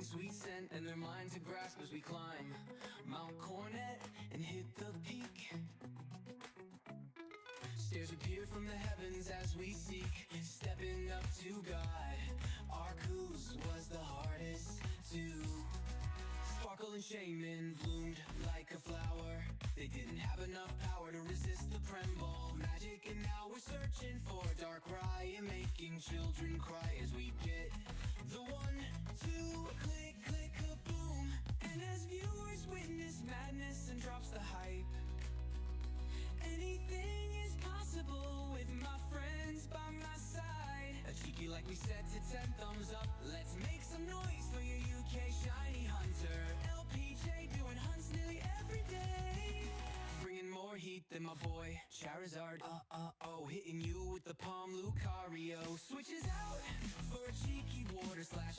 using sweet scent and their mind to grasp as we climb Mount Cornet and hit the peak. Stairs appear from the heavens as we seek, stepping up to God. Arcus was the hardest to sparkle and shaman bloomed like a flower. They didn't have enough power to resist the Prem Ball magic, and now we're searching for Darkrai and making children cry as we get the 1, 2, click, click, kaboom. And as viewers witness madness and drops the hype, anything is possible with my friends by my side. A cheeky like we said to 10 thumbs up. Let's make some noise for your UK shiny hunter. LPJ doing hunts nearly every day, bringing more heat than my boy Charizard. Hitting you with the Palm Lucario. Switches out for a cheeky water slash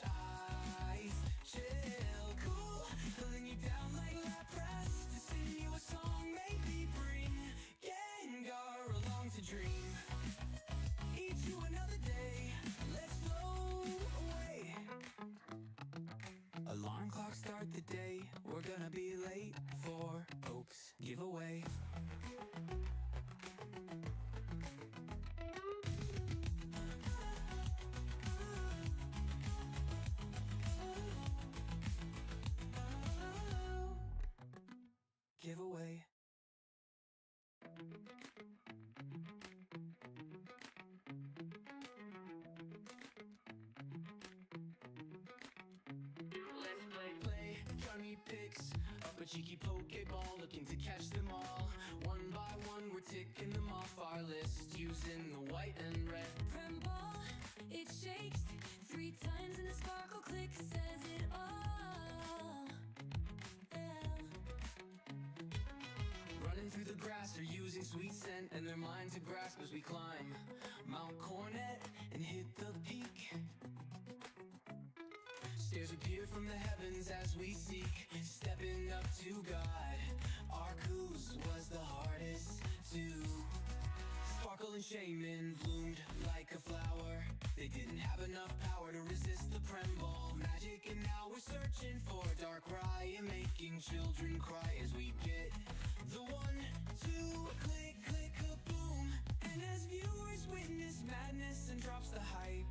ice. Chill, cool, pulling you down like Lapras to sing you a song. Maybe bring Gengar along to dream. Eat you another day, let's flow away. Alarm clock start the day, we're gonna be late for Oaks giveaway. Giveaway. Play, Jonny picks up a cheeky Pokeball, looking to catch them all. One by one, we're ticking them off our list, using the white and red. Prem ball, it shakes 3 times and the sparkle click says it all. Running through the grass, they're using sweet scent and their mind to grasp as we climb Mount Cornet and hit the peak. Stairs appear from the heavens as we seek, stepping up to God. Arcus was the hardest to sparkle and shaman bloomed like a flower. They didn't have enough power to resist the Prem Ball magic, and now we're searching for Darkrai and making children cry as we get the 1, 2, click, click, kaboom. And as viewers witness madness and drops the hype,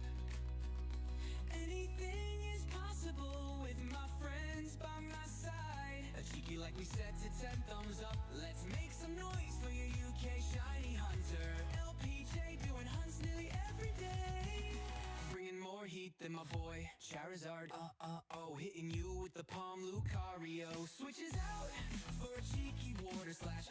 anything is possible with my friends by my side. A cheeky like we said to 10 thumbs up. Let's make some noise for your UK shiny hunter. LPJ doing hunts nearly every day, bringing more heat than my boy Charizard. Hitting you with the Palm Lucario. Switches out for a cheeky water slash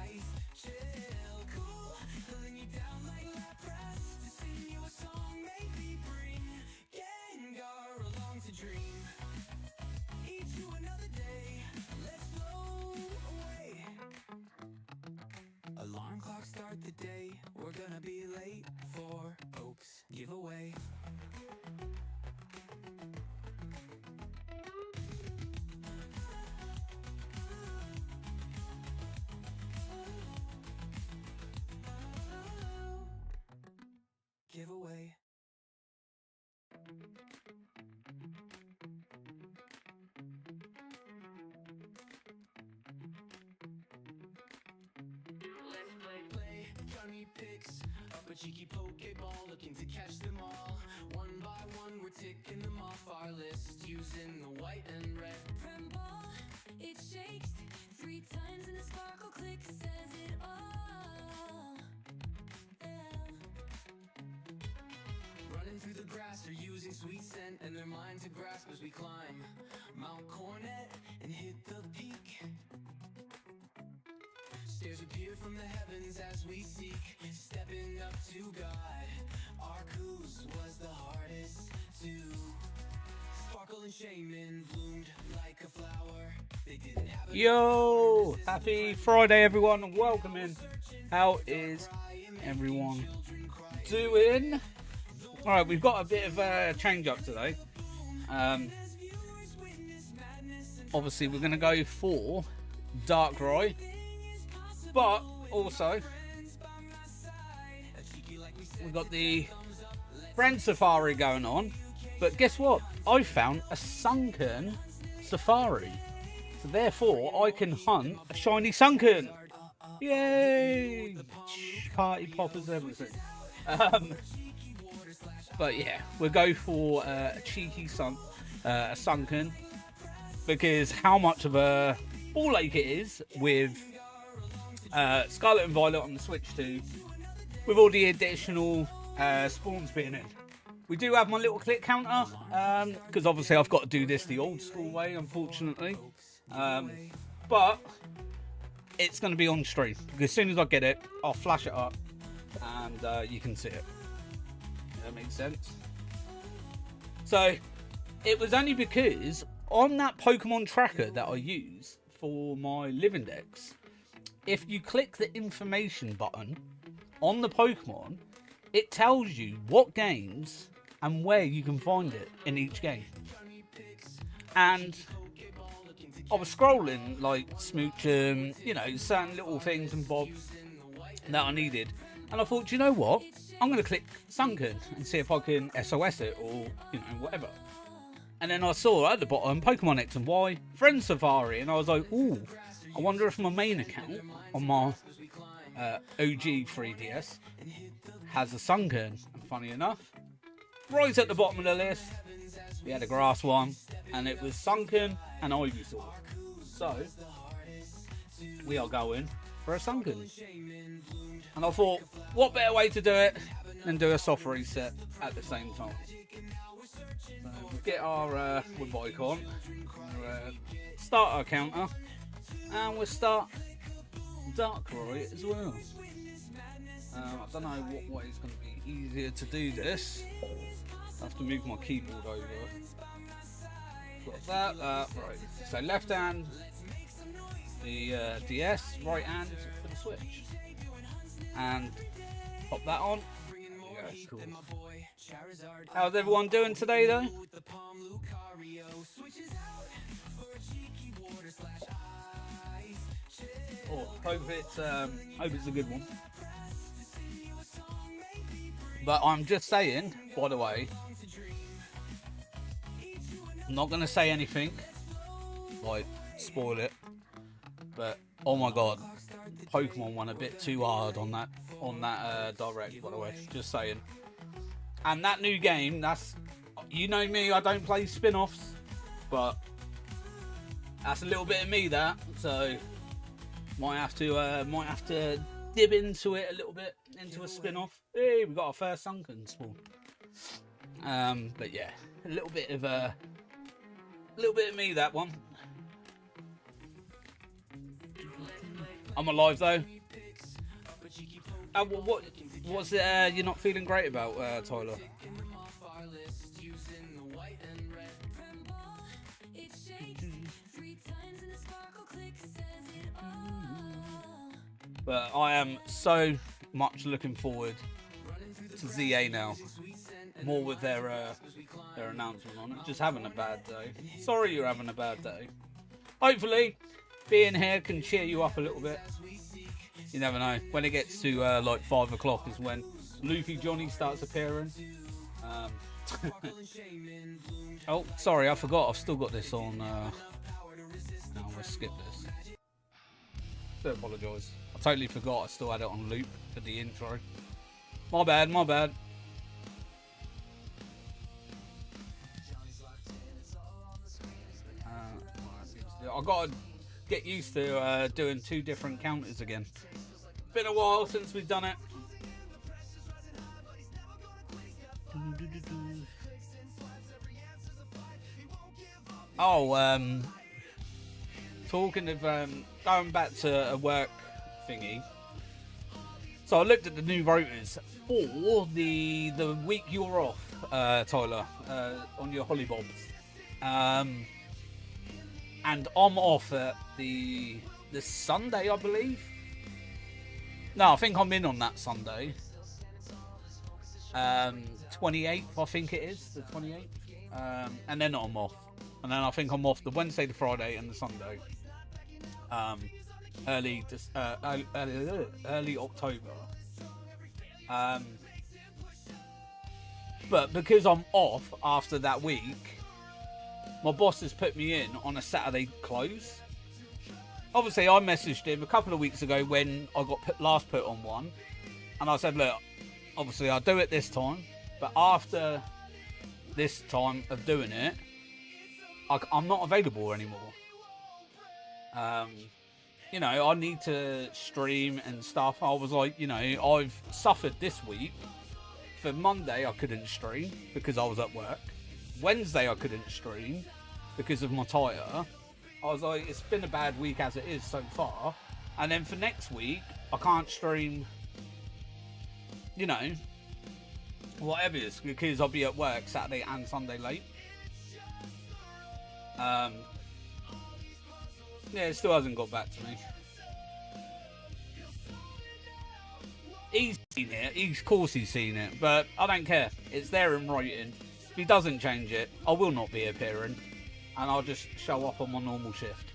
ice. Chill, cool, pulling you down like Lapras to sing you a song. Maybe bring Gengar along to dream. Eat you another day, let's flow away. Alarm clock start the day, we're gonna be late for Oaks giveaway. Giveaway. Play, Jonny picks up a cheeky Pokeball, looking to catch them all. One by one, we're ticking them off our list, using the white and red. Prem ball, it shakes 3 times and the sparkle click says it all. Running through the grass, they're using sweet scent and their mind to grasp as we climb Mount Cornet and hit the peak. Stairs appear from the heavens as we seek, stepping up to God. Arcus was the hardest to sparkle and shaman bloomed like a flower. They didn't have Yo, happy Friday everyone and welcome in. How is everyone doing? Alright, we've got a bit of a change up today. Obviously we're going to go for Darkrai, but also we've got the Friend Safari going on. But guess what? I found a sunken safari. So therefore, I can hunt a shiny sunken. Yay! Party poppers, everything. But yeah, we'll go for a cheeky a sunken, because how much of a ball ache it is with Scarlet and Violet on the Switch 2, with all the additional spawns being in. We do have my little click counter, because obviously I've got to do this the old school way, unfortunately. But it's going to be on stream, because as soon as I get it, I'll flash it up and you can see it. That makes sense. So it was only because on that Pokemon tracker that I use for my Live Index, if you click the information button on the Pokemon, it tells you what games and where you can find it in each game. And I was scrolling, like smooching, you know, certain little things and bobs that I needed, and I thought, you know what, I'm going to click Sunken and see if I can SOS it, or, you know, whatever. And then I saw at the bottom Pokemon X and Y Friend Safari, and I was like, ooh, I wonder if my main account on my OG 3DS has a Sunken. And funny enough, right at the bottom of the list, we had a grass one, and it was Sunken and Ivysaur. So we are going for a Sunken. And I thought, what better way to do it than do a soft reset at the same time. So we'll get our woodbike on, start our counter, and we'll start Darkrai as well. I don't know what way is going to be easier to do this. I have to move my keyboard over. Got that, right. So left hand, the DS, right hand for the Switch. And pop that on. Yeah, cool. How's everyone doing today though? Oh, hope it's a good one. But I'm just saying, by the way, I'm not gonna say anything, like spoil it, but oh my god, Pokemon went a bit too hard on that direct, by the way, just saying. And that new game, that's, you know me, I don't play spin-offs, but that's a little bit of me, that, so might have to dib into it a little bit, into a spin-off. Hey, we got our first Sunken spawn. But yeah, a little bit of me, that one. I'm alive though. What's it you're not feeling great about, Tyler? But I am so much looking forward to ZA now. More with their announcement on it. Just having a bad day. Sorry you're having a bad day. Hopefully, being here can cheer you up a little bit. You never know. When it gets to like 5 o'clock is when Luffy Jonny starts appearing. Oh, sorry, I forgot. I've still got this on. No, we'll skip this. Do apologise. I totally forgot I still had it on loop for the intro. My bad, my bad. I've got to get used to doing 2 different counters again. Been a while since we've done it. Oh, talking of going back to a work thingy. So I looked at the new rotors for the week you're off, Tyler, on your hollybobs. And I'm off at the Sunday, I believe. No, I think I'm in on that Sunday. 28th, I think it is, the 28th. And then I'm off. And then I think I'm off the Wednesday, the Friday, and the Sunday. Early October. But because I'm off after that week, my boss has put me in on a Saturday close. Obviously, I messaged him a couple of weeks ago when I got last put on one, and I said, look, obviously I'll do it this time, but after this time of doing it, I'm not available anymore. You know, I need to stream and stuff. I was like, you know, I've suffered this week. For Monday, I couldn't stream because I was at work. Wednesday, I couldn't stream because of my tyre. I was like, it's been a bad week as it is so far. And then for next week, I can't stream, you know, whatever it is, because I'll be at work Saturday and Sunday late. Yeah, it still hasn't got back to me. He's seen it, of course he's seen it, but I don't care. It's there in writing. If he doesn't change it, I will not be appearing, and I'll just show up on my normal shift.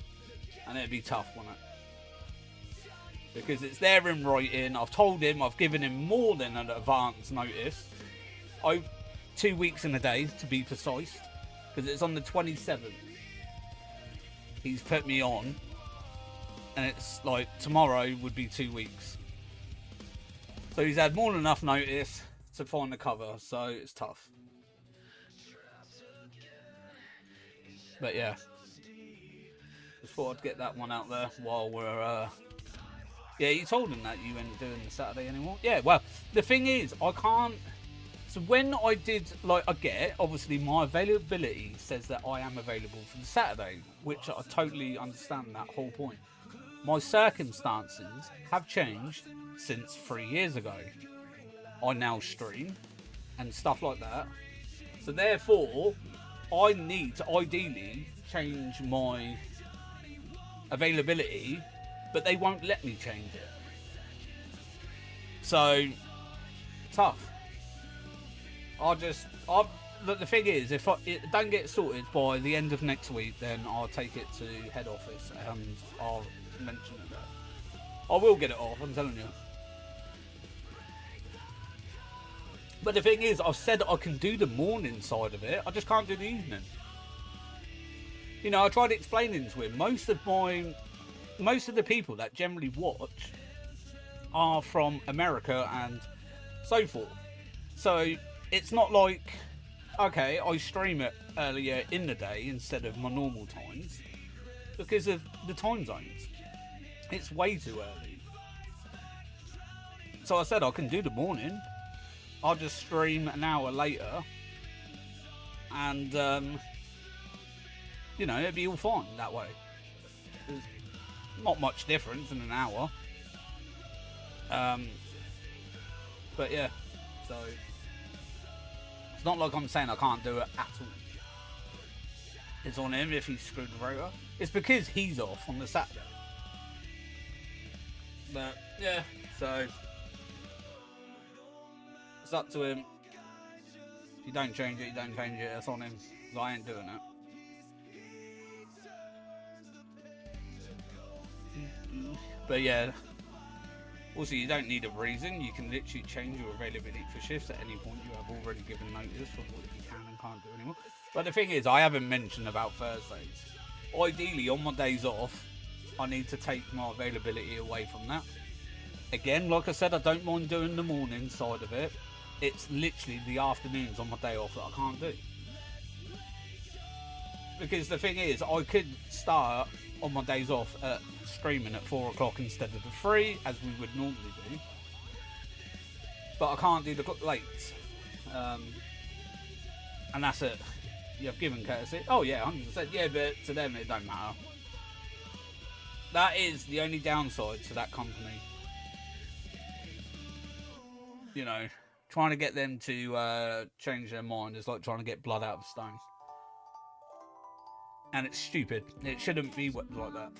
And it'd be tough, wouldn't it? Because it's there in writing. I've told him, I've given him more than an advance notice. 2 weeks and a day, to be precise, because it's on the 27th. He's put me on, and it's like tomorrow would be 2 weeks. So he's had more than enough notice to find the cover, so it's tough. But yeah, just thought I'd get that one out there while we're yeah, you told him that you weren't doing the Saturday anymore. Yeah, well, the thing is, I can't. So when I did, like, I get, obviously my availability says that I am available for the Saturday, which I totally understand that whole point. My circumstances have changed since 3 years ago. I now stream and stuff like that. So therefore, I need to ideally change my availability, but they won't let me change it. So, tough. Look, the thing is, if it don't get sorted by the end of next week, then I'll take it to head office and I'll mention it there. I will get it off, I'm telling you. But the thing is, I've said I can do the morning side of it, I just can't do the evening. You know, I tried explaining to him, most of the people that generally watch are from America and so forth. So it's not like, okay, I stream it earlier in the day instead of my normal times because of the time zones. It's way too early. So I said I can do the morning. I'll just stream an hour later and, you know, it'd be all fine that way. There's not much difference in an hour. But yeah, so it's not like I'm saying I can't do it at all. It's on him if he's screwed the rotor. It's because he's off on the Saturday. But yeah, so it's up to him. If you don't change it, you don't change it. That's on him. 'Cause I ain't doing it. But yeah, also you don't need a reason. You can literally change your availability for shifts at any point. You have already given notice for what you can and can't do anymore. But the thing is, I haven't mentioned about Thursdays. Ideally, on my days off, I need to take my availability away from that. Again, like I said, I don't mind doing the morning side of it. It's literally the afternoons on my day off that I can't do. Because the thing is, I could start on my days off at streaming at 4 o'clock instead of the 3, as we would normally do. But I can't do the late. And that's it. You've given courtesy. Oh yeah, 100%. Yeah, but to them it don't matter. That is the only downside to that company. You know, trying to get them to change their mind is like trying to get blood out of a stone. And it's stupid. It shouldn't be like that.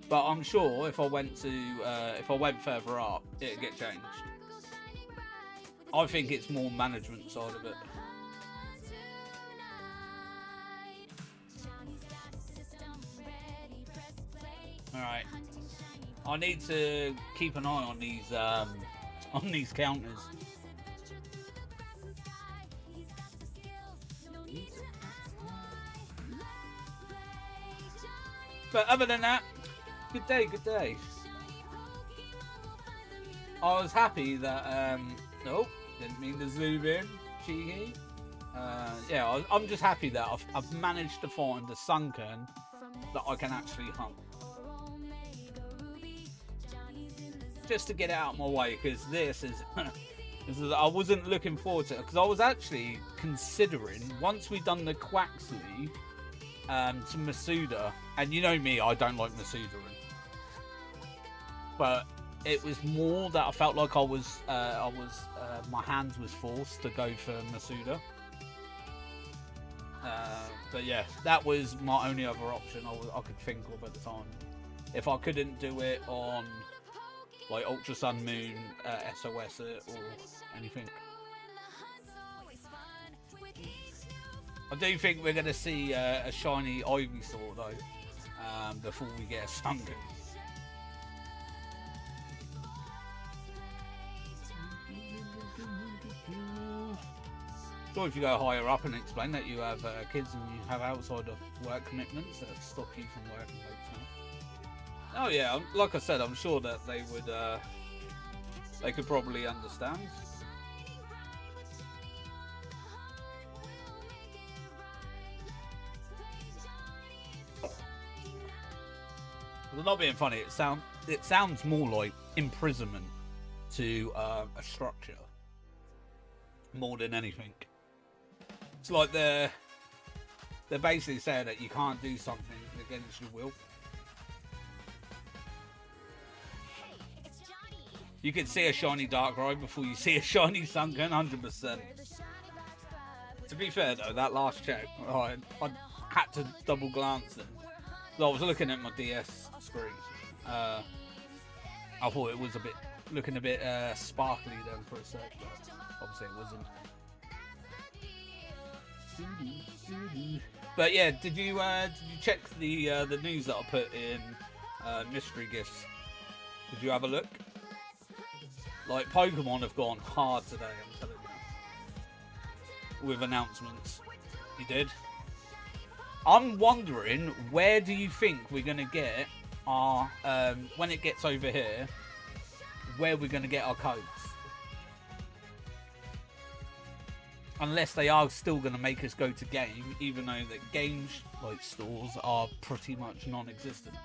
But I'm sure if I went further up, it'd get changed. I think it's more management side of it. Alright. I need to keep an eye on these counters. But other than that, good day, good day. I was happy that, nope, didn't mean to zoom in, cheeky. Yeah, I'm just happy that I've managed to find a sunken that I can actually hunt. Just to get it out of my way, because this is, I wasn't looking forward to it, because I was actually considering, once we've done the Quaxley to Masuda, and you know me, I don't like Masuda, but it was more that I felt like my hands was forced to go for Masuda. But yeah, that was my only other option I could think of at the time. If I couldn't do it on like Ultra Sun Moon, SOS it or anything. I do think we're going to see a shiny Ivysaur though, before we get a Sunken. Or if you go higher up and explain that you have kids and you have outside of work commitments that stop you from working late now. Oh yeah, like I said, I'm sure that they would, they could probably understand. Well, not being funny, it sounds more like imprisonment to a structure more than anything. It's like they're basically saying that you can't do something against your will. You can see a shiny Darkrai before you see a shiny Sunken, 100%. To be fair though, that last check, I had to double glance it. I was looking at my DS screen. I thought it was looking a bit sparkly then for a sec, but obviously it wasn't. But yeah, did you check the news that I put in mystery gifts? Did you have a look? Like Pokemon have gone hard today, I'm telling you, with announcements. You did? I'm wondering, where do you think we're gonna get our when it gets over here? Where we're gonna get our codes? Unless they are still going to make us go to game, even though the game like stores are pretty much non-existent.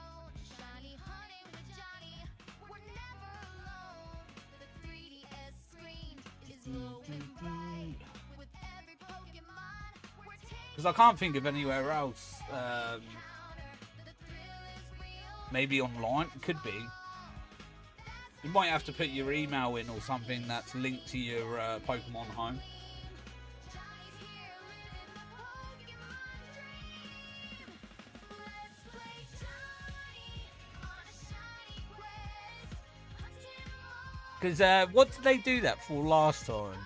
Because I can't think of anywhere else. Maybe online, it could be. You might have to put your email in or something that's linked to your Pokemon Home. Because what did they do that for last time?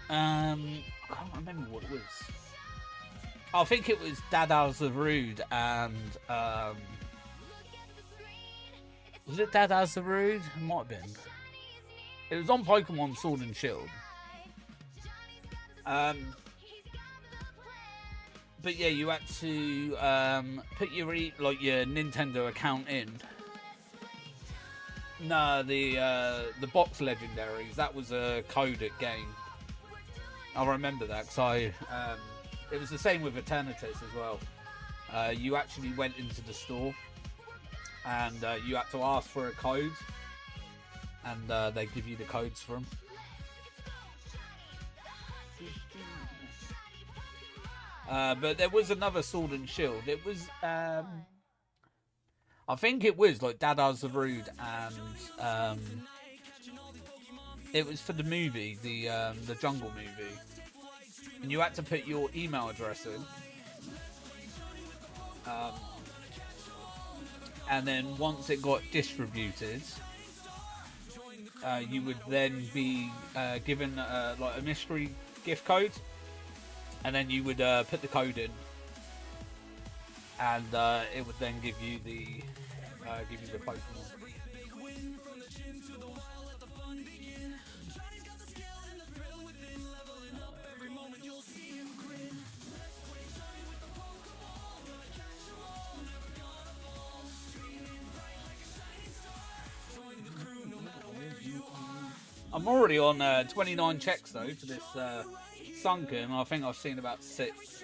I can't remember what it was. I think it was Dada's the Rude and was it Dada's the Rude? It might have been. It was on Pokemon Sword and Shield. But yeah, you had to put your Nintendo account in. No, the box legendaries. That was a coded game. I remember that because it was the same with Eternatus as well. You actually went into the store and you had to ask for a code, and they give you the codes for them. But there was another Sword and Shield. It was, I think it was like Dada's the Rude, and it was for the movie, the Jungle movie, and you had to put your email address in, and then once it got distributed, you would then be given like a mystery gift code. And then you would put the code in, and it would then give you the Pokemon. I'm already on 29 checks though for this Sunken. I think I've seen about 6.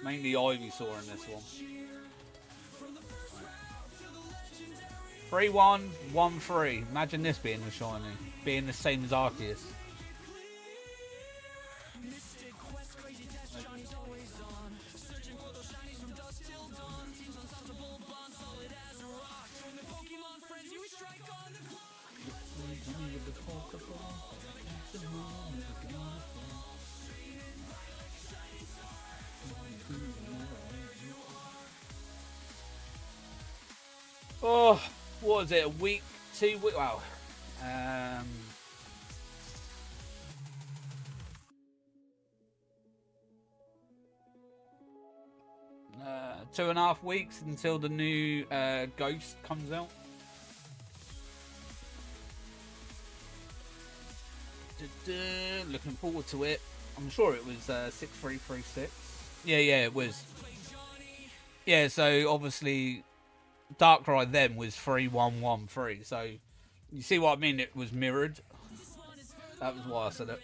Mainly Ivysaur in this one. 3-1, 1-3. Imagine this being the shiny. Being the same as Arceus. Oh, what was it? A week, 2 weeks? Wow. 2.5 weeks until the new Ghost comes out. Looking forward to it. I'm sure it was 6336. Yeah, it was. Yeah, so obviously Darkrai then was 3113. So you see what I mean? It was mirrored. That was why I said it.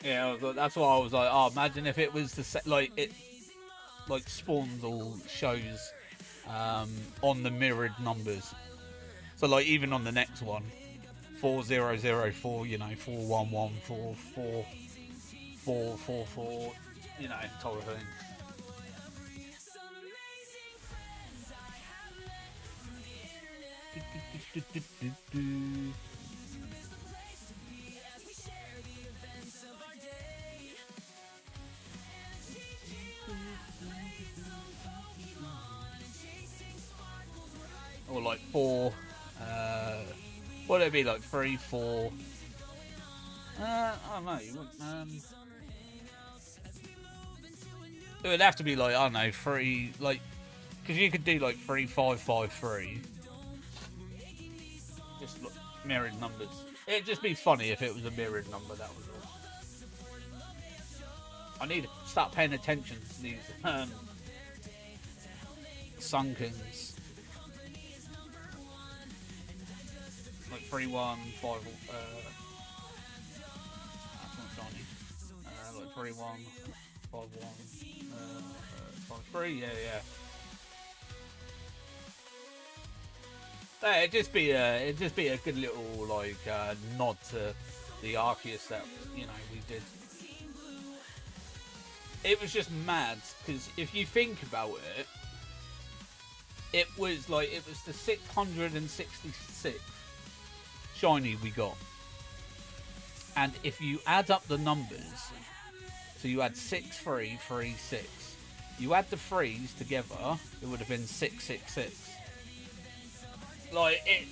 Yeah, that's why I was like, oh, imagine if it was the set, like it, like spawns all shows on the mirrored numbers. So like even on the next one, 4004, you know, 4114, 4444, you know, type of thing. Or like 4, what would it be, like 3, 4, I don't know, you wouldn't, it would have to be like, I don't know, 3, like, because you could do like 3, 5, 5, 3, just look, mirrored numbers. It'd just be funny if it was a mirrored number, that was all. I need to start paying attention to these Sunkens. Like 3-1, 5. That's not Jonny. Like 3-1, 5-1, 5-3. Yeah. It'd just be a good little like nod to the Arceus that, you know, we did. It was just mad because if you think about it, it was the 666 shiny we got, and if you add up the numbers, so you add 6, 3, 3, 6, you add the 3s together, it would have been 666. Like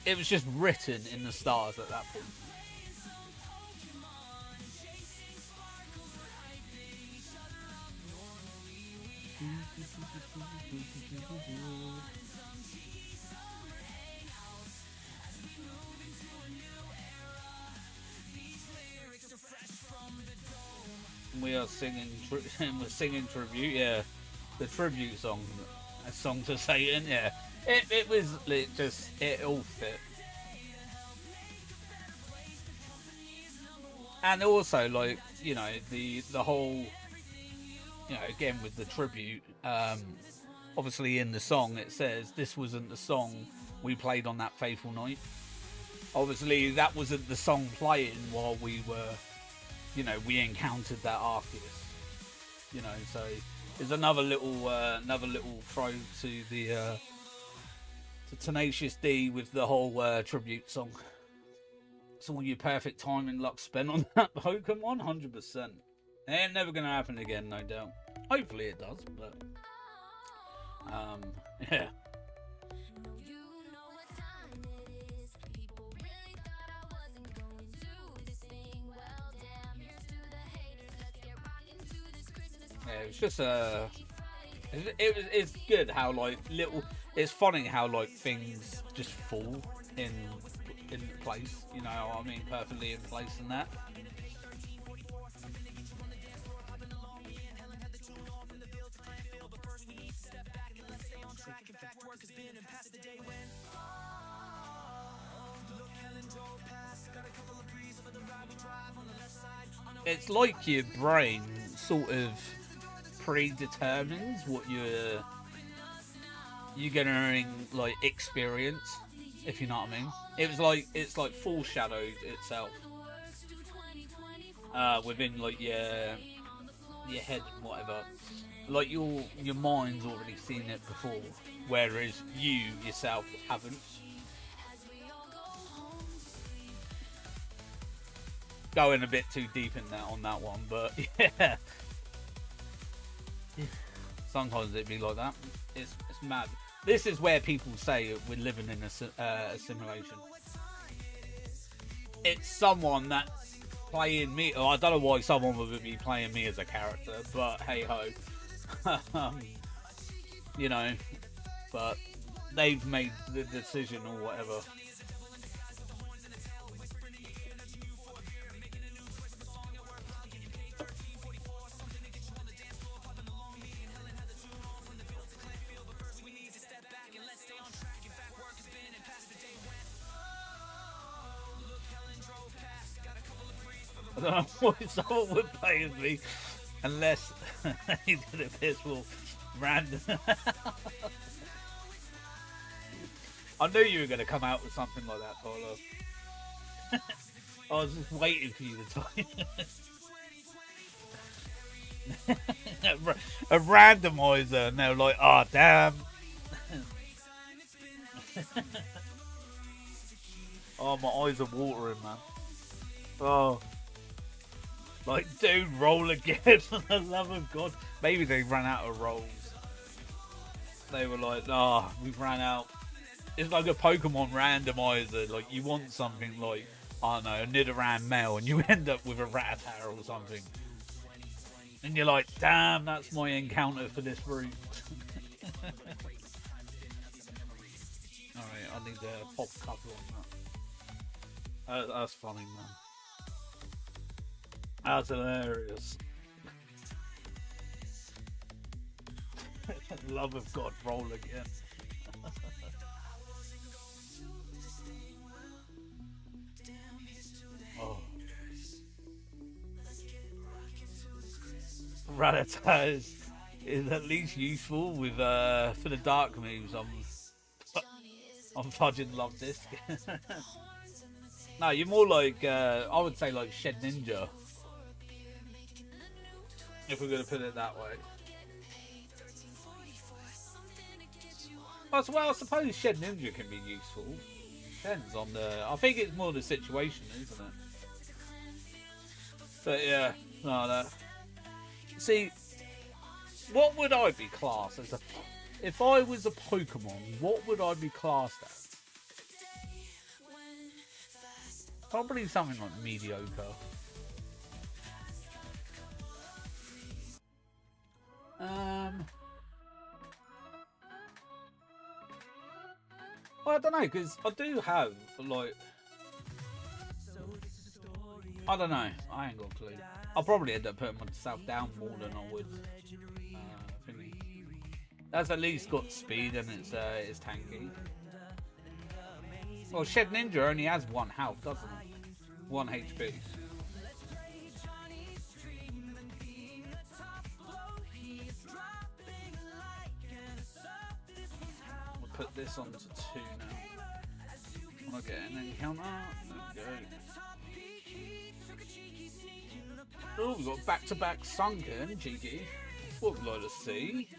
it was just written in the stars at that point. We are singing, we're singing tribute, yeah, the tribute song, a song to Satan, yeah. It all fit. And also, like, you know, the whole, you know, again with the tribute, obviously in the song it says this wasn't the song we played on that fateful night. Obviously that wasn't the song playing while we were, you know, we encountered that Arceus. You know, so there's another little throw to the to Tenacious D with the whole tribute song. It's all your perfect time and luck spent on that Pokemon, 100%. It ain't never gonna happen again, no doubt. Hopefully it does, but yeah. Yeah, it was just it's good how like little. It's funny how like things just fall in in place. You know what I mean? Perfectly in place and that. It's like your brain sort of predetermines what you're gonna like experience, if you know what I mean. It's like foreshadowed itself within like your head and whatever. Like your mind's already seen it before, whereas you yourself haven't. Going a bit too deep in that on that one, but yeah. Sometimes it'd be like that. It's mad. This is where people say we're living in a simulation. It's someone that's playing me. Oh, I don't know why someone would be playing me as a character, but hey ho. You know, but they've made the decision or whatever. I don't know why someone would play as me unless he did a pistol random. I knew you were going to come out with something like that, Tyler. I was just waiting for you to tell a randomizer, and they're like, oh, damn. Oh, my eyes are watering, man. Oh. Like, dude, roll again, for the love of God. Maybe they ran out of rolls. They were like, oh, we've ran out. It's like a Pokemon randomizer. Like, you want something like, I don't know, a Nidoran male, and you end up with a Rattata or something. And you're like, damn, that's my encounter for this route. Alright, I need to pop a couple on that. That's funny, man. That's hilarious. Love of God, roll again. Oh. Rattata is at least useful with for the dark moves. I'm fudging love this. No, you're more like I would say like Shed Ninja, if we're gonna put it that way. Well, I suppose Shed Ninja can be useful. Depends on the. I think it's more the situation, isn't it? But yeah, no, that. See, what would I be classed as? If I was a Pokemon, what would I be classed as? Probably something like mediocre. Well, I don't know, because I do have, like, I don't know, I ain't got a clue. I'll probably end up putting myself down more than I would thingy. That's at least got speed and it's tanky. Well, Shed Ninja only has 1 health, doesn't it? 1 HP. We'll put this on to 2 now. Wanna get an encounter? There we go. Oh, we've got back-to-back Sunken, cheeky. What would I like to see?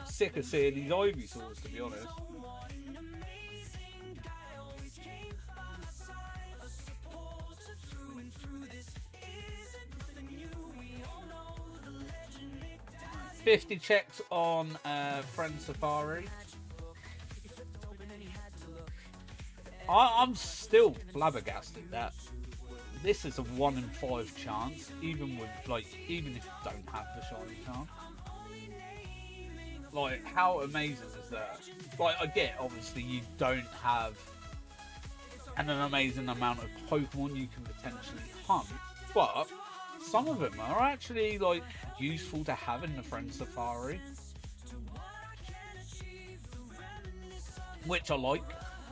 Sick of seeing these Ivysaurs, to be honest. $50 checks on Friend Safari. I'm still flabbergasted that this is a 1 in 5 chance, even if you don't have the shiny chance. Like, how amazing is that? Like, I get obviously you don't have and an amazing amount of Pokemon you can potentially hunt, but some of them are actually like useful to have in the Friend Safari, which I like.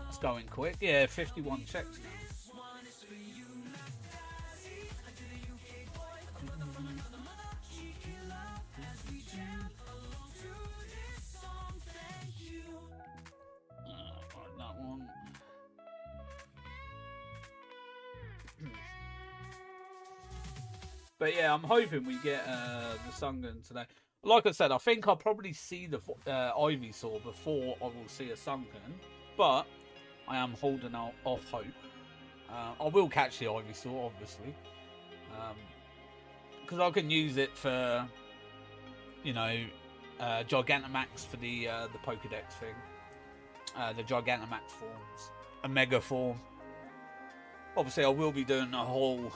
It's going quick. Yeah, 51 checks now. Right, that one. But yeah, I'm hoping we get the Sunken today. Like I said, I think I'll probably see the Ivysaur before I will see a Sunken, but I am holding out off hope. I will catch the Ivysaur, obviously, because I can use it for, you know, Gigantamax for the Pokedex thing, the Gigantamax forms, a Mega form. Obviously, I will be doing a whole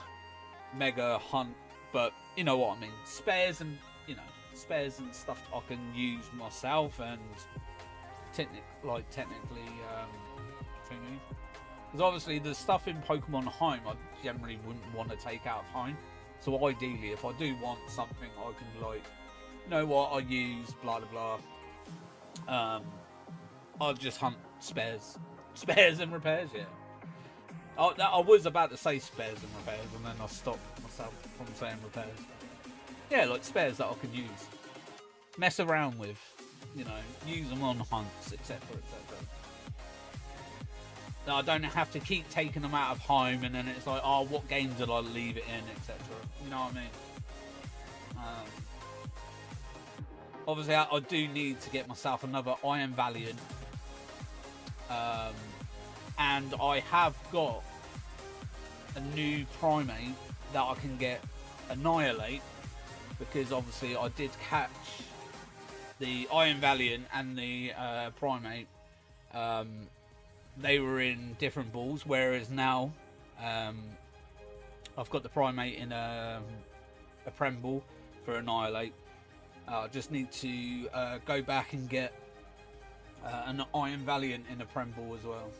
Mega hunt, but you know what I mean. Spares and stuff I can use myself and technically thingy. Because obviously the stuff in Pokemon Home I generally wouldn't want to take out of home. So ideally, if I do want something, I can like, you know what, I use blah blah blah. I'll just hunt spares and repairs. Yeah. I was about to say spares and repairs, and then I stopped myself from saying repairs. Yeah, like spares that I can use, mess around with, you know, use them on hunts, etc., etc. I don't have to keep taking them out of home, and then it's like, oh, what game did I leave it in, etc. You know what I mean? Obviously, I do need to get myself another Iron Valiant, and I have got a new Primate that I can get Annihilate, because obviously I did catch the Iron Valiant and the Primate. They were in different balls, whereas now I've got the Primate in a Prem ball for Annihilate. I just need to go back and get an Iron Valiant in a Prem ball as well.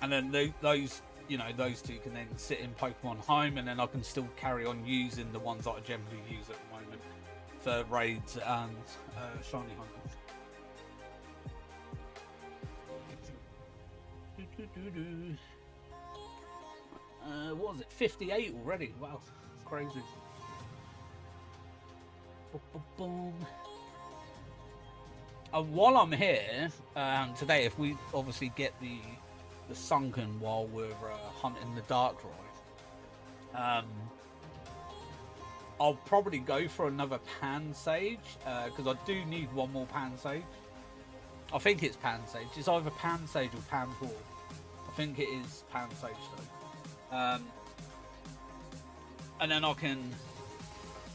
And then those, you know, those two can then sit in Pokemon Home, and then I can still carry on using the ones that I generally use at the moment for raids and shiny hunting. What was it? 58 already. Wow, crazy. Boom. While I'm here today, if we obviously get the Sunken while we're hunting the Darkrai, I'll probably go for another Pansage, because I do need one more Pansage. I think it's Pansage. It's either Pansage or Panpour. I think it is Pansage though. And then I can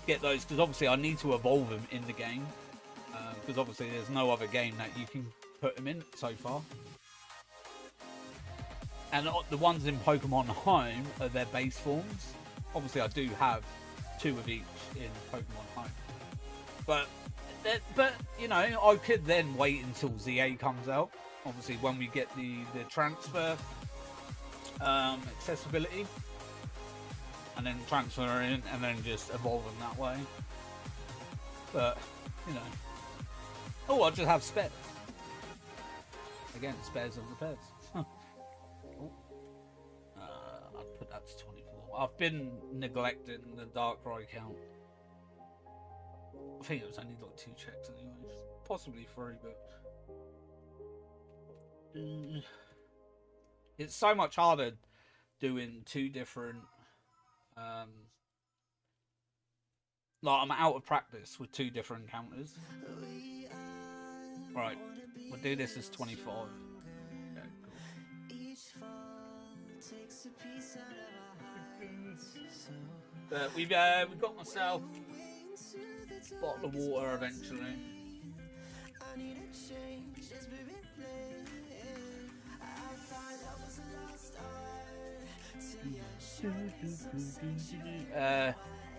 get those, because obviously I need to evolve them in the game, because obviously there's no other game that you can put them in so far. And the ones in Pokemon Home are their base forms. Obviously I do have 2 of each in Pokemon Home, but you know, I could then wait until ZA comes out, obviously when we get the transfer accessibility, and then transfer in and then just evolve them that way. But you know, I'll just have spares. Again, spares and repairs. I'd put that to 24. I've been neglecting the Darkrai count. I think it was only like 2 checks anyway, possibly 3, but it's so much harder doing 2 different. Like I'm out of practice with 2 different counters. Right, we'll do this as 25. Okay, cool. But we've got myself a bottle of water eventually.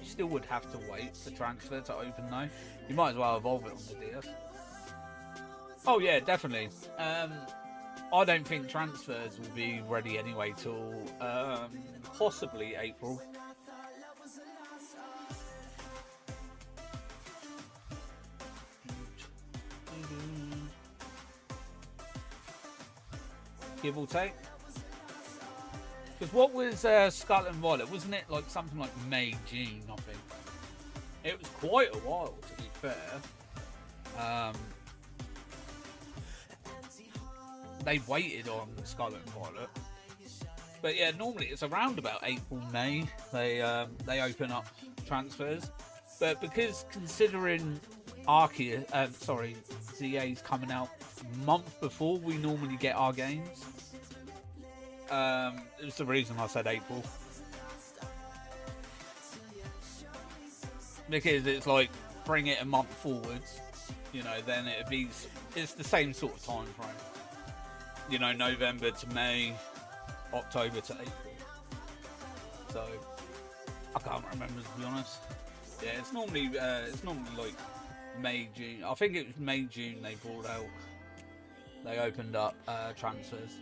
You still would have to wait for transfer to open though. You might as well evolve it on the DS. Oh yeah, definitely. I don't think transfers will be ready anyway till possibly April. Give or take. Because what was Scarlet and Violet? Wasn't it like something like May, June, I think? It was quite a while, to be fair. They waited on Scarlet and Violet. But yeah, normally it's around about April, May. They open up transfers. But because considering ZA's coming out a month before we normally get our games, it's the reason I said April. Because it's like, bring it a month forwards, you know, then it's the same sort of time frame. You know, November to May, October to April. So, I can't remember, to be honest. Yeah, it's normally like May, June. I think it was May, June they opened up transfers.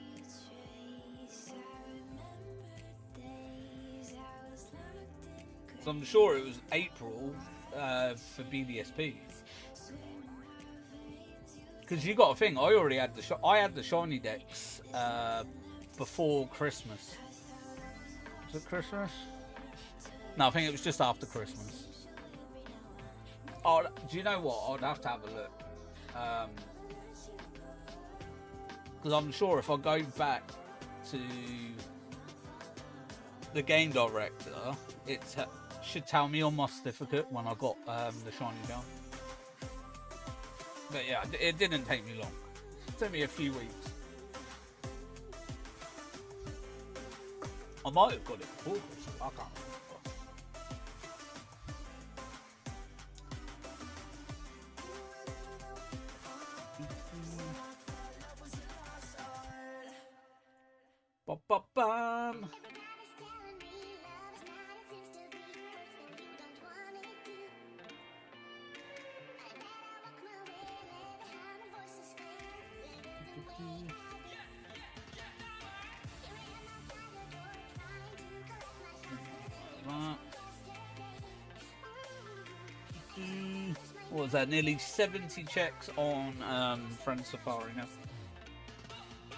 So I'm sure it was April for BDSP. Because you got to think, I already had the shiny decks before Christmas. Was it Christmas? No, I think it was just after Christmas. Oh, do you know what? I'd have to have a look. Because I'm sure if I go back to the game director, it should tell me on my certificate when I got the shiny gun. But yeah, it didn't take me long. It took me a few weeks. I might have got it before Christmas. I can't remember. Ba-ba-bam. What was that? Nearly 70 checks on Friend Safari now.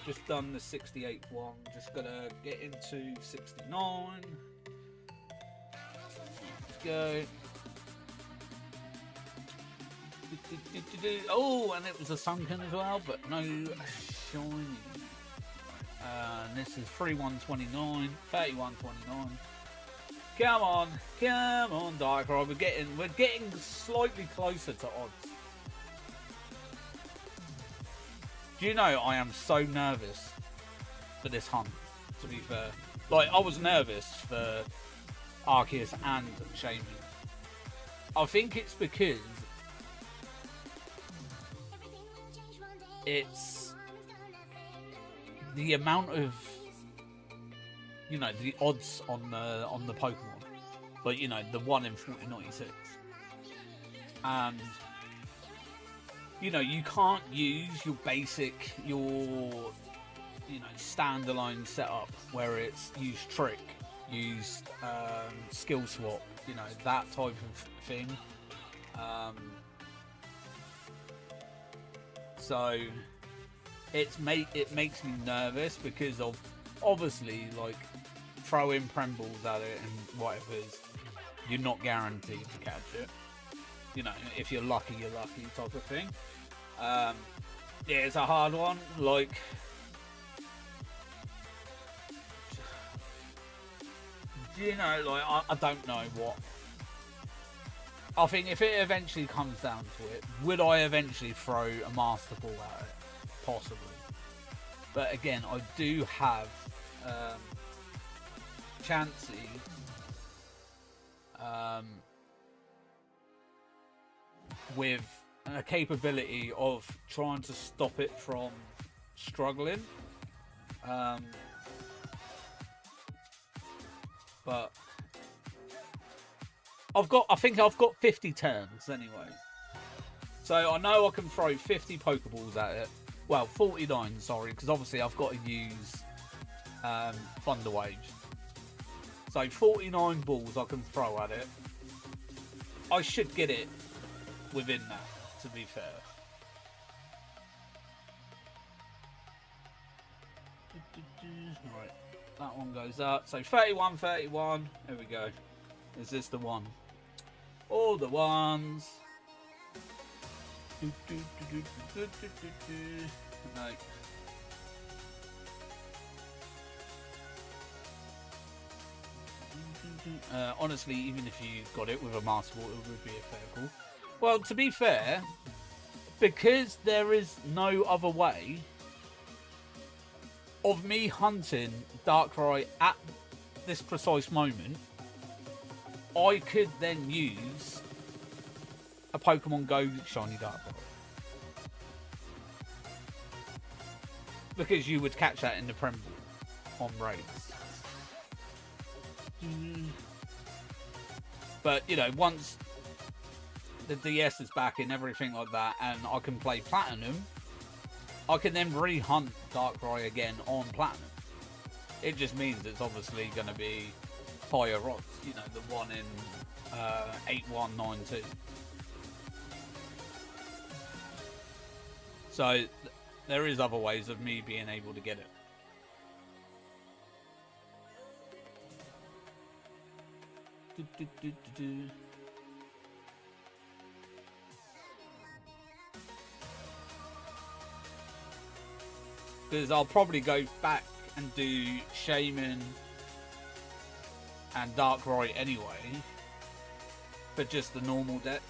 Just done the 68th one. Just gotta get into 69. Let's go. Oh, and it was a sunken as well, but no shiny. This is 3129, 3129. Come on, Darkrai. We're getting slightly closer to odds. Do you know I am so nervous for this hunt? To be fair, like I was nervous for Arceus and Shaymin. I think it's because it's the amount of, you know, the odds on the Pokemon, but you know, the 1 in 4096, and you know, you can't use your basic, you know, standalone setup where it's use trick, use skill swap, you know, that type of thing. So it makes me nervous because of, obviously, like, throwing Premballs at it and whatever's, you're not guaranteed to catch it. You know, if you're lucky, you're lucky, type of thing. Yeah, it's a hard one. Like, you know, like, I don't know what. I think if it eventually comes down to it, would I eventually throw a Master Ball at it? Possibly. But again, I do have Chansey with a capability of trying to stop it from struggling. But I think I've got 50 turns anyway. So I know I can throw 50 Pokeballs at it Well, 49, sorry, because obviously I've got to use Thunder Wave. So 49 balls I can throw at it. I should get it within that, to be fair. Right, that one goes up. So 31, 31. There we go. Is this the one? All the ones. No. Honestly, even if you got it with a Master Ball, it would be a fair call. Well, to be fair, because there is no other way of me hunting Darkrai at this precise moment, I could then use a Pokemon Go Shiny Darkrai. Because you would catch that in the Prem Ball on raids. But, you know, once the DS is back and everything like that, and I can play Platinum, I can then re-hunt Darkrai again on Platinum. It just means it's obviously going to be higher odds, you know, the one in 8192. So there is other ways of me being able to get it. Because I'll probably go back and do Shaman and Darkrai anyway, but just the normal decks.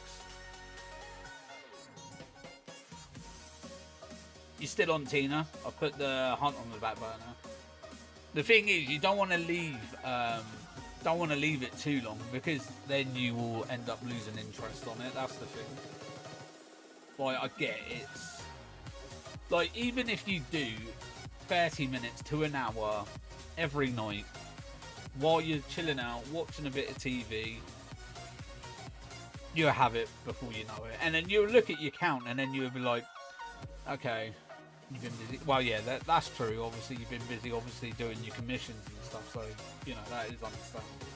You're still on Tina. I'll put the hunt on the back burner. The thing is, you don't want to leave it too long, because then you will end up losing interest on it. That's the thing. Like, I get it's like, even if you do 30 minutes to an hour every night while you're chilling out, watching a bit of TV, you'll have it before you know it. And then you'll look at your count and then you'll be like, okay, you've been busy. Well, yeah, that's true. Obviously, you've been busy, obviously, doing your commissions and stuff. So, you know, that is understandable.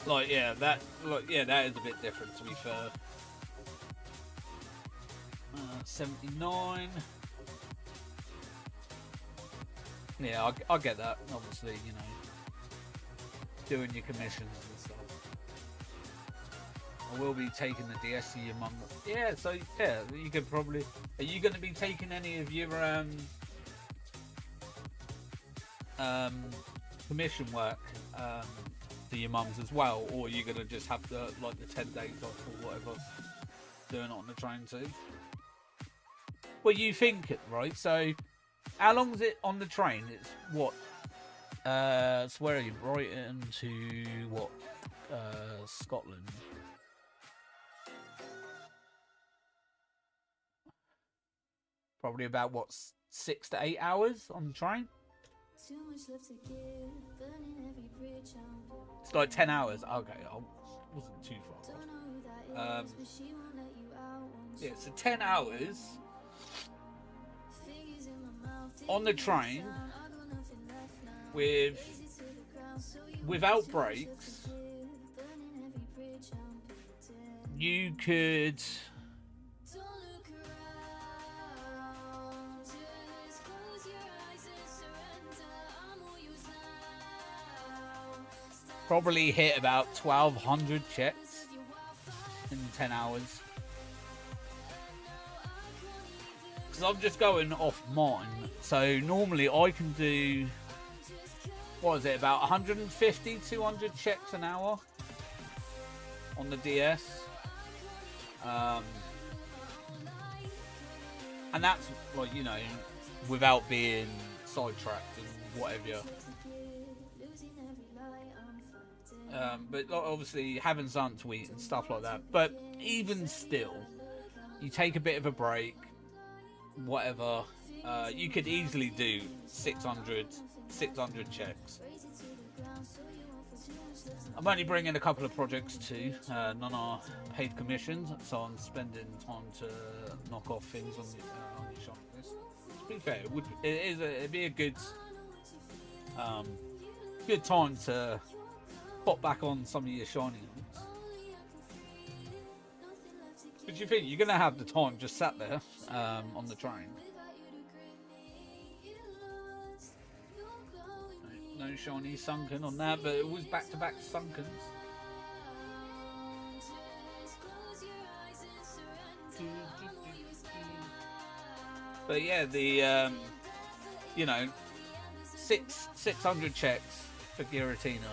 Like, yeah, that is a bit different, to be fair. 79. Yeah, I get that. Obviously, you know, doing your commissions and stuff. I will be taking the DS to your mum. Yeah, so yeah, you could probably. Are you going to be taking any of your commission work to your mums as well, or are you going to just have the 10 days off or whatever, doing it on the train too? Well, you think it, right? So, how long is it on the train? It's what? So where are you? Brighton to what? Scotland. Probably about what, 6 to 8 hours on the train. It's like 10 hours. Okay, I wasn't too far off. Yeah, so 10 hours on the train without breaks. You could probably hit about 1,200 checks in 10 hours. Because I'm just going off mine. So normally I can do, what is it, about 150, 200 checks an hour on the DS. And that's, like, you know, without being sidetracked and whatever. But obviously having something to eat and stuff like that. But even still, you take a bit of a break, whatever, you could easily do 600 checks. I'm only bringing a couple of projects too. None are paid commissions, so I'm spending time to knock off things on the shop list. To be fair, it'd be a good time to pop back on some of your shiny ones. But you think you're gonna have the time just sat there on the train? No shiny sunken on that, but it was back-to-back sunkens. But yeah, the 600 checks for Giratina.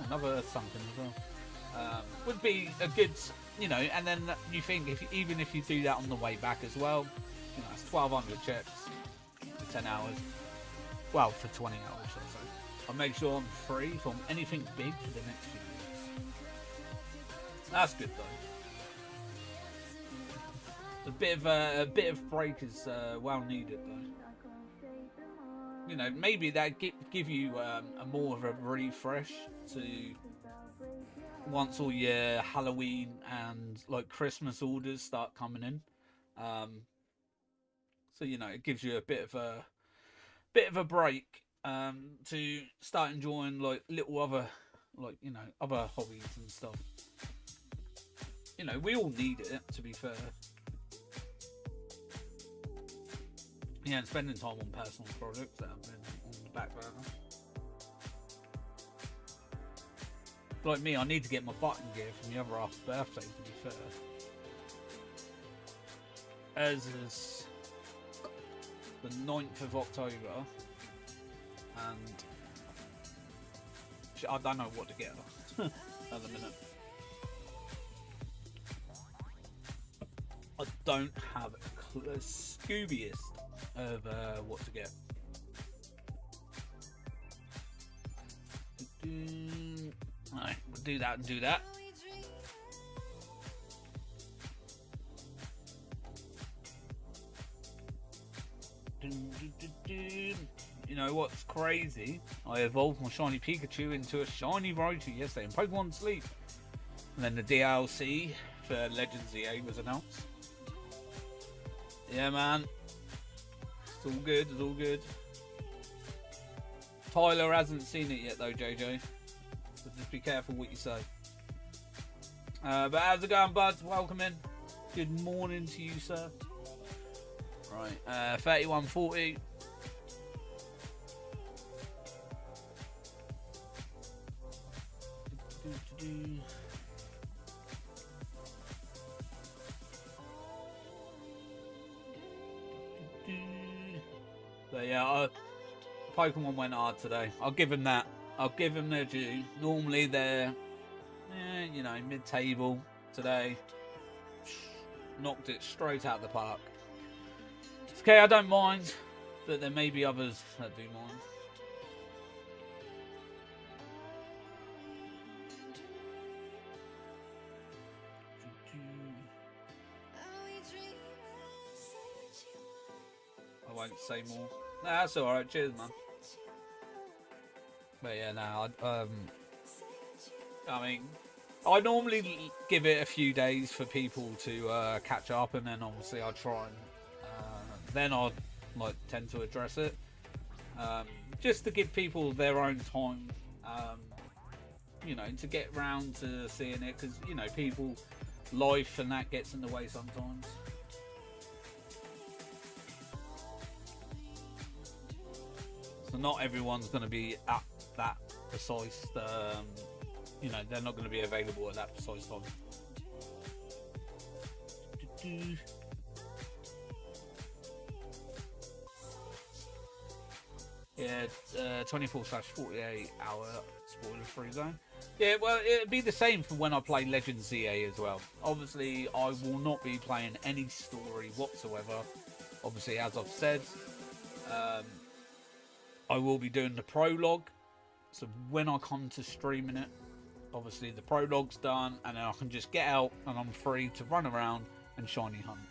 Another sunken as well. Would be a good, and then you think even if you do that on the way back as well, that's 1,200 checks for 10 hours. Well, for 20 hours or so. I'll make sure I'm free from anything big for the next few weeks. That's good though. A bit of break is well needed though. Maybe that give you a more of a refresh to once all your Halloween and like Christmas orders start coming in. So it gives you a bit of a break to start enjoying like little other other hobbies and stuff. We all need it, to be fair. Yeah, and spending time on personal projects that have been on the back burner. Like me, I need to get my button gear from the other half's birthday, to be fair. As is the 9th of October, and I don't know what to get her at the minute. I don't have a Scoobiest of what to get. Alright, we'll do that and do that. You know what's crazy? I evolved my shiny Pikachu into a shiny Raichu yesterday in Pokemon Sleep. And then the DLC for Legends EA was announced. Yeah, man. It's all good, it's all good. Tyler hasn't seen it yet though, JJ. So just be careful what you say. But how's it going, buds? Welcome in. Good morning to you, sir. Right, 3140. But yeah, Pokemon went hard today. I'll give him that. I'll give him their due. Normally they're, mid-table. Today, knocked it straight out of the park. It's okay, I don't mind, but there may be others that do mind. I won't say more. Nah, that's alright, cheers, man. But yeah, no, I normally give it a few days for people to catch up, and then obviously I try and then I'll tend to address it, just to give people their own time, to get round to seeing it, because people, life and that gets in the way sometimes. So not everyone's going to be at that precise, they're not going to be available at that precise time. Yeah, 24/48 hour spoiler-free zone. Yeah, well, it'd be the same for when I play Legends EA as well. Obviously, I will not be playing any story whatsoever. Obviously, as I've said, I will be doing the prologue. So when I come to streaming it, obviously the prologue's done, and then I can just get out and I'm free to run around and shiny hunt.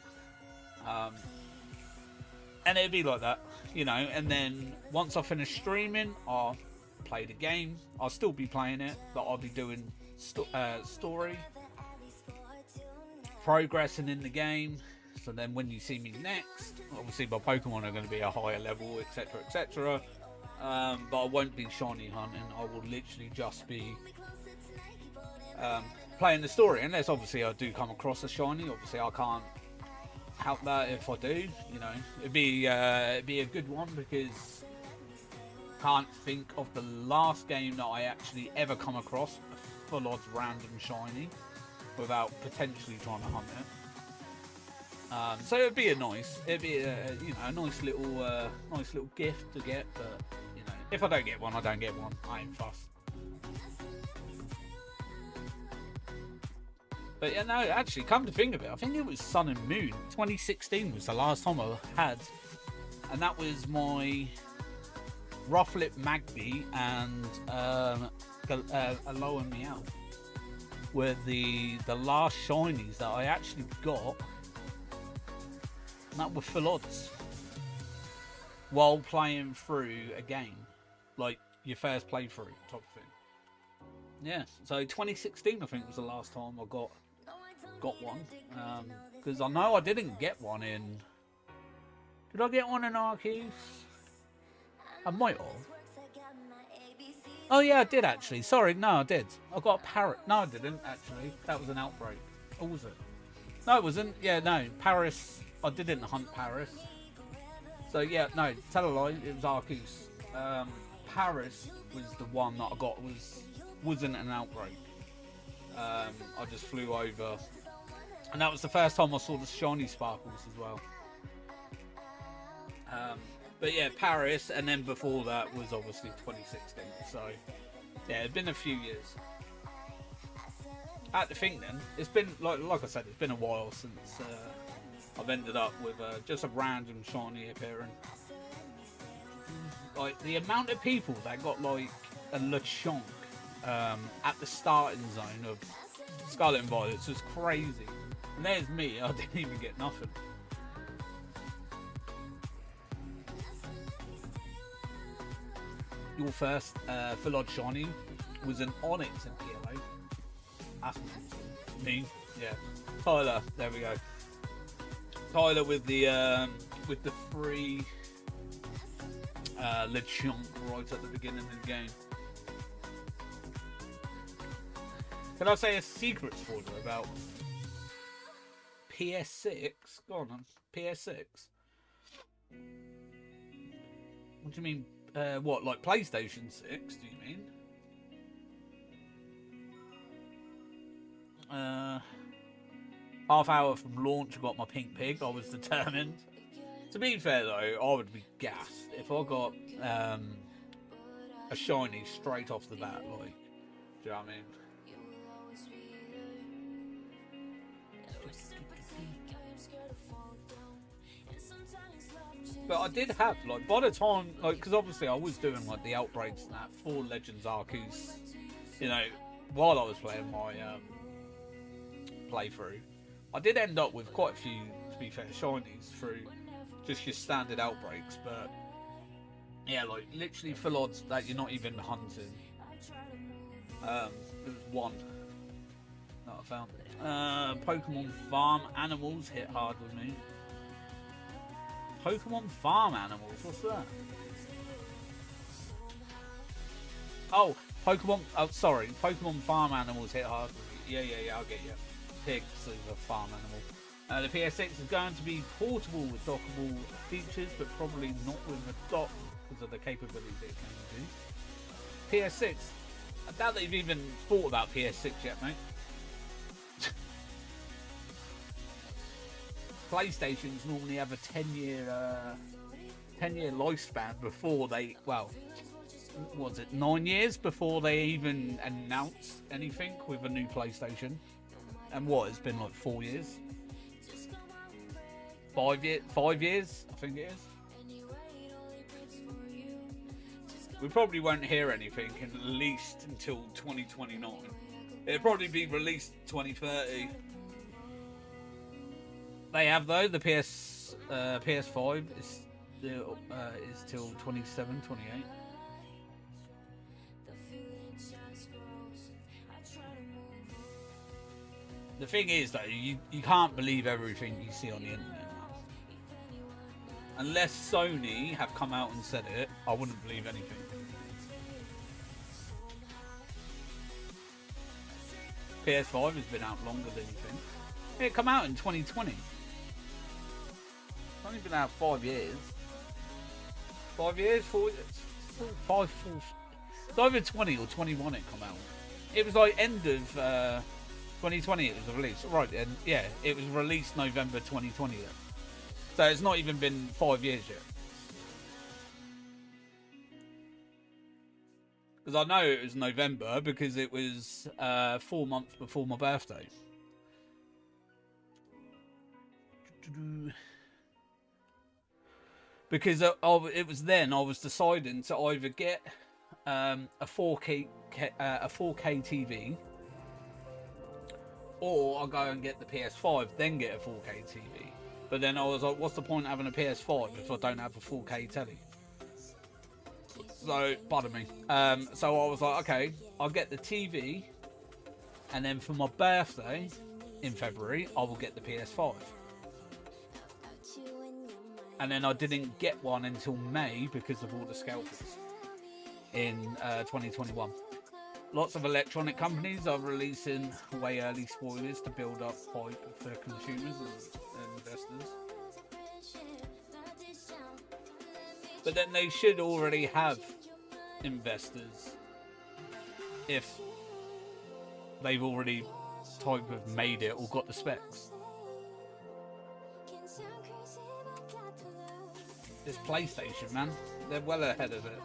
And it'd be like that, and then once I finish streaming, I'll play the game. I'll still be playing it, but I'll be doing story, progressing in the game. So then when you see me next, obviously my Pokemon are going to be a higher level, etc, etc. But I won't be shiny hunting. I will literally just be playing the story, unless obviously I do come across a shiny. Obviously I can't help that if I do. You know, it'd be a good one, because I can't think of the last game that I actually ever come across a full odds random shiny without potentially trying to hunt it. So it'd be a nice little gift to get. But you know, if I don't get one, I don't get one. I ain't fussed. But yeah, no, actually, come to think of it, I think it was Sun and Moon. 2016 was the last time I had, and that was my Rufflet Magby and Alolan Meow were the last shinies that I actually got. And that were full odds while playing through a game, like your first playthrough type of thing. Yeah, so 2016 I think was the last time I got one, because I know I didn't get one in. Did I get one in Arceus? I might have. Oh yeah, I did actually. Sorry, no, I did. I got a parrot. No, I didn't actually. That was an outbreak. Or was it? No, it wasn't. Yeah, no, Paris. I didn't hunt Paris. So yeah, no, tell a lie, it was Arceus. Paris was the one that I got, wasn't an outbreak. I just flew over. And that was the first time I saw the shiny sparkles as well. But yeah, Paris, and then before that was obviously 2016. So yeah, it's been a few years. I had to think then, it's been, like I said, it's been a while since I've ended up with just a random shiny appearing. Like the amount of people that got like a Lechonk at the starting zone of Scarlet and Violet was crazy. And there's me, I didn't even get nothing. Your first full odd shiny was an Onyx in PLA. That's me, yeah. Tyler, there we go. Tyler with the free Lechonk right at the beginning of the game. Can I say a secret spoiler about PS6? Go on, PS6. What do you mean? What, like PlayStation 6? Do you mean? Half hour from launch, I got my pink pig. I was determined. To be fair though, I would be gassed if I got a shiny straight off the bat. Like, do you know what I mean? But I did have, like, by the time, like, because obviously I was doing like the outbreaks and that for Legends Arceus, you know, while I was playing my playthrough. I did end up with quite a few, to be fair, shinies through just your standard outbreaks, but yeah, like literally full odds that you're not even hunting. There was one that I found. Pokemon farm animals hit hard with me. Pokemon farm animals, what's that? Oh, Pokemon farm animals hit hard with me. Yeah, I'll get you. Pigs is a farm animal. The PS6 is going to be portable with dockable features, but probably not with a dock because of the capabilities it can do. PS6, I doubt they've even thought about PS6 yet, mate. PlayStations normally have a 10-year lifespan before they, well, was it 9 years before they even announce anything with a new PlayStation? And what, it's been like 4 years? 5 years, I think it is. We probably won't hear anything at least until 2029. It'll probably be released 2030. They have though, the PS5 is still is till 27, 28. The thing is, though, you can't believe everything you see on the internet. Unless Sony have come out and said it, I wouldn't believe anything. PS5 has been out longer than you think. It came out in 2020. It's only been out 5 years. 5 years? 4 years? 5, 4. It's either 20 or 21 it come out. It was like end of 2020 it was released. Right, and yeah, it was released November 2020 then. So it's not even been 5 years yet. Because I know it was November because it was 4 months before my birthday. Because it was then I was deciding to either get a 4K TV, or I'll go and get the PS5, then get a 4K TV. But then I was like, what's the point of having a PS5 if I don't have a 4K telly? So, pardon me. So I was like, okay, I'll get the TV, and then for my birthday in February, I will get the PS5. And then I didn't get one until May because of all the scalpers in 2021. Lots of electronic companies are releasing way early spoilers to build up hype for consumers and investors. But then they should already have investors if they've already type of made it or got the specs. This PlayStation, man, they're well ahead of it.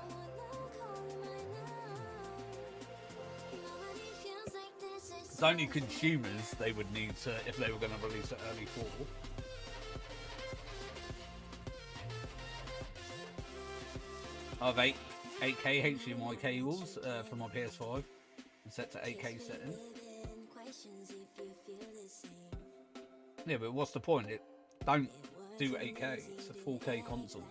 It's only consumers they would need to, if they were going to release it early for. I have 8K HDMI cables for my PS5 and set to 8K setting. Yeah, but what's the point? It don't do 8K. It's a 4K console.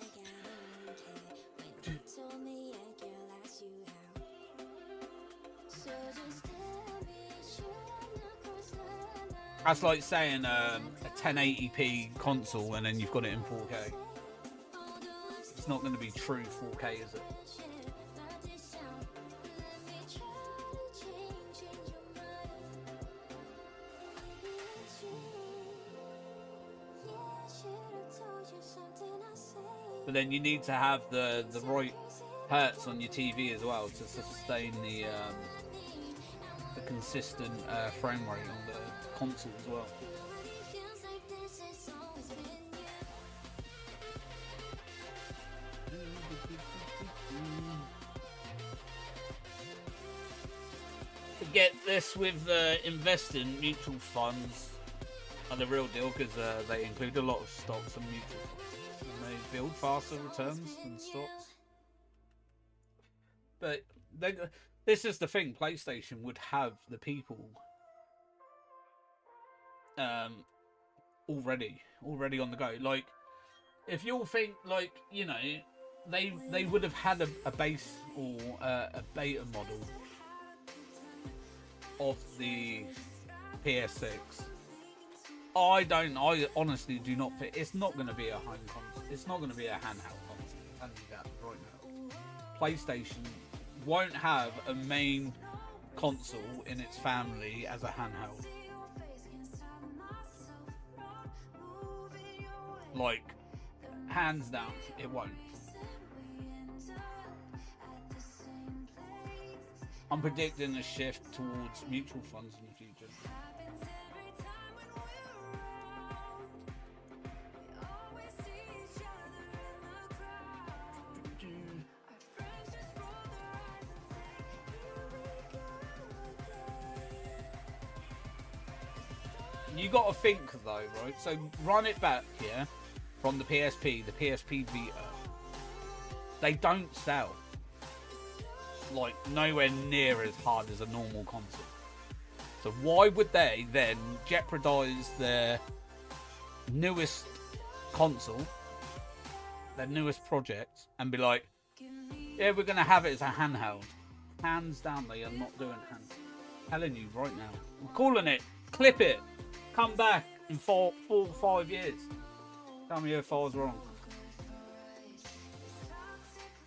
That's like saying a 1080p console and then you've got it in 4K. It's not going to be true 4K, is it? But then you need to have the right hertz on your TV as well to sustain the consistent frame rate on the console as well. Forget this with investing mutual funds are the real deal because they include a lot of stocks and mutual funds. They build faster returns than stocks. But this is the thing, PlayStation would have the people already on the go. Like, if you'll think, like, you know, they would have had a base or a beta model of the PS6. I honestly do not fit. It's not going to be a home console. It's not going to be a handheld console. I'll tell you that right now. PlayStation won't have a main console in its family as a handheld. Like, hands down, it won't. I'm predicting a shift towards mutual funds in the future. You got to think though, right? So run it back here from the PSP Vita. They don't sell like nowhere near as hard as a normal console. So why would they then jeopardize their newest console, their newest project, and be like, yeah, we're going to have it as a handheld? Hands down, they are not doing handheld. I'm telling you right now. I'm calling it. Clip it. Come back in 4 or 5 years. Tell me if I was wrong.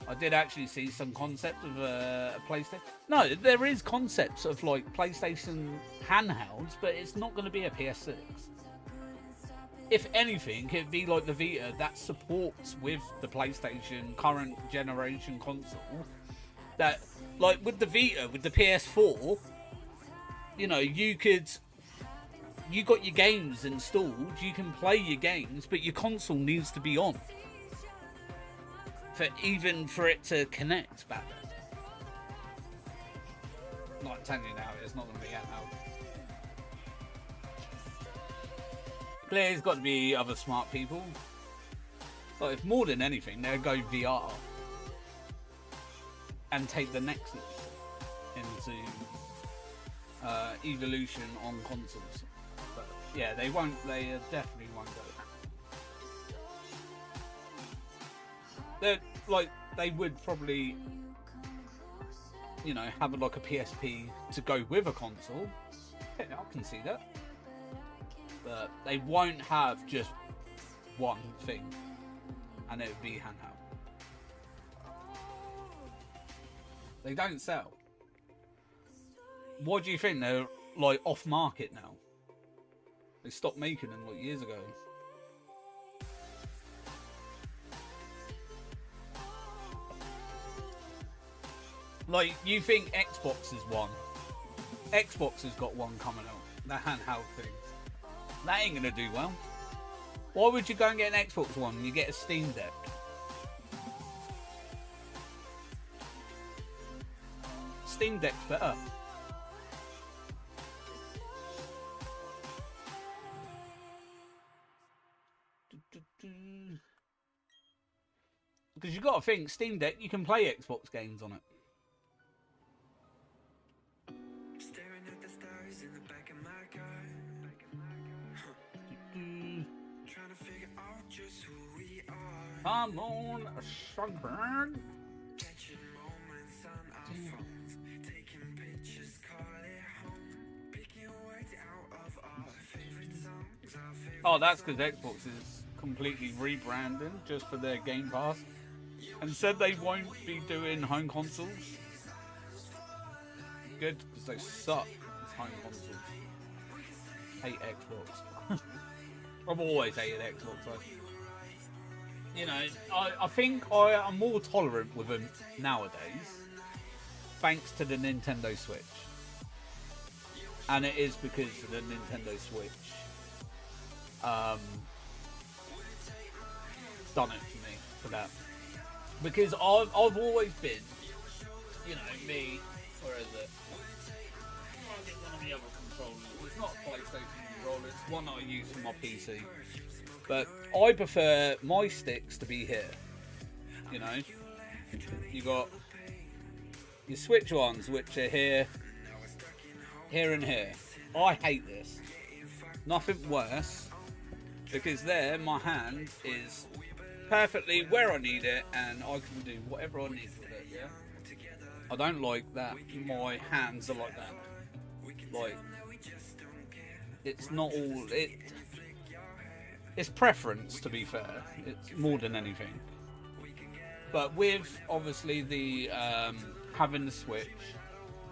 I did actually see some concept of a PlayStation. No, there is concepts of like PlayStation handhelds, but it's not going to be a PS6. If anything, it'd be like the Vita that supports with the PlayStation current generation console. That, like with the Vita, with the PS4, you know, you got your games installed, you can play your games, but your console needs to be on. For it to connect back then. Not telling you now, it's not going to be out now. Clearly, there's got to be other smart people. But if more than anything, they'll go VR and take the next leap into evolution on consoles. But yeah, they won't. They definitely won't go. They would probably, you know, have like a PSP to go with a console. Yeah, I can see that. But they won't have just one thing, and it would be handheld. They don't sell. Why do you think they're like off market now? They stopped making them like years ago. Like, you think Xbox is one. Xbox has got one coming out. The handheld thing. That ain't gonna do well. Why would you go and get an Xbox One when you get a Steam Deck? Steam Deck's better. Because you got to think, Steam Deck, you can play Xbox games on it. Staring at the stars in the back of my car. Trying to figure out just who we are. Come on, Sunburn. Catching moments on our phones. Taking pictures, call it home. Picking words out of our favorite songs. Oh, that's because Xbox is completely rebranding just for their Game Pass. And said they won't be doing home consoles. Good, because they suck as home consoles. Hate Xbox. I've always hated Xbox. You know, I think I am more tolerant with them nowadays, thanks to the Nintendo Switch. And it is because of the Nintendo Switch done it for me, for that. Because I've always been, you know, me, where is it? I'll get one of the other controllers. It's not a PlayStation controller, it's one that I use for my PC. But I prefer my sticks to be here. You know? You got your Switch ones, which are here, here and here. I hate this. Nothing worse. Because there, my hand is perfectly where I need it, and I can do whatever I need with it, yeah? I don't like that my hands are like that. Like, it's not all... It's preference, to be fair. It's more than anything. But with, obviously, the having the Switch,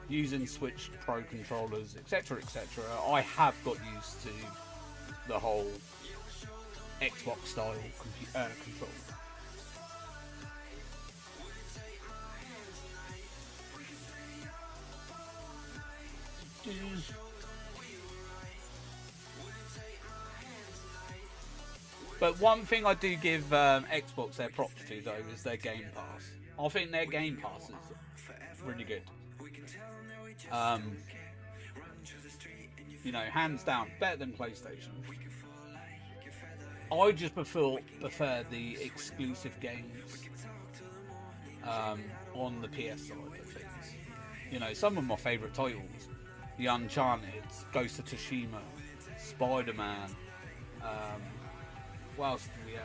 using Switch Pro controllers, etc., etc., I have got used to the whole Xbox style control. But one thing I do give Xbox their props to, though, is their Game Pass. I think their Game Pass is really good. You know, hands down, better than PlayStation. I just prefer the exclusive games on the PS side of things. You know, some of my favourite titles: The Uncharted, Ghost of Tsushima, Spider-Man. What else do we have?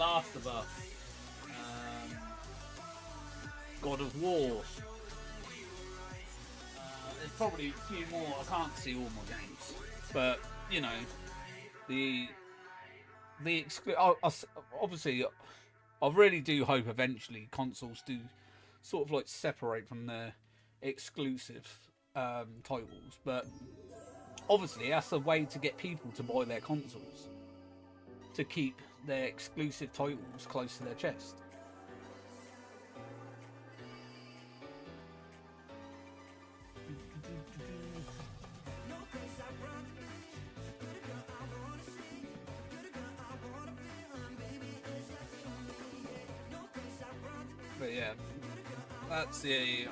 Last of Us, God of War. There's probably a few more. I can't see all my games, but you know, obviously, I really do hope eventually consoles do sort of like separate from their exclusive titles, but obviously that's a way to get people to buy their consoles, to keep their exclusive titles close to their chest. But yeah, that's the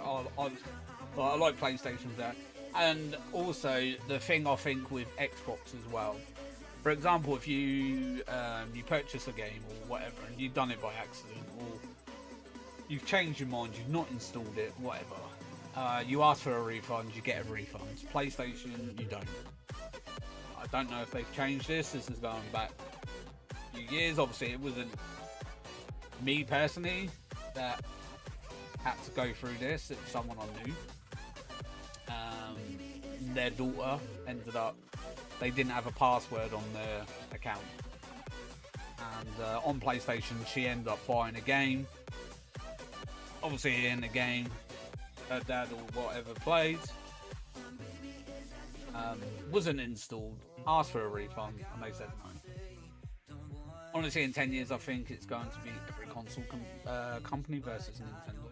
I like PlayStation for that, and also the thing I think with Xbox as well. For example, if you purchase a game or whatever, and you've done it by accident, or you've changed your mind, you've not installed it, whatever, you ask for a refund, you get a refund. PlayStation, you don't. I don't know if they've changed this. This is going back a few years. Obviously, it wasn't me personally that had to go through this. It was someone I knew. Their daughter ended up, they didn't have a password on their account, and on PlayStation she ended up buying a game. Obviously in the game her dad or whatever played, wasn't installed, asked for a refund, and they said no. Honestly, in 10 years I think it's going to be every console company versus Nintendo.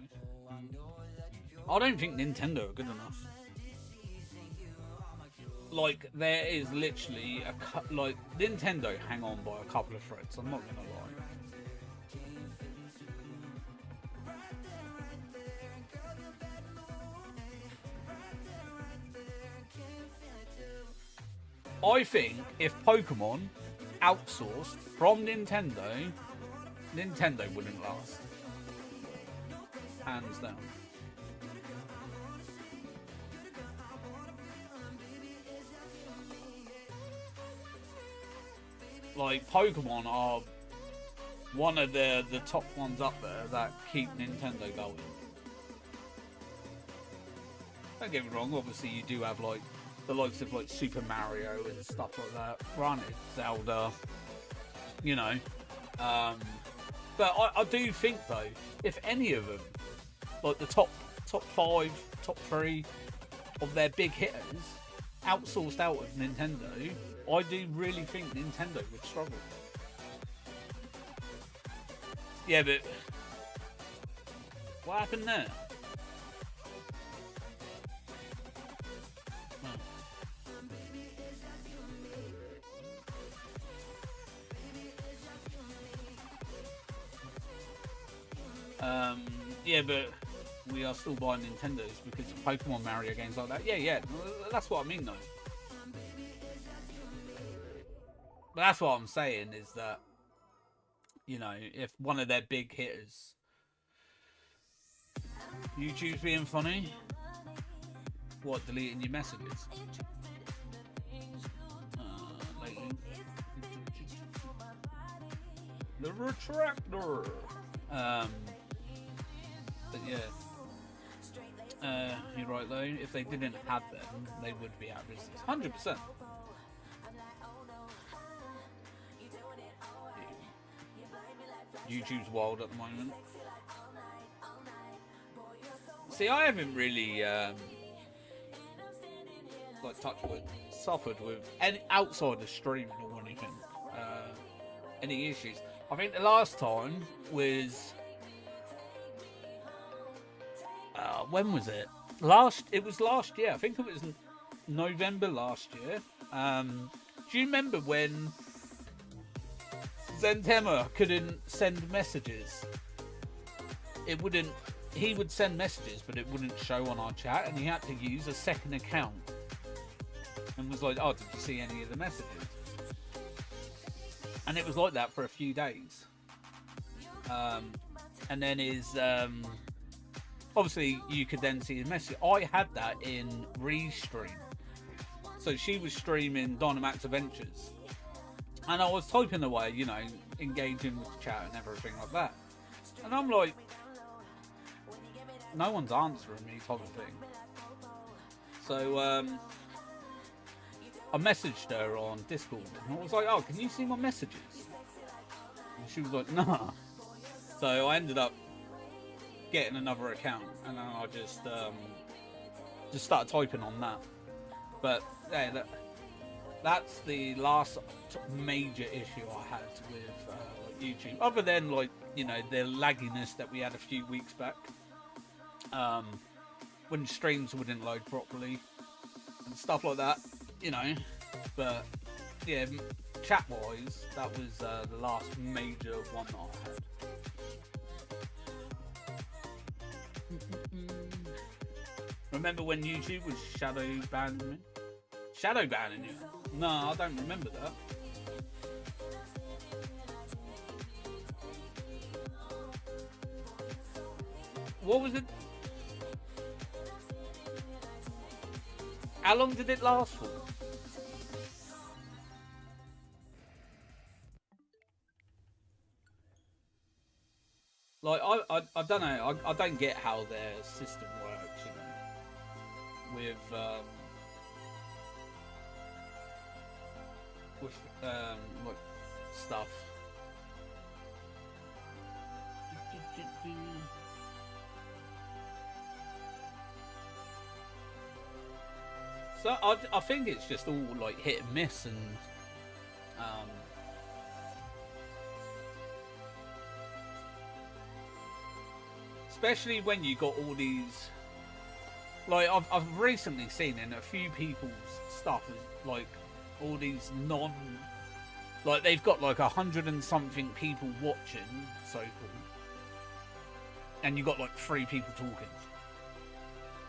I don't think Nintendo are good enough. Like, there is literally like Nintendo hang on by a couple of threads, I'm not gonna lie. I think if Pokemon outsourced from Nintendo, Nintendo wouldn't last. Hands down. Like, Pokemon are one of the top ones up there that keep Nintendo going. Don't get me wrong, obviously you do have like the likes of like Super Mario and stuff like that. Granted, Zelda, you know. But I do think though, if any of them, like the top 5, top 3 of their big hitters, outsourced out of Nintendo, I do really think Nintendo would struggle. Yeah, but what happened there? Yeah, but we are still buying Nintendos because of Pokemon, Mario games like that. Yeah, that's what I mean though. But that's what I'm saying is that, you know, if one of their big hitters, YouTube's being funny, what, deleting your messages? The retractor. But yeah, you're right though. If they didn't have them, they would be out of business. 100%. YouTube's wild at the moment. See, I haven't really like touch wood, suffered with any outside of streaming or anything, any issues. I think the last time was when was it? It was last year. I think it was November last year. Do you remember when Zentema couldn't send messages? He would send messages, but it wouldn't show on our chat, and he had to use a second account. And was like, "Oh, did you see any of the messages?" And it was like that for a few days. And then obviously you could then see his message. I had that in Restream. So she was streaming Dynamax Adventures, and I was typing away, you know, engaging with the chat and everything like that. And I'm like, no one's answering me, type of thing. So I messaged her on Discord and I was like, oh, can you see my messages? And she was like, nah. So I ended up getting another account and then I just started typing on that. But yeah, that's the last major issue I had with YouTube. Other than, like, you know, the lagginess that we had a few weeks back, when streams wouldn't load properly and stuff like that, you know. But yeah, chat wise, that was the last major one that I had. Remember when YouTube was shadow banning me? Shadow banning you? No, I don't remember that. What was it? How long did it last for? Like, I don't know. I don't get how their system works, you know, with like stuff. So I think it's just all like hit and miss, and especially when you got all these, like I've recently seen in a few people's stuff is like all these like they've got like 100 and something people watching, so called, and you got like 3 people talking.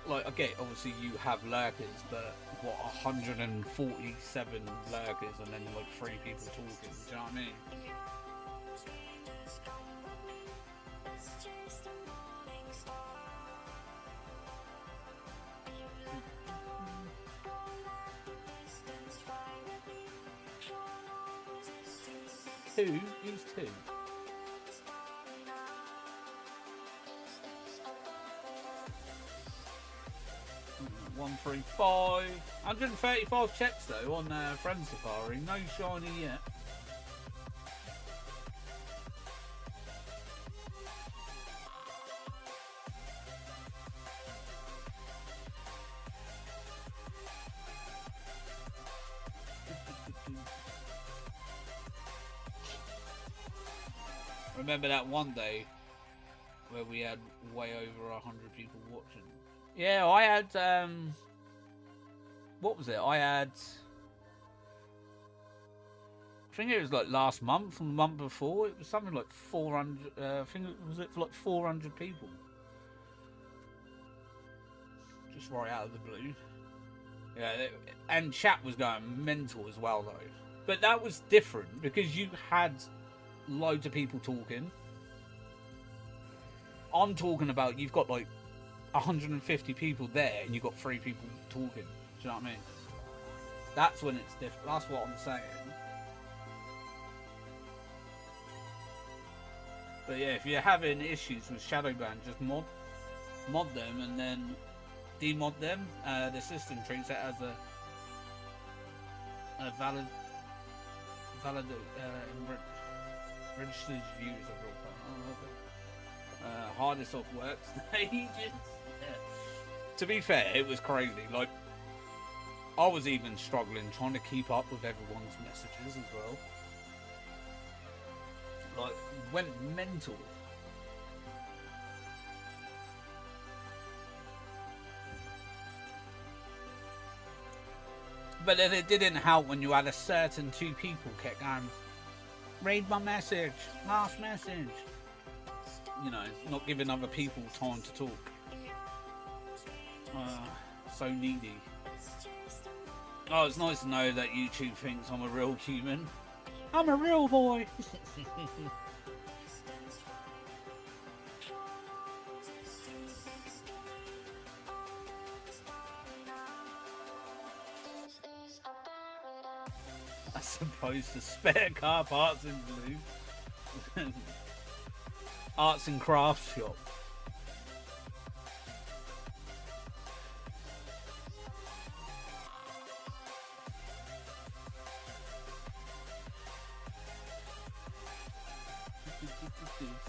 Like, I get, obviously you have lurkers, but what, 147 lurkers and then like 3 people talking, do you know what I mean? Two? Who's 2? 135. 135 checks though on Friend Safari. No shiny yet. Remember that one day where we had way over 100 people watching? Yeah, I had, what was it? I think it was like last month or the month before. It was something like 400, I think it was for like 400 people. Just right out of the blue. Yeah, and chat was going mental as well though. But that was different because you had loads of people talking. I'm talking about you've got like 150 people there and you've got 3 people talking. Do you know what I mean? That's when it's different. That's what I'm saying. But yeah, if you're having issues with Shadowban, just mod them and then demod them. The system treats it as a valid registered users. Hardest off works ages. Yeah. To be fair, it was crazy. Like, I was even struggling trying to keep up with everyone's messages as well. Like, went mental. But then it didn't help when you had a certain 2 people kept going, read my message, last message. You know, not giving other people time to talk. So needy. Oh, it's nice to know that YouTube thinks I'm a real human. I'm a real boy. As opposed to spare car parts in blue. Arts and crafts shop.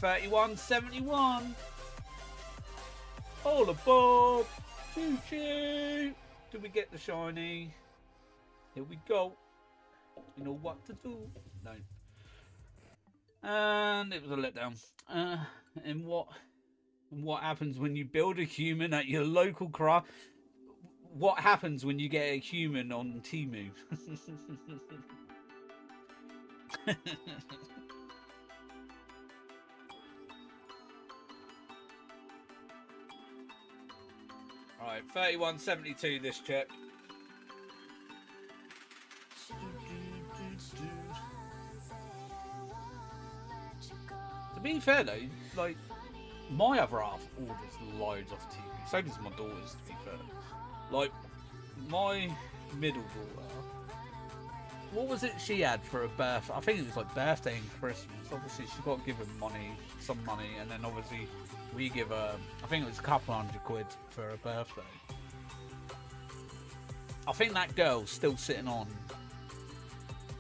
$31.71. All aboard. Choo choo. Did we get the shiny? Here we go. You know what to do. No. And it was a letdown. And what happens when you build a human at your local craft? What happens when you get a human on Temu? Right, 31.72 this check. To be fair though, like my other half orders loads off TV. So does my daughters, to be fair. Like my middle daughter, what was it she had for her birthday? I think it was like birthday and Christmas. Obviously she got given money, some money, and then obviously we give her, I think it was a couple £100 for her birthday. I think that girl's still sitting on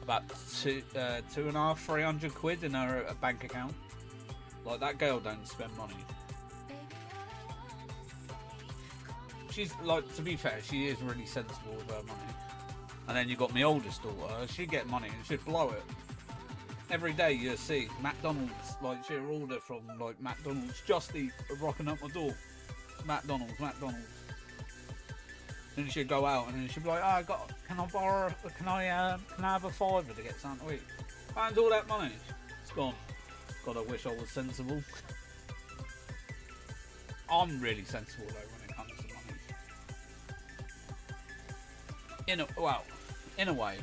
about £250-300 in her bank account. Like, that girl don't spend money. She's like, to be fair, she is really sensible with her money. And then you got my oldest daughter, she'd get money and she'd blow it. Every day you see McDonald's, like she'll order from like McDonald's, Just Eat, rocking up my door. McDonald's. Then she'd go out and then she'd be like, oh, can I have a fiver to get something to eat? Find all that money. It's gone. God, I wish I was sensible. I'm really sensible though when it comes to money. In a way.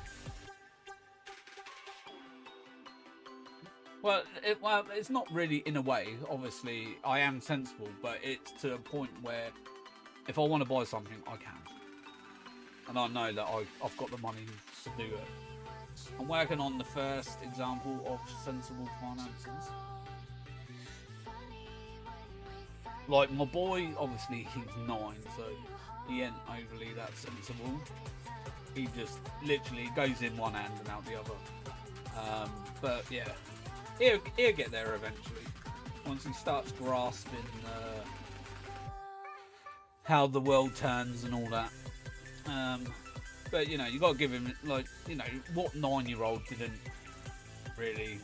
Well, it's not really in a way. Obviously, I am sensible, but it's to a point where if I want to buy something, I can. And I know that I've got the money to do it. I'm working on the first example of sensible finances. Like, my boy, obviously, he's 9, so he ain't overly that sensible. He just literally goes in one hand and out the other. But, yeah. He'll get there eventually. Once he starts grasping how the world turns and all that. But, you know, you got to give him, like, you know, what 9-year-old didn't really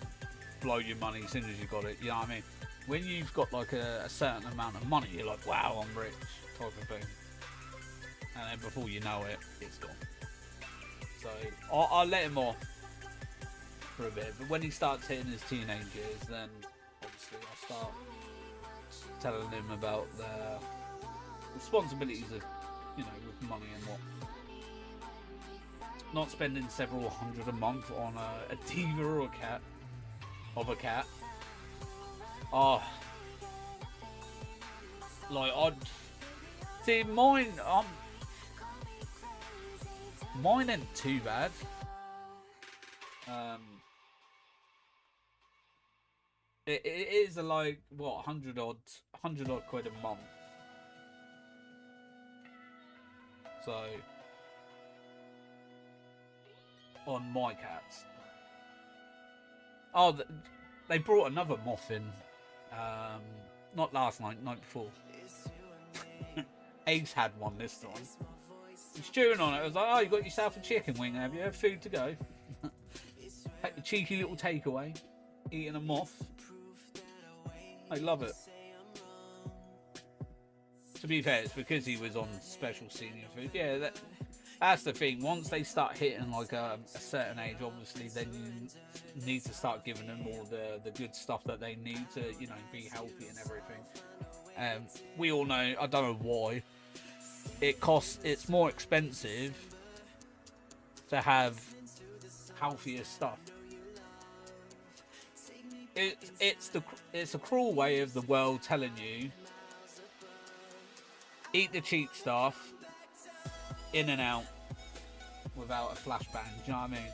blow your money as soon as you got it, you know what I mean? When you've got, like, a certain amount of money, you're like, wow, I'm rich, type of thing. And then before you know it, it's gone. So, I'll let him off for a bit, but when he starts hitting his teenage years, then obviously I'll start telling him about the responsibilities of, you know, with money and what. Not spending several hundred a month on a diva or a cat. Oh, like I'd see mine. Mine ain't too bad. It is like what 100 odd quid a month. So on my cats. Oh, they brought another moth in. Not last night, night before. Ace had one this time. He's chewing on it. I was like, oh, you got yourself a chicken wing, have you? Have food to go. A cheeky little takeaway. Eating a moth. I love it. To be fair, it's because he was on special senior food. Yeah, that's the thing. Once they start hitting like a certain age, obviously, then you need to start giving them all the good stuff that they need to, you know, be healthy and everything. We all know, I don't know why, it's more expensive to have healthier stuff. It's a cruel way of the world telling you, eat the cheap stuff, in and out, without a flashbang, do you know what I mean?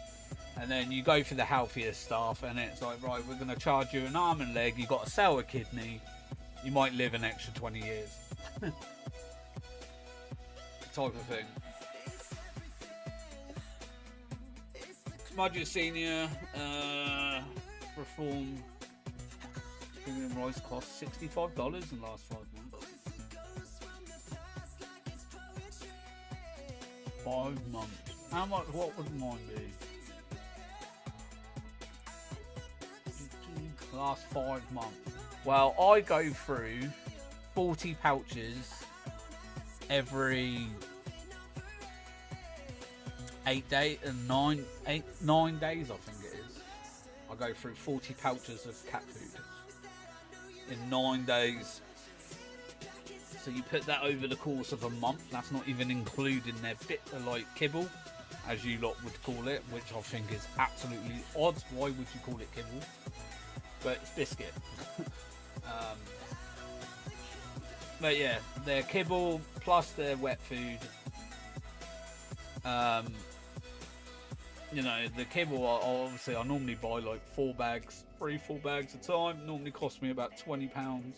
And then you go for the healthier stuff, and it's like, right, we're going to charge you an arm and leg, you've got to sell a kidney, you might live an extra 20 years. Type of thing. Smudger Senior, reform premium rice cost $65 in the last 5 months. 5 months. How much? What would mine be? Last 5 months. Well, I go through 40 pouches every 9 days, I think it is. I go through 40 pouches of cat food in 9 days. So you put that over the course of a month. That's not even including their bit of like kibble, as you lot would call it, which I think is absolutely odd. Why would you call it kibble? But it's biscuit. But yeah, their kibble plus their wet food. You know, the kibble, obviously I normally buy like 4 bags, 3-4 bags a time. Normally cost me about £20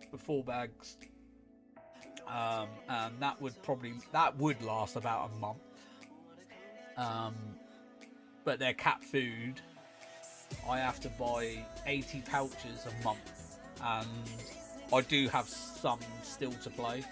for 4 bags. And that would last about a month. But their cat food, I have to buy 80 pouches a month, and I do have some still to play.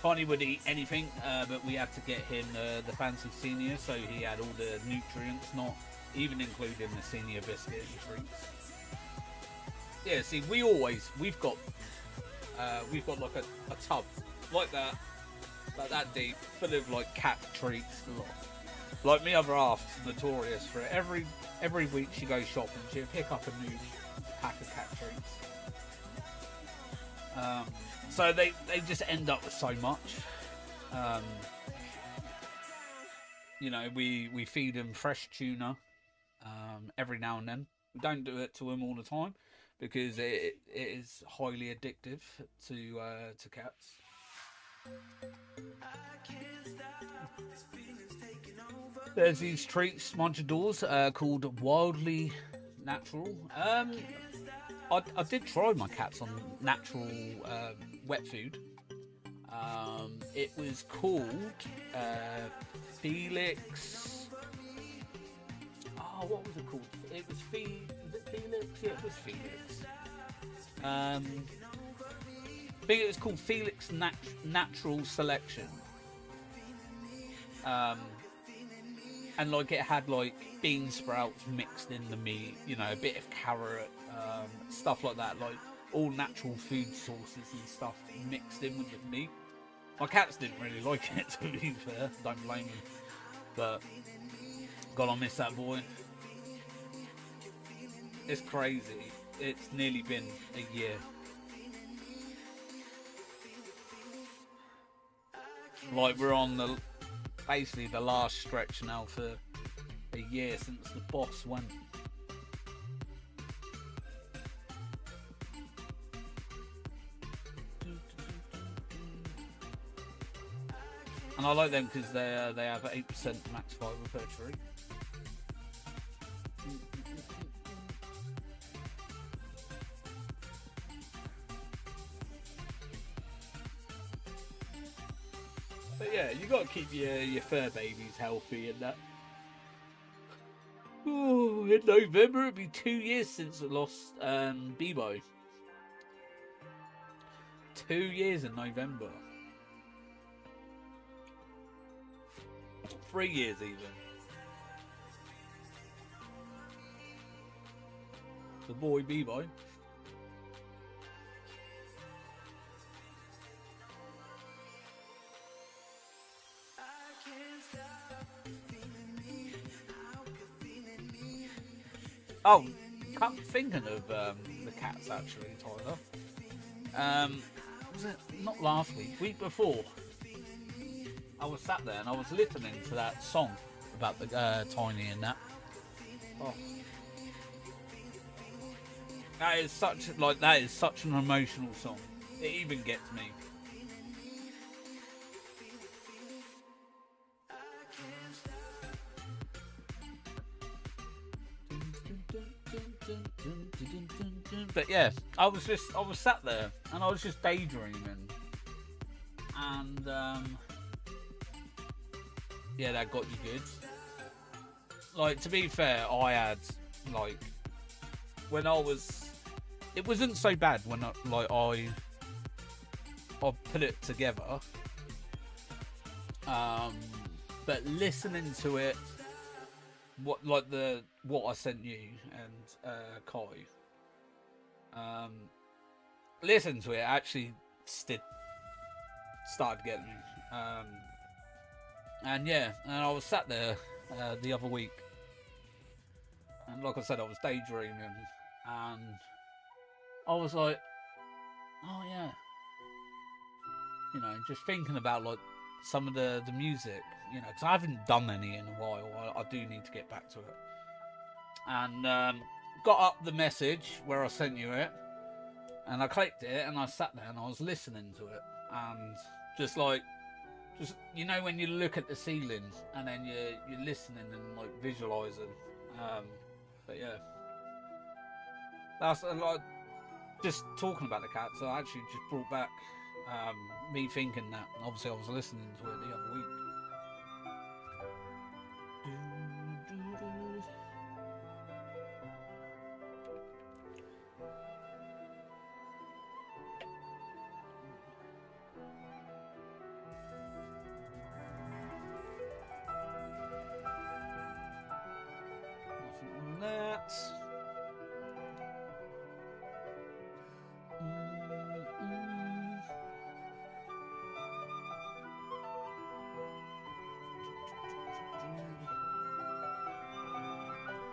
Tiny would eat anything, but we had to get him the fancy senior, so he had all the nutrients, not even including the senior biscuit and treats. Yeah, see, we've got like a tub like that deep, full of like cat treats. Like my other half's notorious for it. Every week she goes shopping, she'll pick up a new pack of cat treats. So they just end up with so much. You know, we feed them fresh tuna every now and then. We don't do it to them all the time because it is highly addictive to cats. There's these treats, Munchadors, called Wildly Natural. I did try my cats on natural wet food. It was called Felix. Oh, what was it called? It was Was it Felix? Yeah, it was Felix. I think it was called Felix Natural Selection. And like it had like bean sprouts mixed in the meat, you know, a bit of carrot, stuff like that, like all natural food sources and stuff mixed in with the meat. My cats didn't really like it, to be fair, don't blame them. But God, I miss that boy. It's crazy. It's nearly been a year. Like we're on basically the last stretch now for a year since the boss went. And I like them because they have 8% max fibre per tree. But yeah, you got to keep your fur babies healthy and that. Ooh, in November it'll be 2 years since I lost Bebo. 2 years in November. 3 years even. The boy Bebo. Oh, I'm thinking of the cats actually, Tyler. Was it not last week? Week before? I was sat there and I was listening to that song about the Tiny and that. Oh. That is such an emotional song. It even gets me. But yeah, I was sat there and I was just daydreaming, and yeah, that got you good. Like, to be fair, I had, like, when I was, it wasn't so bad when I put it together. But listening to it, what I sent you and Kai, listen to it actually started getting me. And yeah, and I was sat there the other week, and like I said, I was daydreaming, and I was like, oh yeah, you know, just thinking about like some of the music, you know, because I haven't done any in a while. I do need to get back to it. And got up the message where I sent you it, and I clicked it, and I sat there and I was listening to it, and just you know, when you look at the ceiling and then you're listening and like visualizing. But yeah, that's a lot. Just talking about the cat, so I actually just brought back me thinking that. Obviously, I was listening to it the other week. Nothing on that.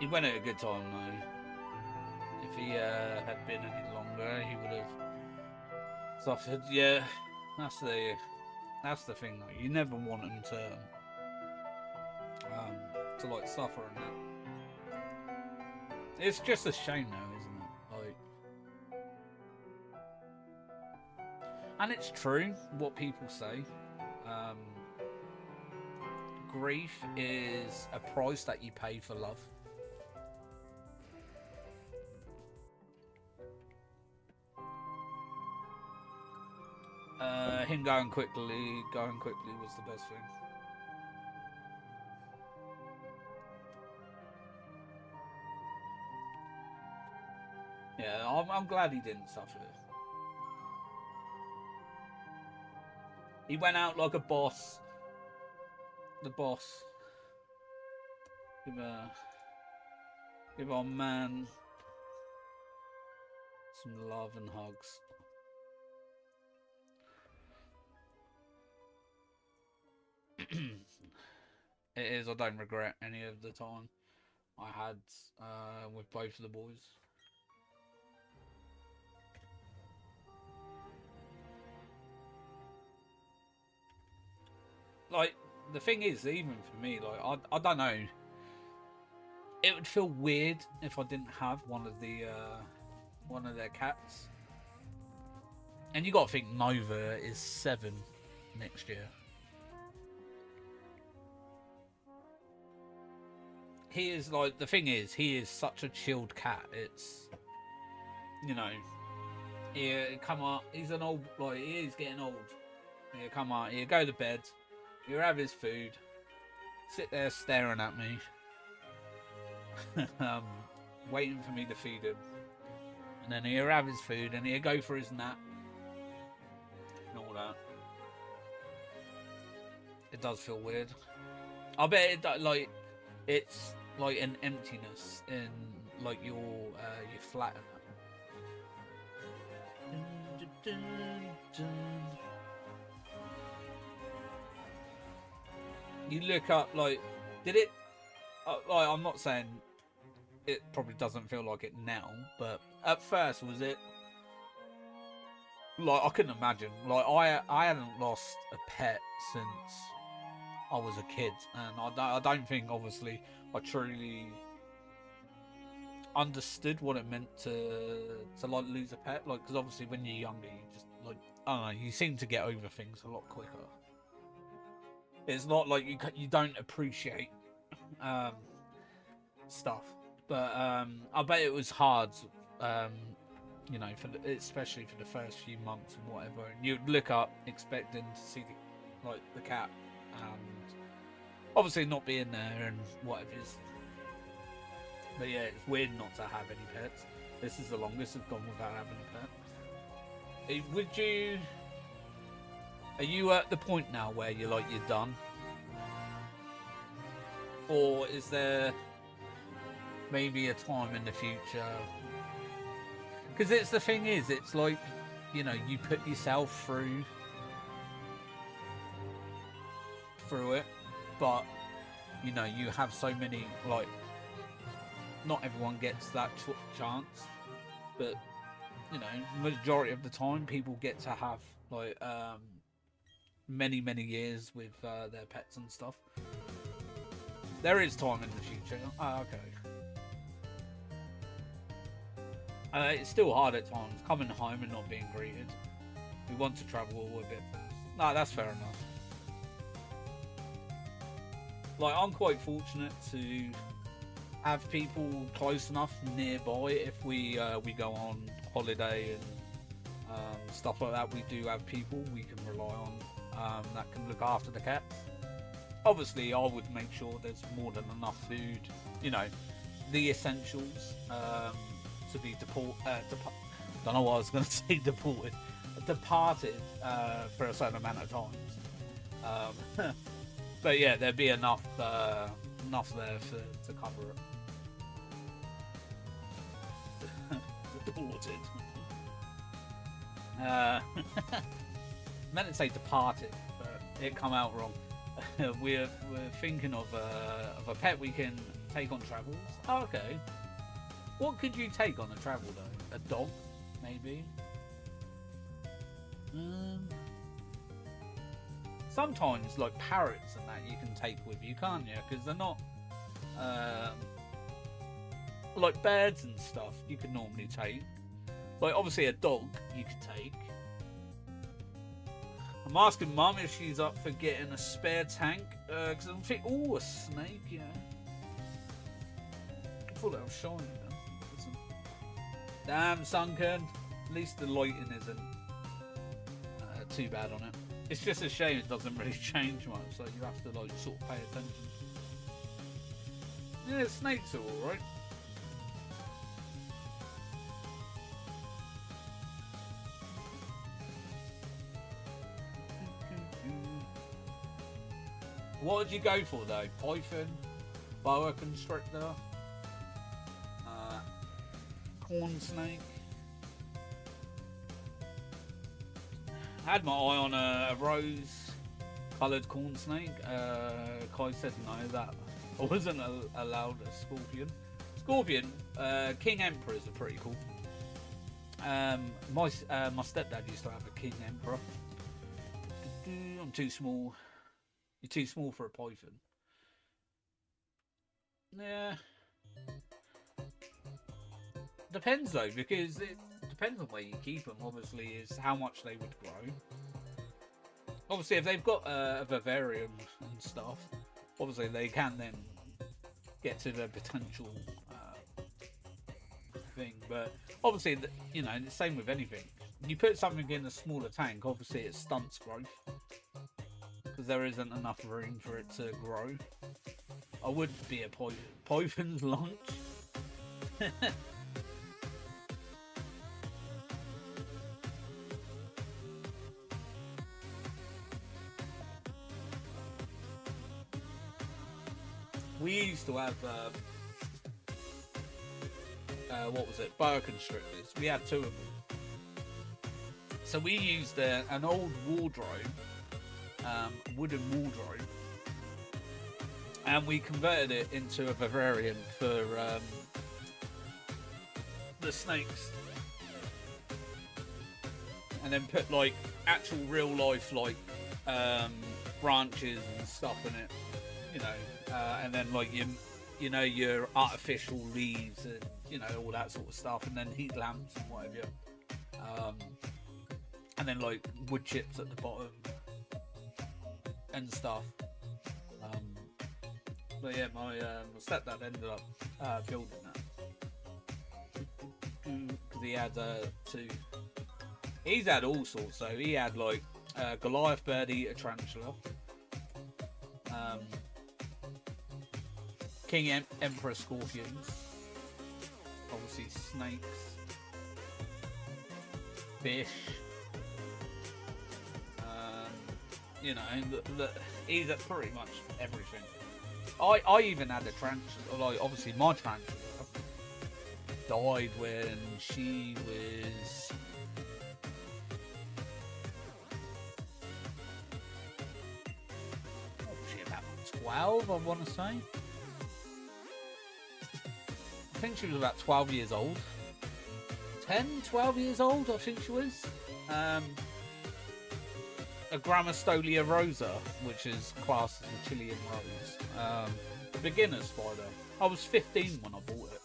He went at a good time though. If he had been any longer, he would have suffered. Yeah, that's the thing though. You never want him to like suffer and that. It's just a shame though, isn't it? Like, and it's true what people say. Grief is a price that you pay for love. Him going quickly was the best thing. Yeah, I'm glad he didn't suffer. He went out like a boss. The boss. Give our man some love and hugs. It is. I don't regret any of the time I had with both of the boys. Like, the thing is, even for me, like, I don't know. It would feel weird if I didn't have one of their cats. And you got to think Nova is 7 next year. He is like, the thing is, he is such a chilled cat. It's, you know, come on, he's an old, like, he is getting old. Here, come on, here, go to bed. He'll have his food. Sit there staring at me. Waiting for me to feed him. And then he'll have his food and he'll go for his nap. And all that. It does feel weird. I bet it, like, it's like an emptiness in like your flat. You look up, like, did it? Like, I'm not saying it probably doesn't feel like it now, but at first, was it? Like, I couldn't imagine. Like, I hadn't lost a pet since I was a kid, and I don't think, obviously, I truly understood what it meant to like lose a pet. Like, because obviously when you're younger, you just like I don't know, you seem to get over things a lot quicker. It's not like you don't appreciate stuff, but I bet it was hard, you know, especially for the first few months and whatever. And you'd look up expecting to see the cat, and obviously not being there and whatever it is. But yeah, it's weird not to have any pets. This is the longest I've gone without having a pet. Are you at the point now where you're done? Or is there maybe a time in the future? Because it's the thing is, it's like, you know, you put yourself through it, but, you know, you have so many, like, not everyone gets that chance, but, you know, majority of the time people get to have like many years with their pets and stuff. There is time in the future. Oh, okay. It's still hard at times coming home and not being greeted. We want to travel a bit first. No, that's fair enough. Like, I'm quite fortunate to have people close enough nearby. If we go on holiday and stuff like that, we do have people we can rely on that can look after the cats. Obviously, I would make sure there's more than enough food, you know, the essentials to be don't know what I was going to say, departed for a certain amount of times. But yeah, there'd be enough there to cover it. Deported. Meant to say departed, but it come out wrong. we're thinking of a pet we can take on travels. Oh, okay. What could you take on a travel though? A dog, maybe. Sometimes like parrots and that you can take with you, can't you? Because they're not like birds and stuff you can normally take. Like obviously a dog you could take. I'm asking Mum if she's up for getting a spare tank, because I'm thinking, a snake, yeah. I thought that was shiny then. Damn, Sunken. At least the lighting isn't too bad on it. It's just a shame it doesn't really change much, so you have to like sort of pay attention. Yeah, snakes are alright. What would you go for though? Python, boa constrictor, corn snake. I had my eye on a rose-coloured corn snake. Kai said no, that I wasn't allowed a scorpion. Scorpion, King Emperors are pretty cool. My stepdad used to have a King Emperor. I'm too small. You're too small for a python. Yeah. Depends though, because it depends on where you keep them. Obviously, is how much they would grow. Obviously, if they've got a vivarium and stuff, obviously they can then get to the potential thing. But obviously, you know, the same with anything. You put something in a smaller tank, obviously it stunts growth. Because there isn't enough room for it to grow. I would be a python's lunch. We used to have what was it? Boa constrictors. We had 2 of them. So we used an old wardrobe. Wooden wardrobe, and we converted it into a vivarium for the snakes, and then put like actual real life like branches and stuff in it, you know, and then like you know your artificial leaves and you know all that sort of stuff, and then heat lamps and whatever. and then like wood chips at the bottom and stuff. But yeah, my stepdad ended up building that because he had two. He's had all sorts. So he had like Goliath birdie, a tarantula, King Emperor scorpions, obviously snakes, fish. You know, he's at pretty much everything. I even had a tarantula. Like obviously my tarantula died when she was about 12, I want to say. I think she was about 12 years old. 10, 12 years old, I think she was. A Grammostolia rosa, which is classed as a Chilean rose. Beginner spider. I was 15 when I bought it.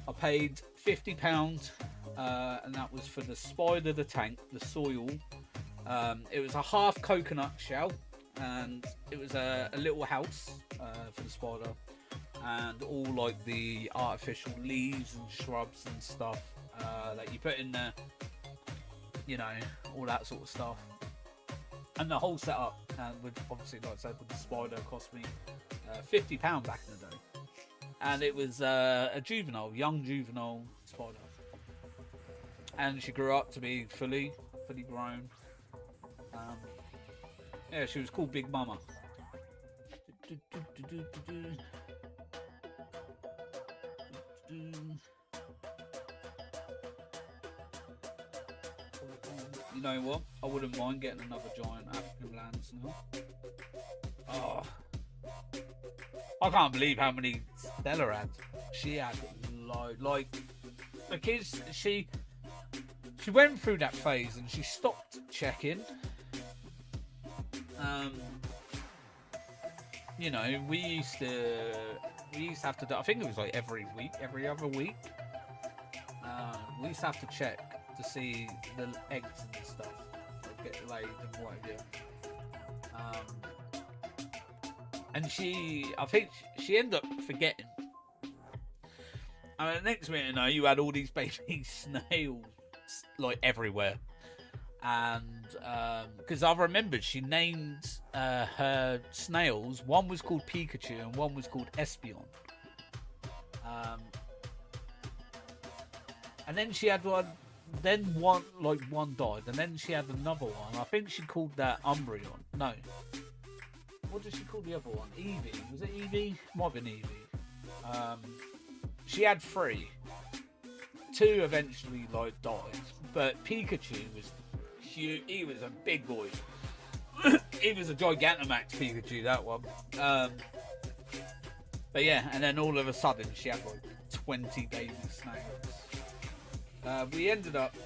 I paid £50, and that was for the spider, the tank, the soil. It was a half coconut shell, and it was a little house for the spider, and all like the artificial leaves and shrubs and stuff that you put in there. You know, all that sort of stuff. And the whole setup, with obviously, like I said, with the spider, cost me £50 back in the day, and it was a young juvenile spider, and she grew up to be fully grown. Yeah, she was called Big Mama. You know what? I wouldn't mind getting another giant African land snail. Oh, I can't believe how many Stella had. She had like because she went through that phase and she stopped checking. You know, we used to have to do. I think it was like every other week. We used to have to check to see the eggs and stuff that get laid and what have you. And I think she ended up forgetting. I mean, the next minute, you know, you had all these baby snails like everywhere, and because I remembered she named her snails. One was called Pikachu and one was called Espeon. And then she had one. Then one died, and then she had another one. I think she called that Umbreon. No. What did she call the other one? Eevee. Was it Eevee? Might have been Eevee. She had 3. 2 eventually died, but Pikachu was huge. He was a big boy. He was a Gigantamax Pikachu, that one. But yeah, and then all of a sudden she had 20 baby snails. We ended up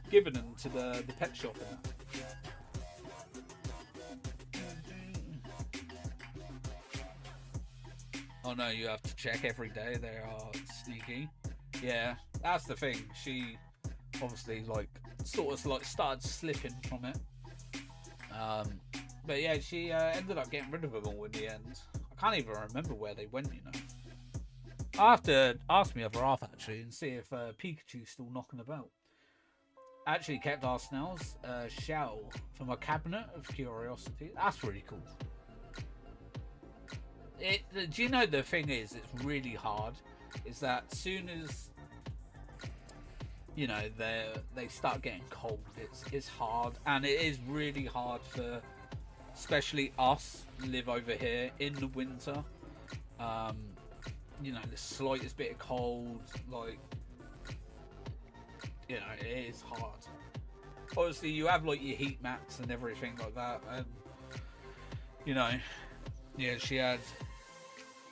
giving them to the pet shop. Oh no, you have to check every day. They are sneaky. Yeah, that's the thing. She obviously sort of started slipping from it. But yeah, she ended up getting rid of them all in the end. I can't even remember where they went, you know. I have to ask my other half actually and see if Pikachu's still knocking about. I actually kept our snail's shell from a cabinet of curiosity. That's really cool. Do you know the thing is, it's really hard. Is that as soon as you know they start getting cold, it's hard, and it is really hard for especially us live over here in the winter. You know, the slightest bit of cold, you know, it is hard. Obviously, you have your heat mats and everything like that, and you know, yeah, she had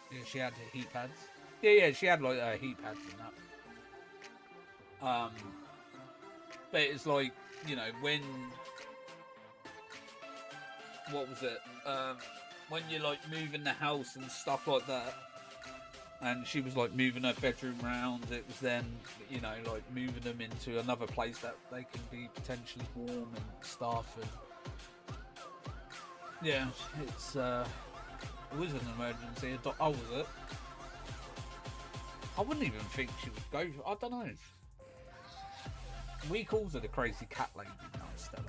the heat pads. Yeah, she had heat pads and that. But it's you know, what was it? When you're moving the house and stuff like that. and she was like moving her bedroom round. It was then, you know, like moving them into another place that they can be potentially warm and stuff. And yeah, it was an emergency. Oh, was it? I wouldn't even think she would go. I don't know. We calls her the crazy cat lady now, Stella,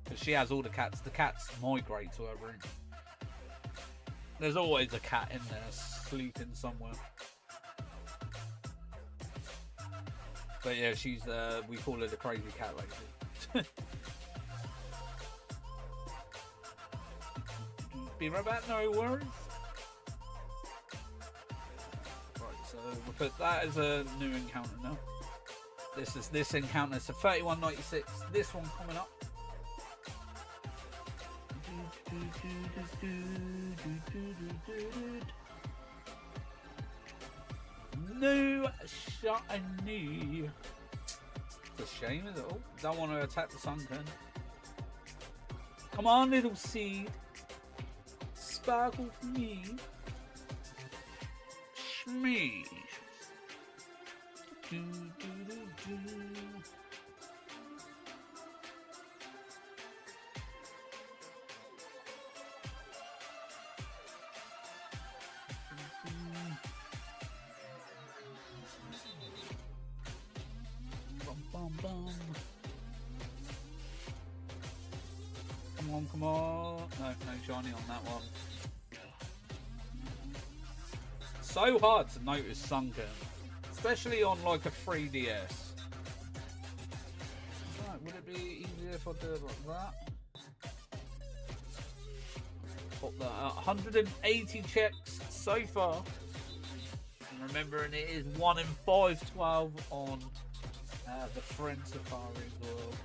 because she has all the cats. The cats migrate to her room. There's always a cat in there sleeping somewhere. But yeah, she's we call her the crazy cat lady. Be right back, no worries. Right, so we'll put that as a new encounter now. This encounter, so 31.96. This one coming up. No shiny. It's a shame, is it all? Don't want to attack the sunken. Come on, little seed. Sparkle for me. Shmee. Do, do, do, do. Bum, bum. Come on, come on. No Jonny on that one. So hard to notice sunken, especially on like a 3DS. Right, would it be easier if I did it like that? Pop that out. 180 checks so far. And remembering it is 1 in 512 on the Friend Safari world.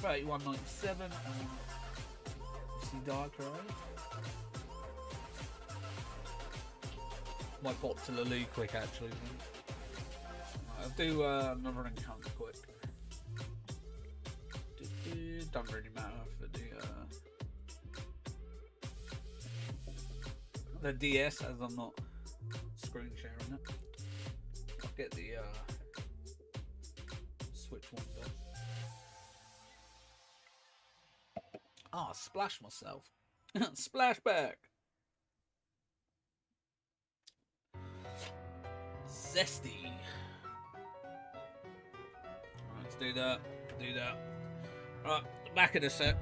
Right, 181. 31.97 and see Darkrai. Might pop to the league quick actually. I'll do another encounter quick. Doesn't really matter for the DS, as I'm not screen sharing it. I'll get the Switch one done. Ah, splash myself. Splashback. Zesty. Right, let's do that. Do that. Right, back of the set.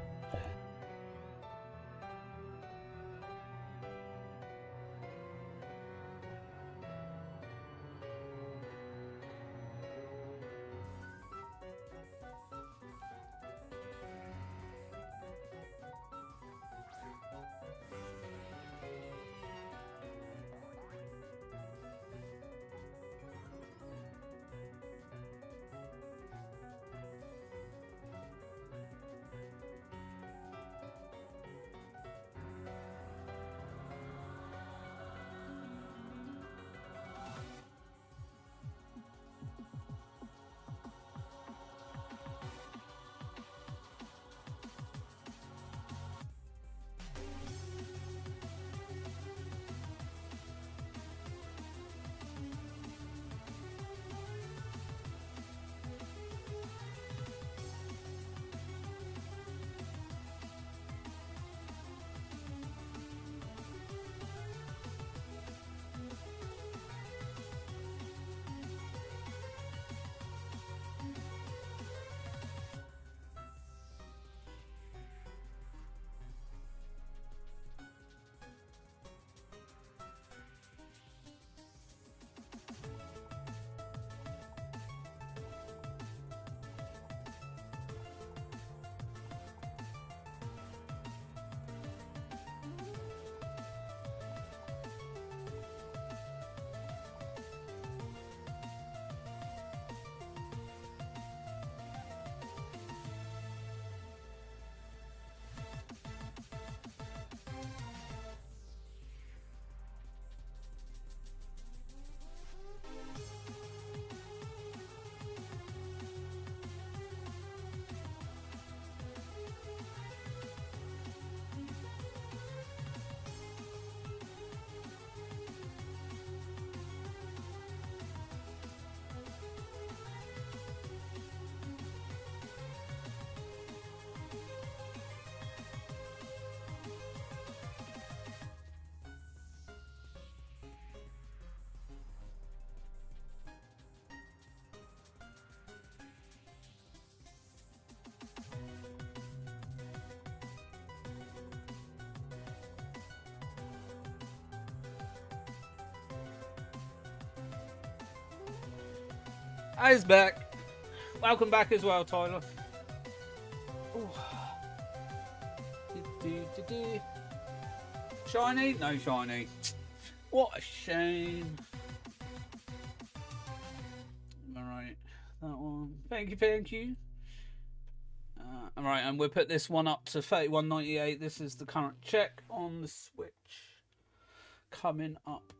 He's back. Welcome back as well, Tyler. Ooh. Shiny? No shiny. What a shame. Alright, that one. Thank you, thank you. Alright, and we'll put this one up to 31.98. This is the current check on the Switch. Coming up.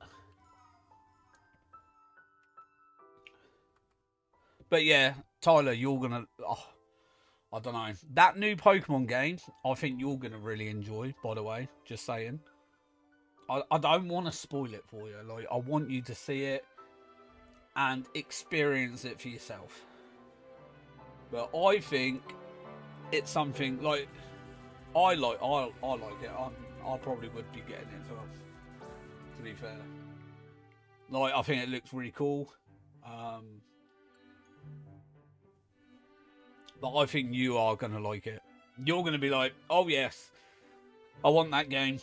But yeah, Tyler, you're gonna... Oh, I don't know. That new Pokemon game, I think you're gonna really enjoy, by the way. Just saying. I don't want to spoil it for you. Like, I want you to see it and experience it for yourself. But I think it's something like I like it. I probably would be getting it as well. To be fair, like I think it looks really cool. But I think you are gonna like it. You're gonna be like, oh yes, I want that game.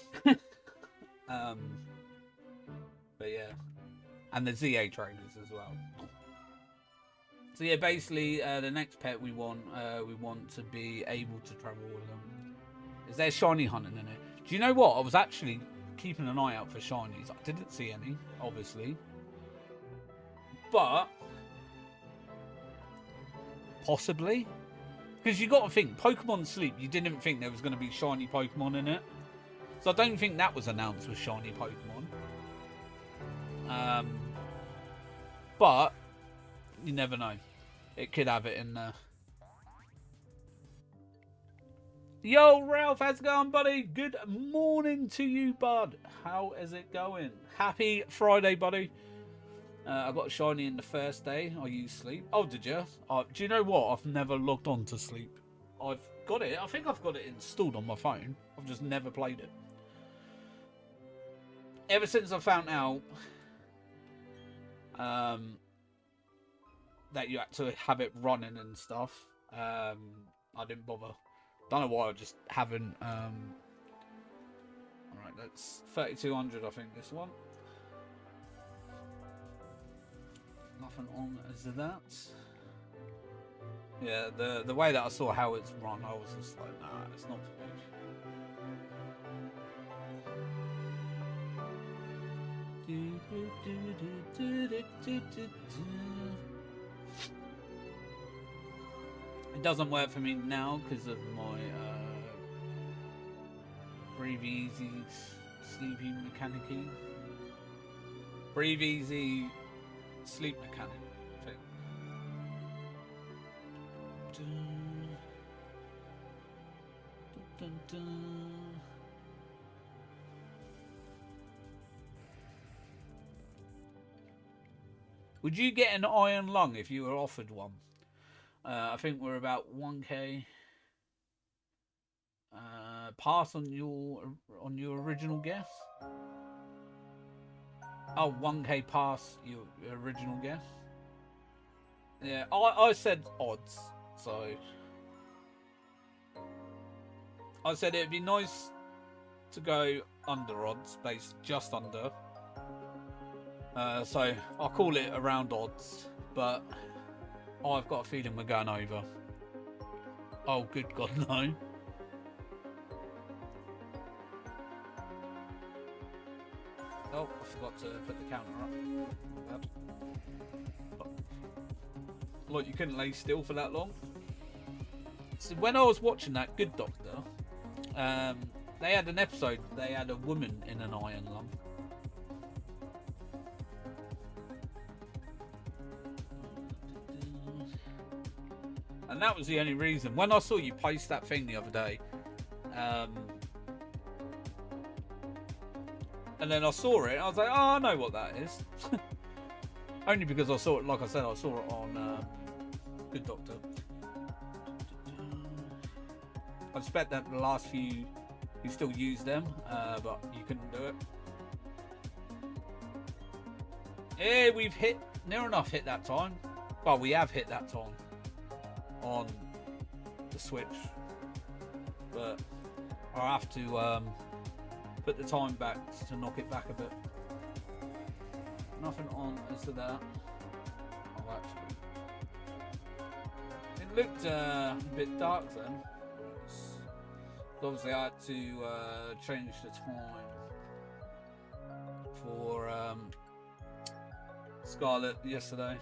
But yeah, and the ZA trainers as well. So yeah, basically the next pet we want to be able to travel with them. Is there shiny hunting in it? Do you know what? I was actually keeping an eye out for shinies. I didn't see any, obviously, but possibly, because you got to think Pokemon Sleep. You didn't think there was going to be shiny Pokemon in it. So I don't think that was announced with shiny Pokemon. But you never know. It could have it in there. Yo, Ralph, how's it going, buddy? Good morning to you, bud. How is it going? Happy Friday, buddy. I got shiny in the first day. I used Sleep. Oh, did you? Do you know what? I've never logged on to Sleep. I've got it. I think I've got it installed on my phone. I've just never played it. Ever since I found out that you had to have it running and stuff, I didn't bother. Don't know why. I just haven't. All right, that's 3,200. I think this one. Nothing on as that. Yeah, the way that I saw how it's run, I was just like, nah, it's not for me. It doesn't work for me now because of my Breathe Easy sleeping mechanic. Breathe Easy sleep mechanic thing. Dun, dun, dun. Would you get an iron lung if you were offered one? I think we're about 1k. Pass on your original guess. Oh, 1k pass your original guess. Yeah, I said odds, so I said it'd be nice to go under odds, based just under. So I'll call it around odds, but I've got a feeling we're going over. Oh, good God, no. Oh, I forgot to put the counter up. Like, you couldn't lay still for that long. So when I was watching that Good Doctor, they had an episode, they had a woman in an iron lung. And that was the only reason. When I saw you post that thing the other day, and then I saw it, I was like, oh, I know what that is. Only because I saw it, like I said, I saw it on Good Doctor. I expect that the last few, you still use them, but you couldn't do it. Yeah, we've hit, near enough hit that time. Well, we have hit that time on the Switch, but I have to put the time back to knock it back a bit. Nothing on as to that. Oh, actually, looked a bit dark then. Obviously, I had to change the time for Scarlet yesterday.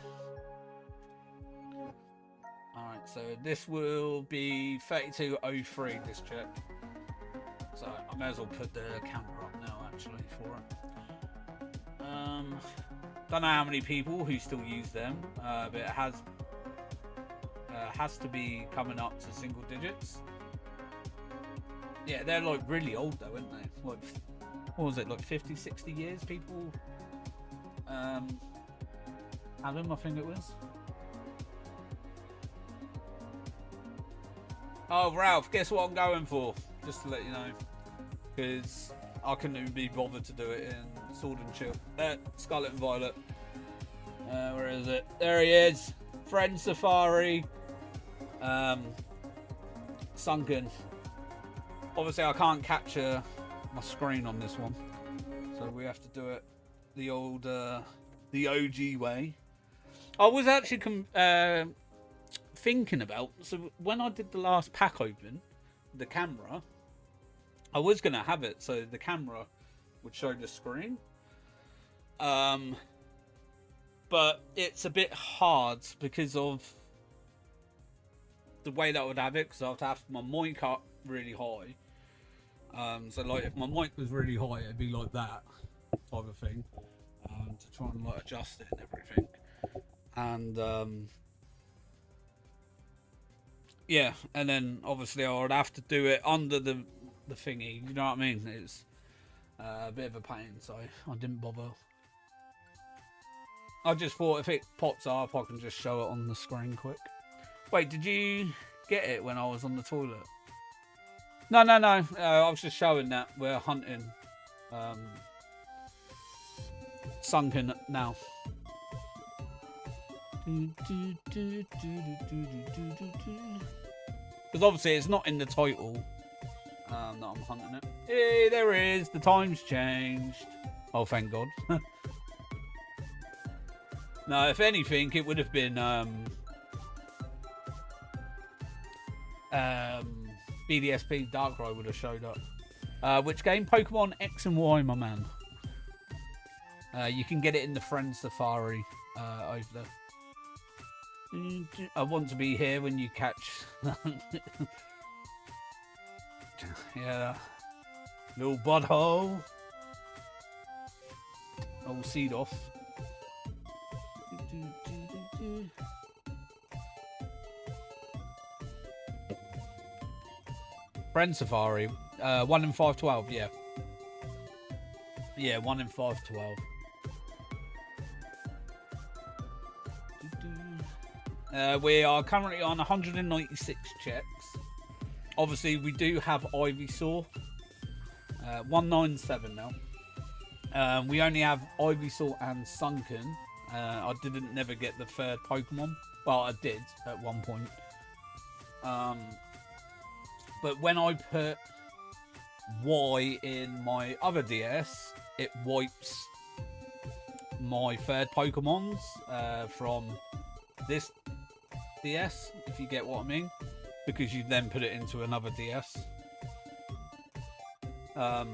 Alright, so this will be 32:03, this check. So I may as well put the camera up now, actually, for it. Don't know how many people who still use them, but it has to be coming up to single digits. Yeah, they're like really old though, aren't they? Like, what was it, like 50, 60 years people have them, I think it was. Oh, Ralph, guess what I'm going for? Just to let you know. Because I couldn't even be bothered to do it in Sword and Shield. Scarlet and Violet. Where is it? There he is. Friend Safari. Sunken. Obviously, I can't capture my screen on this one. So we have to do it the old, the OG way. I was actually thinking about, so when I did the last pack open, the camera, I was going to have it so the camera would show the screen. But it's a bit hard because of the way that I would have it, because I have to have my mic up really high. So like if my mic was really high, it'd be like that type of thing, to try and like adjust it and everything. And yeah, and then obviously I would have to do it under the thingy, you know what I mean? It's a bit of a pain, so I didn't bother. I just thought if it pops up, I can just show it on the screen quick. Wait, did you get it when I was on the toilet? No. I was just showing that we're hunting Sunken now. Because obviously it's not in the title that I'm hunting it. Hey, there it is. The time's changed. Oh, thank God. No, if anything, it would have been BDSP Darkrai would have showed up. Which game? Pokemon X and Y, my man. You can get it in the Friend Safari over there. I want to be here when you catch. Yeah. Little butthole. Old seed off. Friend Safari, 1 in 512, yeah. Yeah, 1 in 512. We are currently on 196 checks. Obviously, we do have Ivysaur. 197 now. We only have Ivysaur and Sunken. I didn't never get the third Pokemon. Well, I did at one point. But when I put Y in my other DS, it wipes my third Pokemons from this DS, if you get what I mean, because you then put it into another DS. But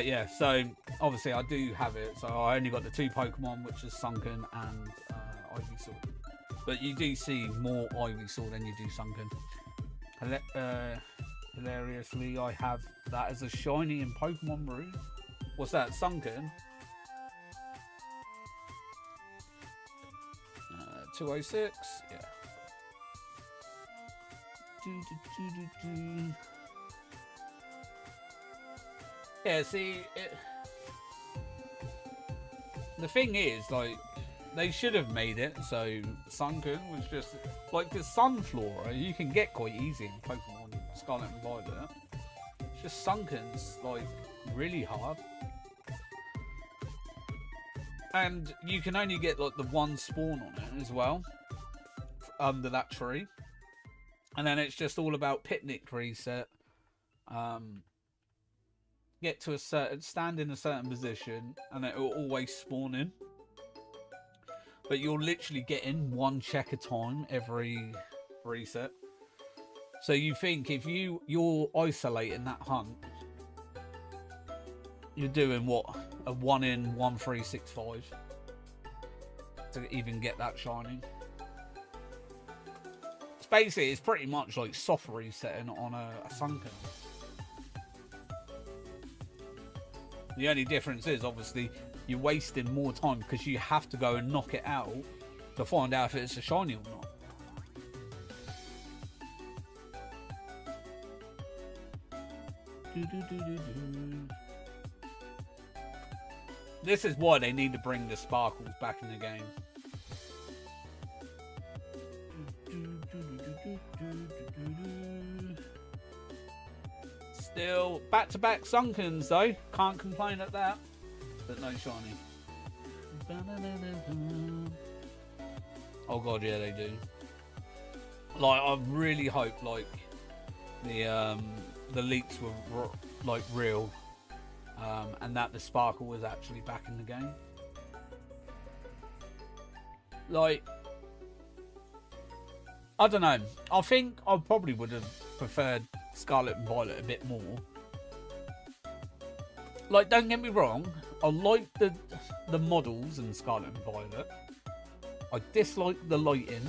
yeah, so obviously I do have it, so I only got the 2 Pokemon, which is Sunken and Ivysaur. But you do see more Ivysaur than you do Sunken. Hilariously, I have that as a shiny in Pokemon Room. What's that? Sunken? 206? Yeah. Yeah, see, the thing is, like, they should have made it so Sunken was just like, because Sunflora you can get quite easy in Pokemon Scarlet and Violet. It's just Sunken's like really hard, and you can only get like the 1 spawn on it as well under that tree, and then it's just all about picnic reset. Get to a certain, stand in a certain position, and it will always spawn in. but you're literally getting one check a time every reset. So you think if you're isolating that hunt, you're doing what, a 1 in 1365 to even get that shiny. It's basically, it's pretty much like soft resetting on a sunken. The only difference is obviously you're wasting more time because you have to go and knock it out to find out if it's a shiny or not. This is why they need to bring the sparkles back in the game. Still back-to-back sunkens though. Can't complain at that. But no shiny. Oh god, yeah, they do. Like, I really hope like the leaks were like real, and that the sparkle was actually back in the game. Like, I don't know. I think I probably would have preferred Scarlet and Violet a bit more. Like, don't get me wrong, I like the models in Scarlet and Violet. I dislike the lighting,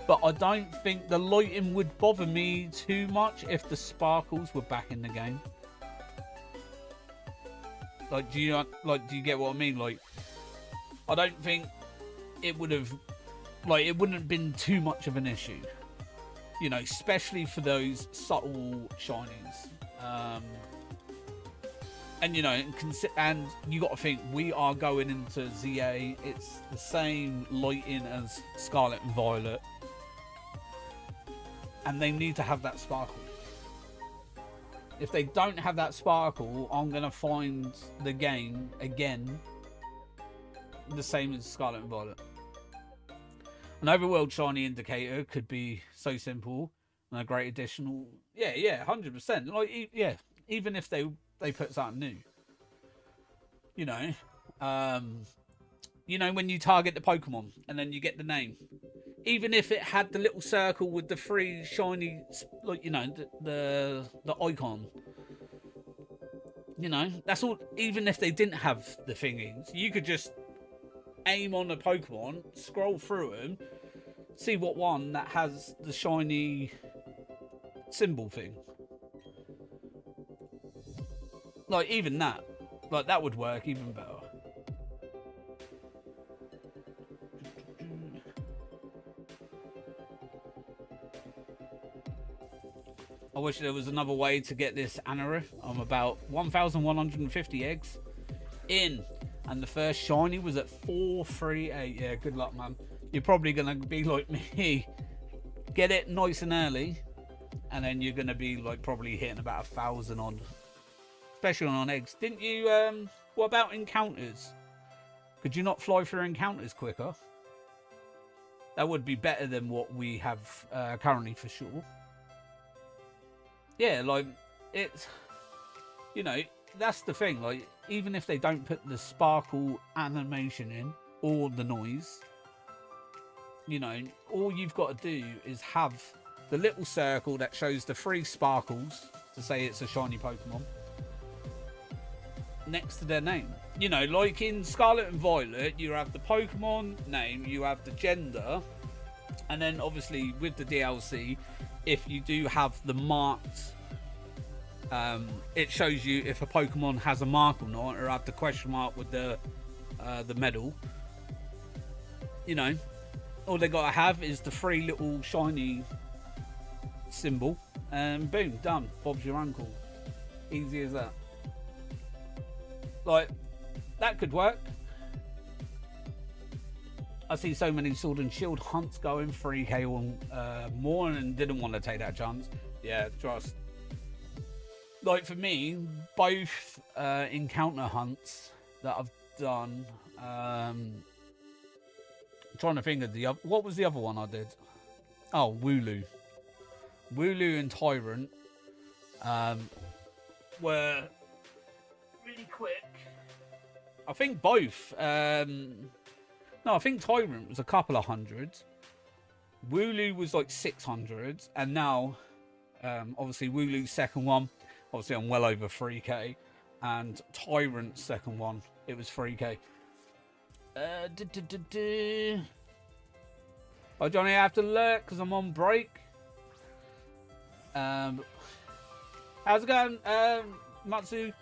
but I don't think the lighting would bother me too much if the sparkles were back in the game. Like, do you get what I mean? Like, I don't think it would have, like, it wouldn't have been too much of an issue, you know, especially for those subtle shinies. And you know, and you got to think, we are going into ZA. It's the same lighting as Scarlet and Violet, and they need to have that sparkle. If they don't have that sparkle, I'm gonna find the game again the same as Scarlet and Violet. An overworld shiny indicator could be so simple and a great additional. Yeah, 100%. Like, yeah, even if they put something new, you know, when you target the Pokemon and then you get the name, even if it had the little circle with the 3 shiny, like, you know, the icon, you know, that's all. Even if they didn't have the thingies, you could just aim on a Pokemon, scroll through them, see what one that has the shiny symbol thing. Like, even that. Like, that would work even better. I wish there was another way to get this Anara. I'm about 1,150 eggs in. And the first shiny was at 438. Yeah, good luck, man. You're probably going to be like me. Get it nice and early. And then you're going to be, like, probably hitting about 1,000 on. Especially on eggs. Didn't you, what about encounters? Could you not fly through encounters quicker? That would be better than what we have currently, for sure. Yeah, like, it's, you know, that's the thing. Like, even if they don't put the sparkle animation in, or the noise, you know, all you've got to do is have the little circle that shows the 3 sparkles to say it's a shiny Pokemon next to their name. You know, like in Scarlet and Violet, you have the Pokemon name, you have the gender, and then obviously with the DLC, if you do have the marked, it shows you if a Pokemon has a mark or not, or have the question mark with the medal. You know, all they gotta have is the 3 little shiny symbol, and boom, done. Bob's your uncle. Easy as that. Like, that could work. I see so many Sword and Shield hunts going 3k or more, and didn't want to take that chance. Yeah, trust. Like, for me, both encounter hunts that I've done, I'm trying to think of the other, what was the other one I did? Oh, Wooloo and Tyrant were really quick. I think both No, I think Tyrant was a couple of hundreds. Wooloo was like 600, and now, obviously Wooloo's second one, obviously I'm well over 3k, and Tyrant's second one, it was 3k. Oh, Johnny, I have to lurk because I'm on break. How's it going, Matsu?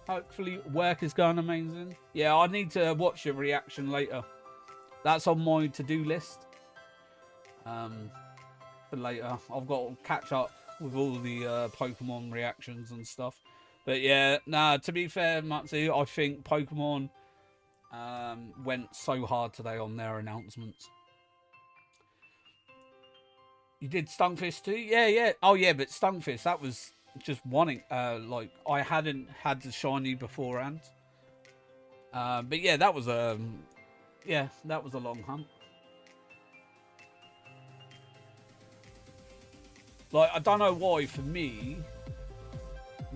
Hopefully work is going amazing. Yeah, I need to watch your reaction later. That's on my to-do list. For later. I've got to catch up with all the Pokemon reactions and stuff. But yeah, nah, to be fair, Matsu, I think Pokemon went so hard today on their announcements. You did Stunfisk too? Yeah. Oh yeah, but Stunfisk, that was just wanting, like, I hadn't had the shiny beforehand. But yeah, that was a long hunt. Like, I don't know why, for me,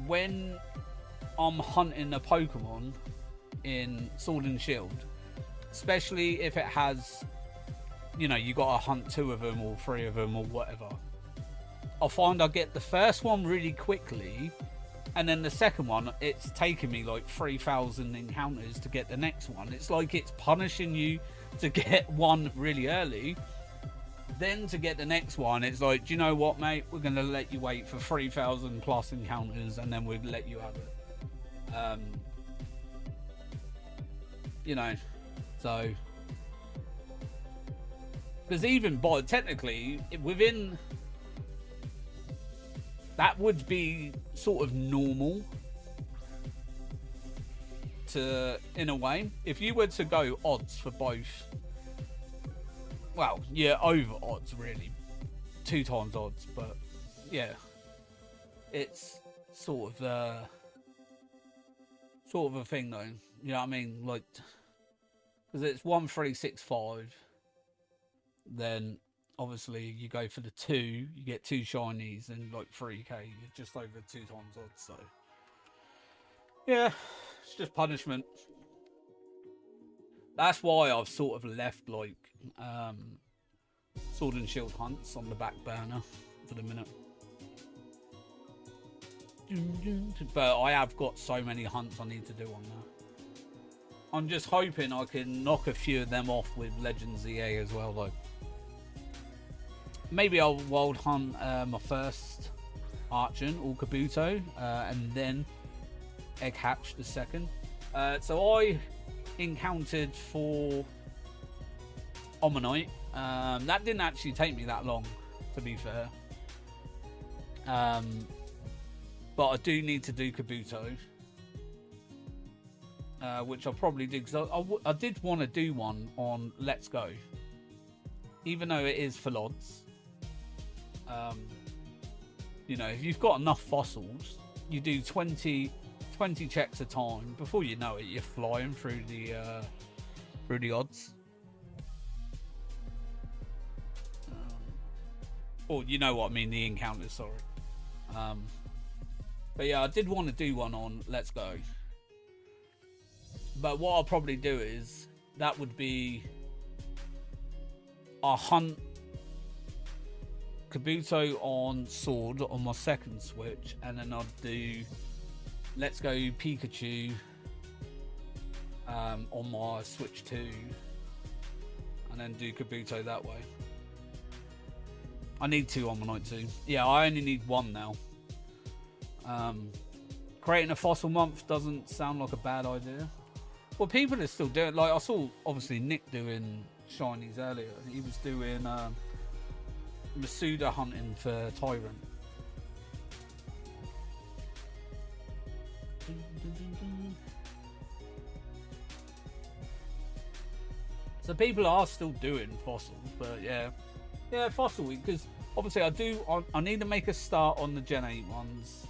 when I'm hunting a Pokemon in Sword and Shield, especially if it has, you know, you got to hunt 2 of them or 3 of them or whatever, I find I get the first one really quickly, and then the second one, it's taking me like 3,000 encounters to get the next one. It's like it's punishing you to get one really early. Then to get the next one, it's like, do you know what, mate? We're going to let you wait for 3,000 plus encounters, and then we'll let you have it. You know, so... Because even by, technically, within... That would be sort of normal to, in a way. If you were to go odds for both... Well, yeah, over odds, really. 2 times odds, but yeah. It's sort of a thing, though. You know what I mean? Like, because it's 1365. Then, obviously, you go for the 2, you get 2 shinies, and like 3k, you're just over 2 times odds, so. Yeah, it's just punishment. That's why I've sort of left, like, Sword and Shield hunts on the back burner for the minute. But I have got so many hunts I need to do on there. I'm just hoping I can knock a few of them off with Legends EA as well, though. Maybe I'll wild hunt my first Archon or Kabuto, and then Egg Hatch the second. So I encountered for Omanyte. That didn't actually take me that long, to be fair. But I do need to do Kabuto, which I'll probably do, because I did want to do one on Let's Go, even though it is for LODs. You know, if you've got enough fossils, you do 20 checks a time. Before you know it, you're flying through the odds. Or you know what I mean, the encounters, sorry. But yeah, I did want to do one on Let's Go. But what I'll probably do is, that would be, I'll hunt Kabuto on Sword on my second Switch, and then I'll do Let's Go Pikachu on my Switch 2, and then do Kabuto that way. I need 2 on my night too. Yeah, I only need 1 now. Creating a fossil month doesn't sound like a bad idea. Well, people are still doing, like, I saw obviously Nick doing shinies earlier. He was doing Masuda hunting for Tyrant. So people are still doing fossils, but yeah, fossil week, because obviously I need to make a start on the Gen 8 ones.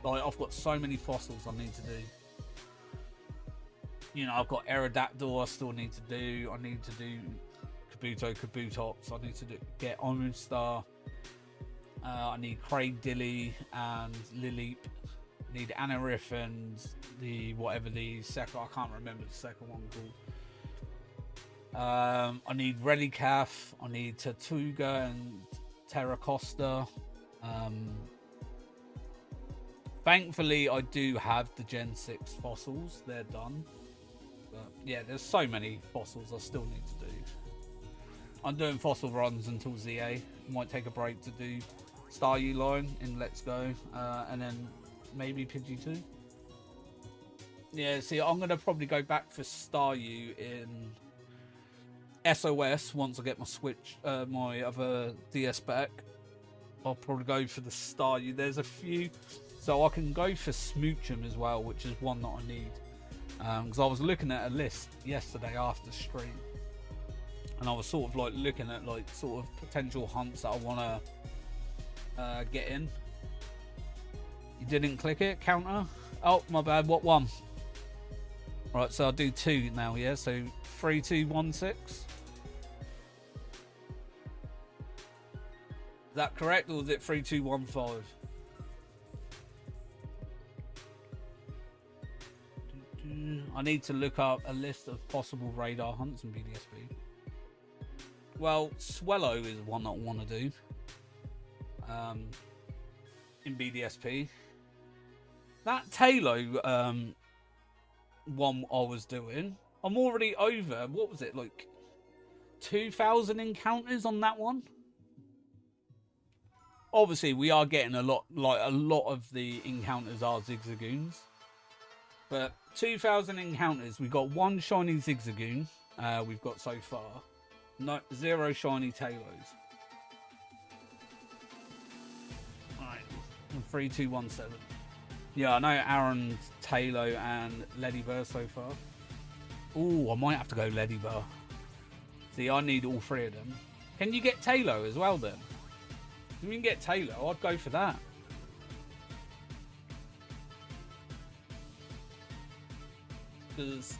Like, I've got so many fossils I need to do. You know, I've got Aerodactyl I still need to do. I need to do Kabutops. I need to get Omustar. I need Craig Dilly and Lileep. I need Anorith and the second, I can't remember the second one called. I need Relicath, I need Tortuga and Terracosta. Thankfully, I do have the Gen 6 fossils. They're done. But yeah, there's so many fossils I still need to do. I'm doing fossil runs until ZA. Might take a break to do Staryu line in Let's Go. And then maybe Pidgey 2. Yeah, see, I'm going to probably go back for Staryu in SOS once I get my Switch, my other DS back. I'll probably go for the Staryu. There's a few, so I can go for Smoochum as well, which is one that I need. Because I was looking at a list yesterday after stream, and I was sort of like looking at like sort of potential hunts that I want to get in. You didn't click it, counter? Oh, my bad. What one? Right, so I'll do 2 now. Yeah, so 3, 2, 1, 6. Is that correct, or is it 3, 2, 1, 5? I need to look up a list of possible radar hunts in BDSP. Well, Swellow is one I want to do in BDSP. That Talo one I was doing, I'm already over, what was it, like 2,000 encounters on that one? Obviously, we are getting a lot of the encounters are Zigzagoons. But 2,000 encounters, we've got 1 shiny Zigzagoon, we've got so far. No, 0 shiny Talos. Alright, 3, 2, 1, 7. Yeah, I know Aaron's Talo and Ledybur so far. Ooh, I might have to go Ledybur. See, I need all 3 of them. Can you get Talo as well then? If we can get Talo, I'd go for that. Because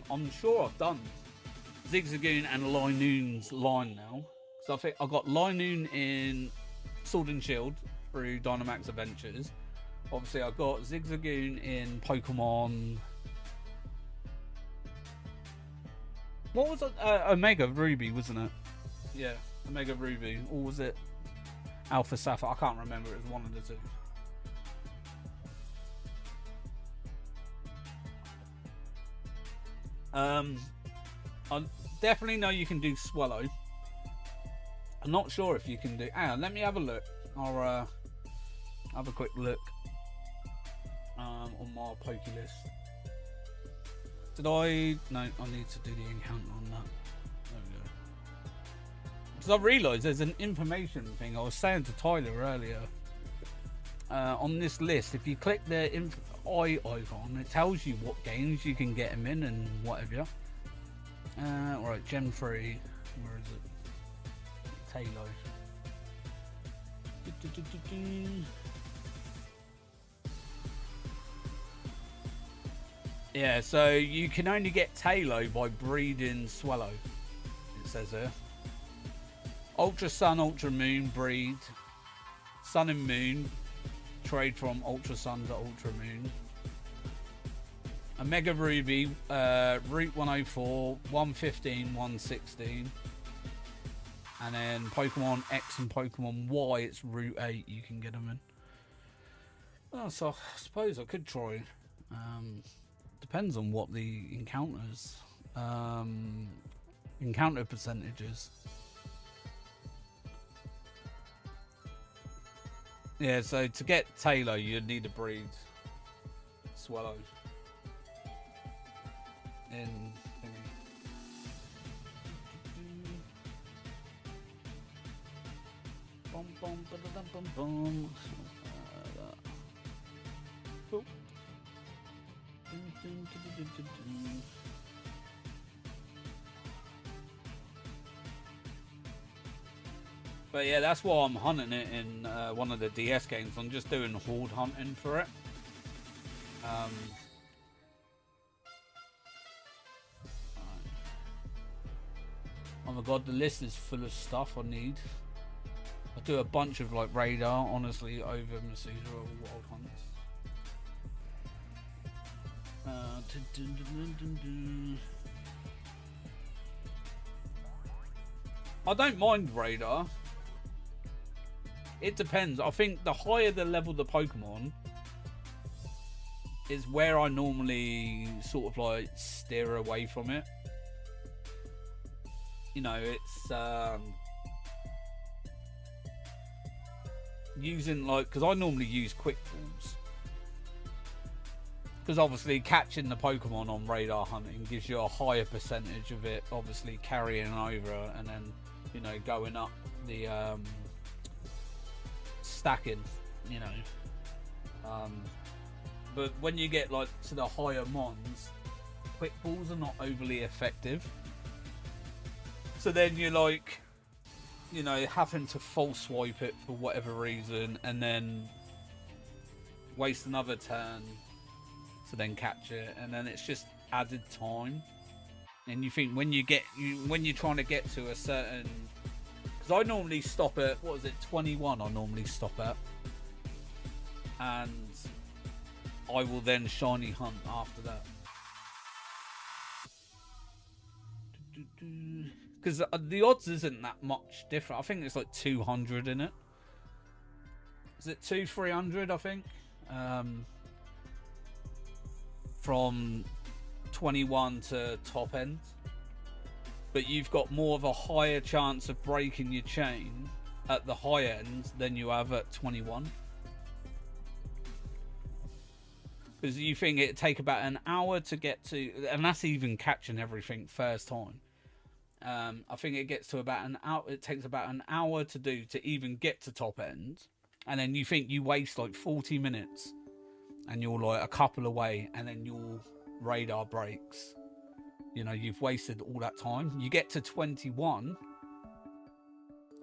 I'm sure I've done Zigzagoon and Linoon's line now. So I think I got Linoon in Sword and Shield through Dynamax Adventures. Obviously, I got Zigzagoon in Pokemon. What was it? Omega Ruby, wasn't it? Yeah, Omega Ruby. Or was it Alpha Sapphire? I can't remember. It was one of the 2. I definitely know you can do Swallow. I'm not sure if you can do. Hang on, let me have a look. I'll have a quick look on my Poke list. Did I? No, I need to do the encounter on that. There we go. Because I realised there's an information thing. I was saying to Tyler earlier. On this list, if you click the eye icon, it tells you what games you can get them in and whatever. Right, Gen 3. Where is it? Talo. Yeah, so you can only get Talo by breeding Swallow. It says here. Ultra Sun, Ultra Moon, breed. Sun and Moon. Trade from Ultra Sun to Ultra Moon. A Mega Ruby, Route 104, 115, 116. And then Pokemon X and Pokemon Y, it's Route 8 you can get them in. Oh, so I suppose I could try. Depends on what the encounters, encounter percentages. Yeah, so to get Talo, you'd need to breed Swallow. In bum bum ba bum bum. Cool. But yeah, that's why I'm hunting it in one of the DS games. I'm just doing horde hunting for it. Oh my god, the list is full of stuff I need. I do a bunch of like radar, honestly, over Masuda or wild hunts. I don't mind radar. It depends. I think the higher the level the Pokemon is where I normally sort of like steer away from it. You know, it's using like, because I normally use quick balls. Because obviously catching the Pokemon on radar hunting gives you a higher percentage of it obviously carrying over and then, you know, going up the stacking, you know. But when you get like to the higher mons, quick balls are not overly effective. So then you're like, you know, having to false swipe it for whatever reason and then waste another turn to then catch it, and then it's just added time. And you think when you're trying to get to a certain, because I normally stop at, what is it, 21 I normally stop at, and I will then shiny hunt after that. Because the odds isn't that much different. I think it's like 200 in it. Is it 200-300? I think. From 21 to top end, but you've got more of a higher chance of breaking your chain at the high end than you have at 21. Because you think it'd take about an hour to get to, and that's even catching everything first time. I think it gets to about an hour. It takes about an hour to do to even get to top end, and then you think you waste like 40 minutes, and you're like a couple away, and then your radar breaks. You know, you've wasted all that time. You get to 21,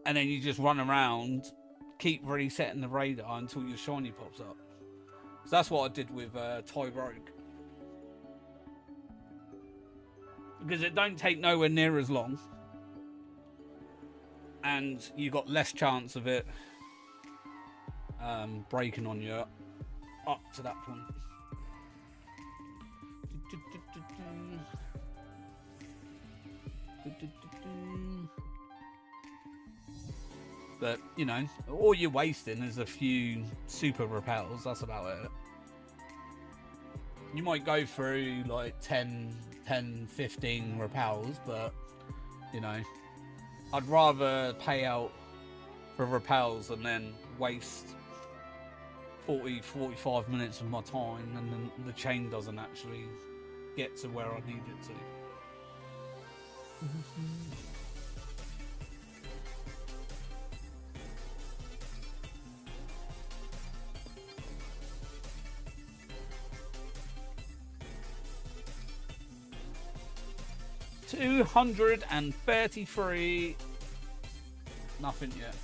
and then you just run around, keep resetting the radar until your shiny pops up. So that's what I did with Ty Rogue. Because it don't take nowhere near as long, and you got less chance of it breaking on you up to that point. But, you know, all you're wasting is a few super repels. That's about it. You might go through like 10, 15 repels, but, you know, I'd rather pay out for repels and then waste 45 minutes of my time, and then the chain doesn't actually get to where I need it to. 233. Nothing yet.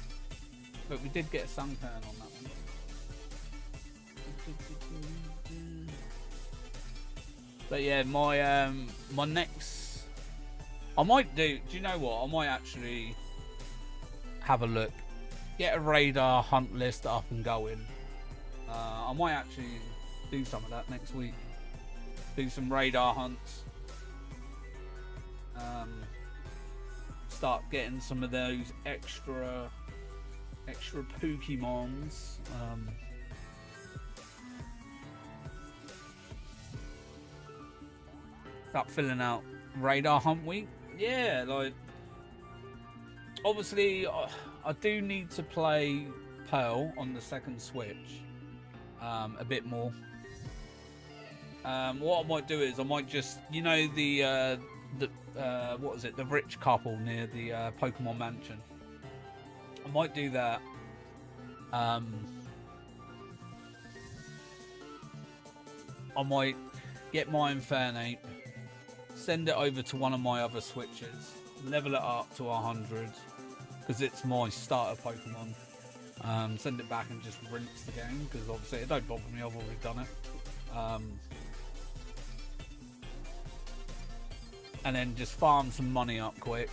But we did get a sunburn on that one. But yeah, my next, I might do you know what? I might actually have a look. Get a radar hunt list up and going. I might actually do some of that next week. Do some radar hunts. Start getting some of those extra Pokemons. Start filling out radar hunt week. Yeah, like obviously I do need to play Pearl on the second Switch a bit more. What I might do is I might just, you know, the what is it, the rich couple near the Pokemon Mansion. I might do that. I might get my Infernape, send it over to one of my other Switches, level it up to 100 because it's my starter Pokemon. Send it back and just rinse the game because obviously it don't bother me, I've already done it. And then just farm some money up quick,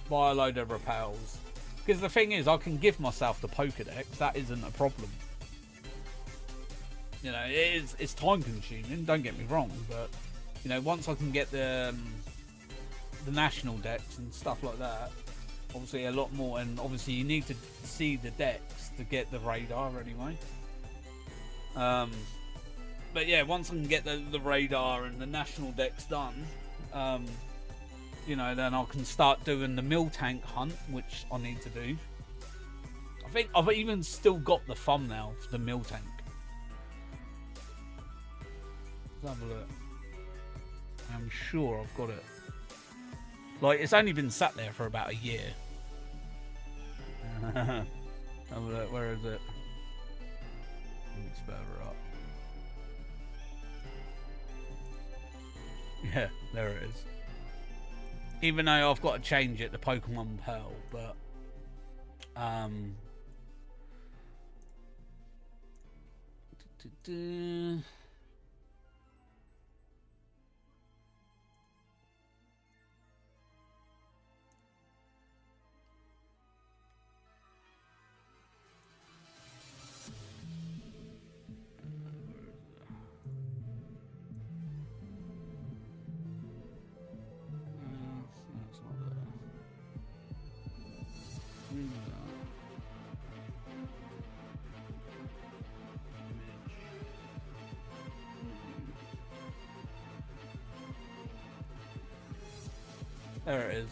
buy a load of repels. Because the thing is, I can give myself the Pokedex, that isn't a problem. You know, it's time consuming, don't get me wrong, but, you know, once I can get the national decks and stuff like that, obviously a lot more, and obviously you need to see the decks to get the radar anyway. But yeah, once I can get the radar and the national decks done, you know, then I can start doing the mill tank hunt, which I need to do. I think I've even still got the thumbnail for the mill tank. Let's have a look. I'm sure I've got it. Like, it's only been sat there for about a year. Have a look. Where is it? It's further up. Yeah, there it is. Even though I've got to change it to Pokemon Pearl, but that's not there. There it is.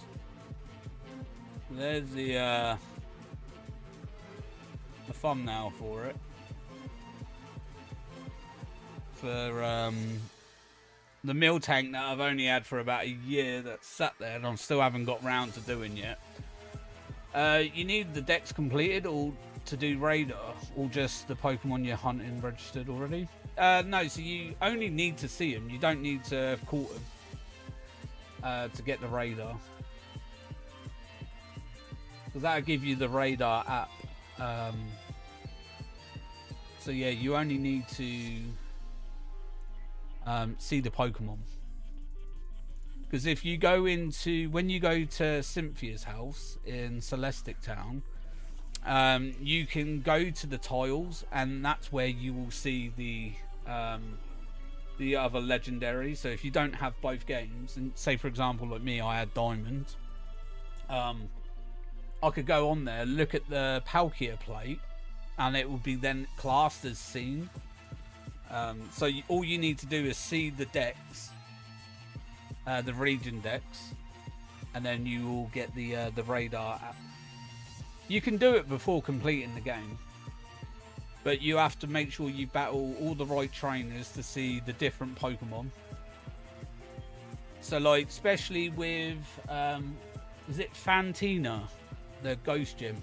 There's the thumbnail for it. For the mill tank that I've only had for about a year that's sat there and I still haven't got round to doing yet. You need the decks completed or to do radar, or just the Pokemon you're hunting registered already? No, so you only need to see them. You don't need to have caught them to get the radar. Because that'll give you the radar app. So yeah, you only need to see the Pokemon. Because if you go into, when you go to Cynthia's house in Celestic Town, you can go to the tiles, and that's where you will see the other legendaries. So if you don't have both games, and say for example like me, I had Diamond, I could go on there, look at the Palkia plate, and it would be then classed as seen. So all you need to do is see the decks, the region decks, and then you will get the radar app. You can do it before completing the game, but you have to make sure you battle all the right trainers to see the different Pokemon. So like, especially with is it Fantina, the Ghost Gym,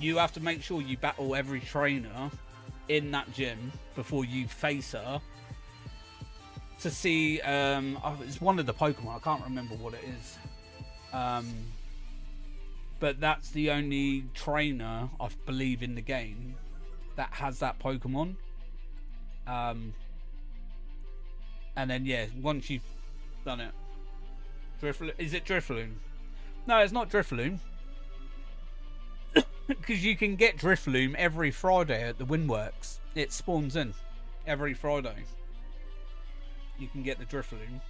you have to make sure you battle every trainer in that gym before you face her to see it's one of the Pokemon, I can't remember what it is, but that's the only trainer I believe in the game that has that Pokemon. And then yeah, once you've done it, is it Drifloon? No, it's not Drifloon. Because you can get Drifloon every Friday at the Windworks. It spawns in every Friday. You can get the Drifloon.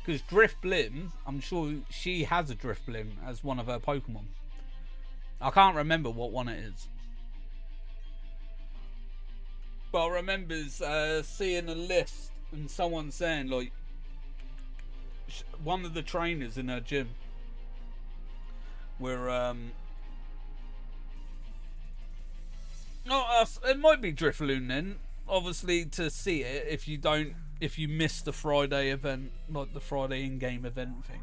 Because Drifblim, I'm sure she has a Drifblim as one of her Pokemon. I can't remember what one it is. But I remember seeing a list and someone saying like one of the trainers in her gym were it might be Drifloon then, obviously, to see it if you miss the Friday event, like the Friday in-game event thing.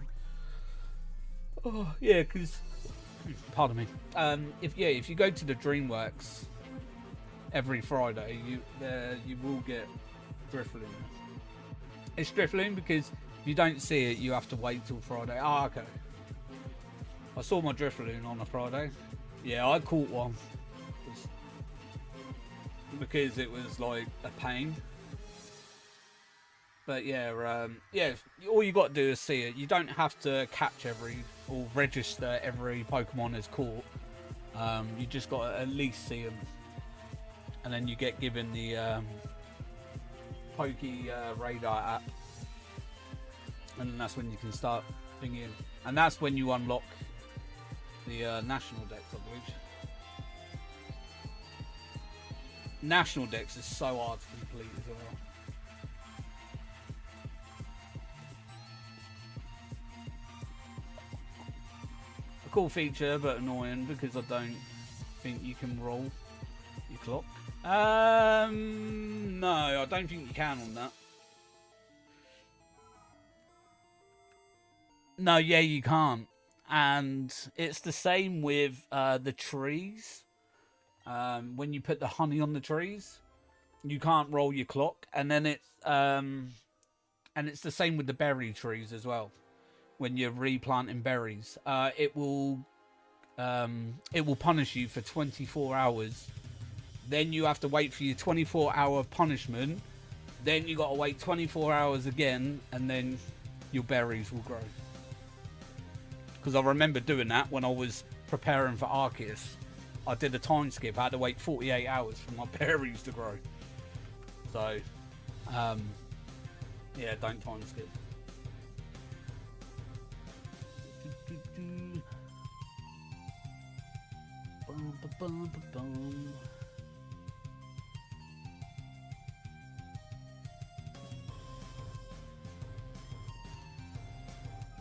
Oh yeah, because pardon me. If you go to the DreamWorks every Friday, you will get Drifloon. It's Drifloon because if you don't see it, you have to wait till Friday. Ah, okay. I saw my Drifloon on a Friday. Yeah, I caught one because it was like a pain. But yeah, yeah. All you got to do is see it. You don't have to catch or register every Pokemon as caught. You just got to at least see them, and then you get given the Poke Radar app, and that's when you can start thing in, and that's when you unlock the national dex, I believe. National dex is so hard to complete as well. A cool feature, but annoying because I don't think you can roll your clock. No, I don't think you can on that. No, yeah, you can't. And it's the same with the trees. When you put the honey on the trees, you can't roll your clock. And then it's the same with the berry trees as well. When you're replanting berries, it will punish you for 24 hours. Then you have to wait for your 24-hour punishment. Then you got to wait 24 hours again, and then your berries will grow. Because I remember doing that when I was preparing for Arceus. I did a time skip. I had to wait 48 hours for my berries to grow. So, yeah, don't time skip.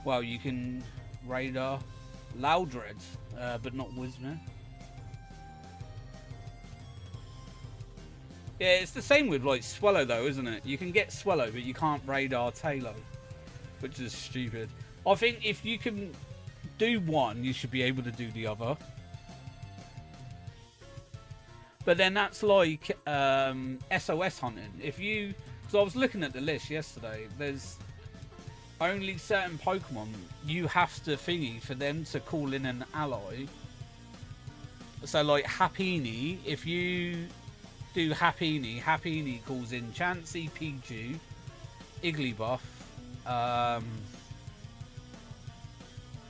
Well, you can radar Loudred, but not Whismur. Yeah, it's the same with like Swallow though, isn't it? You can get Swallow, but you can't radar Taillow, which is stupid. I think if you can do one, you should be able to do the other. But then that's like SOS hunting. If you, because I was looking at the list yesterday, there's only certain Pokemon you have to thingy for them to call in an ally. So like Happiny, if you do Happiny, Happiny calls in Chansey, Pichu, Igglybuff,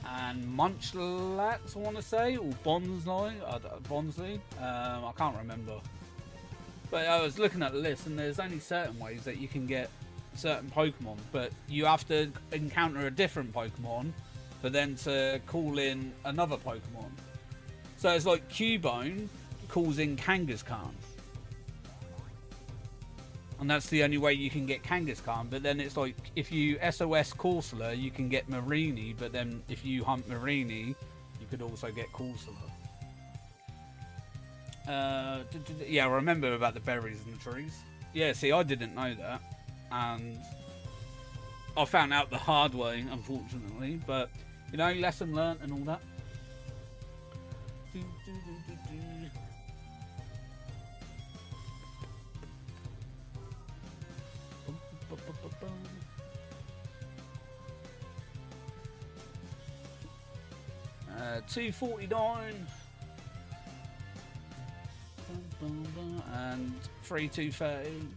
and Munchlax, I want to say, or Bonsly. I can't remember. But I was looking at the list, and there's only certain ways that you can get certain Pokemon, but you have to encounter a different Pokemon for then to call in another Pokemon. So it's like Cubone calls in Kangaskhan, and that's the only way you can get Kangaskhan. But then it's like if you SOS Corsola, you can get Marini, but then if you hunt Marini, you could also get Corsola. Yeah, I remember about the berries and the trees. Yeah, see, I didn't know that, and I found out the hard way, unfortunately. But you know, lesson learnt and all that. 249 and 3230.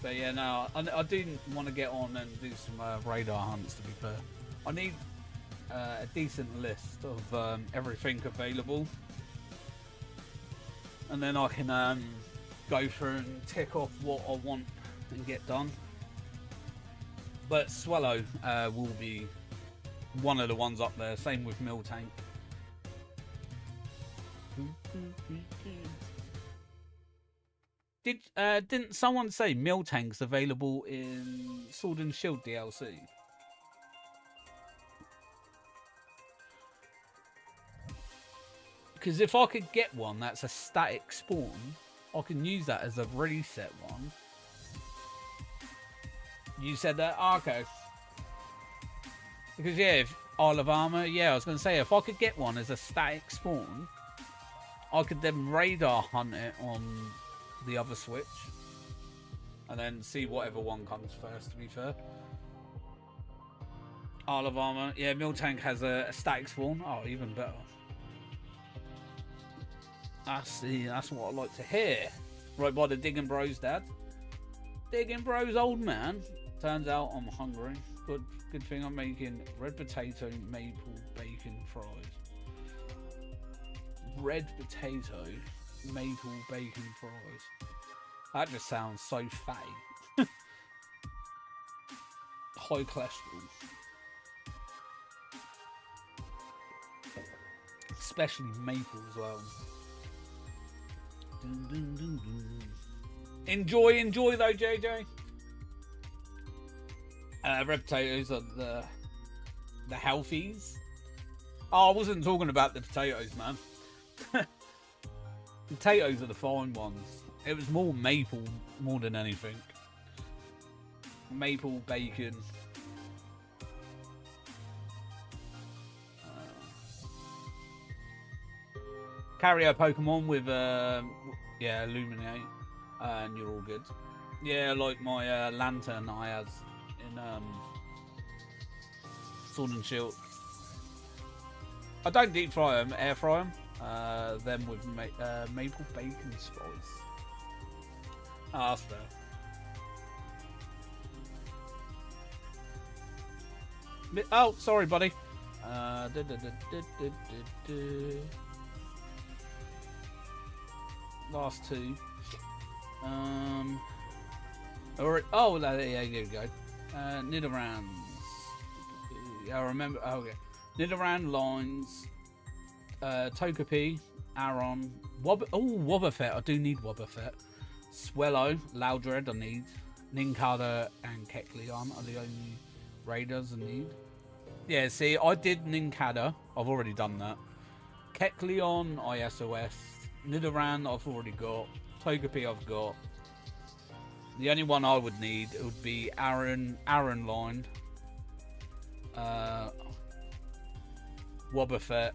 But yeah, no, I do want to get on and do some radar hunts, to be fair. I need a decent list of everything available, and then I can go through and tick off what I want and get done. But Swallow will be one of the ones up there. Same with Miltank. Didn't someone say Miltank's available in Sword and Shield DLC? Because if I could get one that's a static spawn, I can use that as a reset one. You said that? Oh, okay. Because yeah, if Isle of Armor, yeah, I was going to say, if I could get one as a static spawn, I could then radar hunt it on the other Switch, and then see whatever one comes first, to be fair. Isle of Armor, yeah, Miltank has a static spawn. Oh, even better. That's what I like to hear. Right by the Digging Bros, Dad. Digging Bros, old man. Turns out I'm hungry. Good thing I'm making red potato maple bacon fries. Red potato maple bacon fries. That just sounds so fatty. high cholesterol. Especially maple as well. Dun, dun, dun, dun. Enjoy though, JJ. Red potatoes are the healthies. Oh, I wasn't talking about the potatoes, man. Potatoes are the fine ones. It was more maple more than anything. Maple bacon. Carry a Pokemon with yeah, Illuminate, and you're all good. Yeah, like my lantern I has in Sword and Shield. I don't deep fry them, air fry them. Them with maple bacon spice. Ah, that's fair. Oh, sorry, buddy. Last two. Oh, yeah, here we go. Nidorans. Yeah, I remember. Oh, okay. Nidoran, Lines, Togepi, Aron, Wobbuffet. I do need Wobbuffet. Swellow, Loudred, I need. Nincada and Kecleon are the only raiders I need. Yeah, see, I did Nincada. I've already done that. Kecleon, ISOS. Nidoran, I've already got. Togepi, I've got. The only one I would need would be Aron Line. Wobbuffet.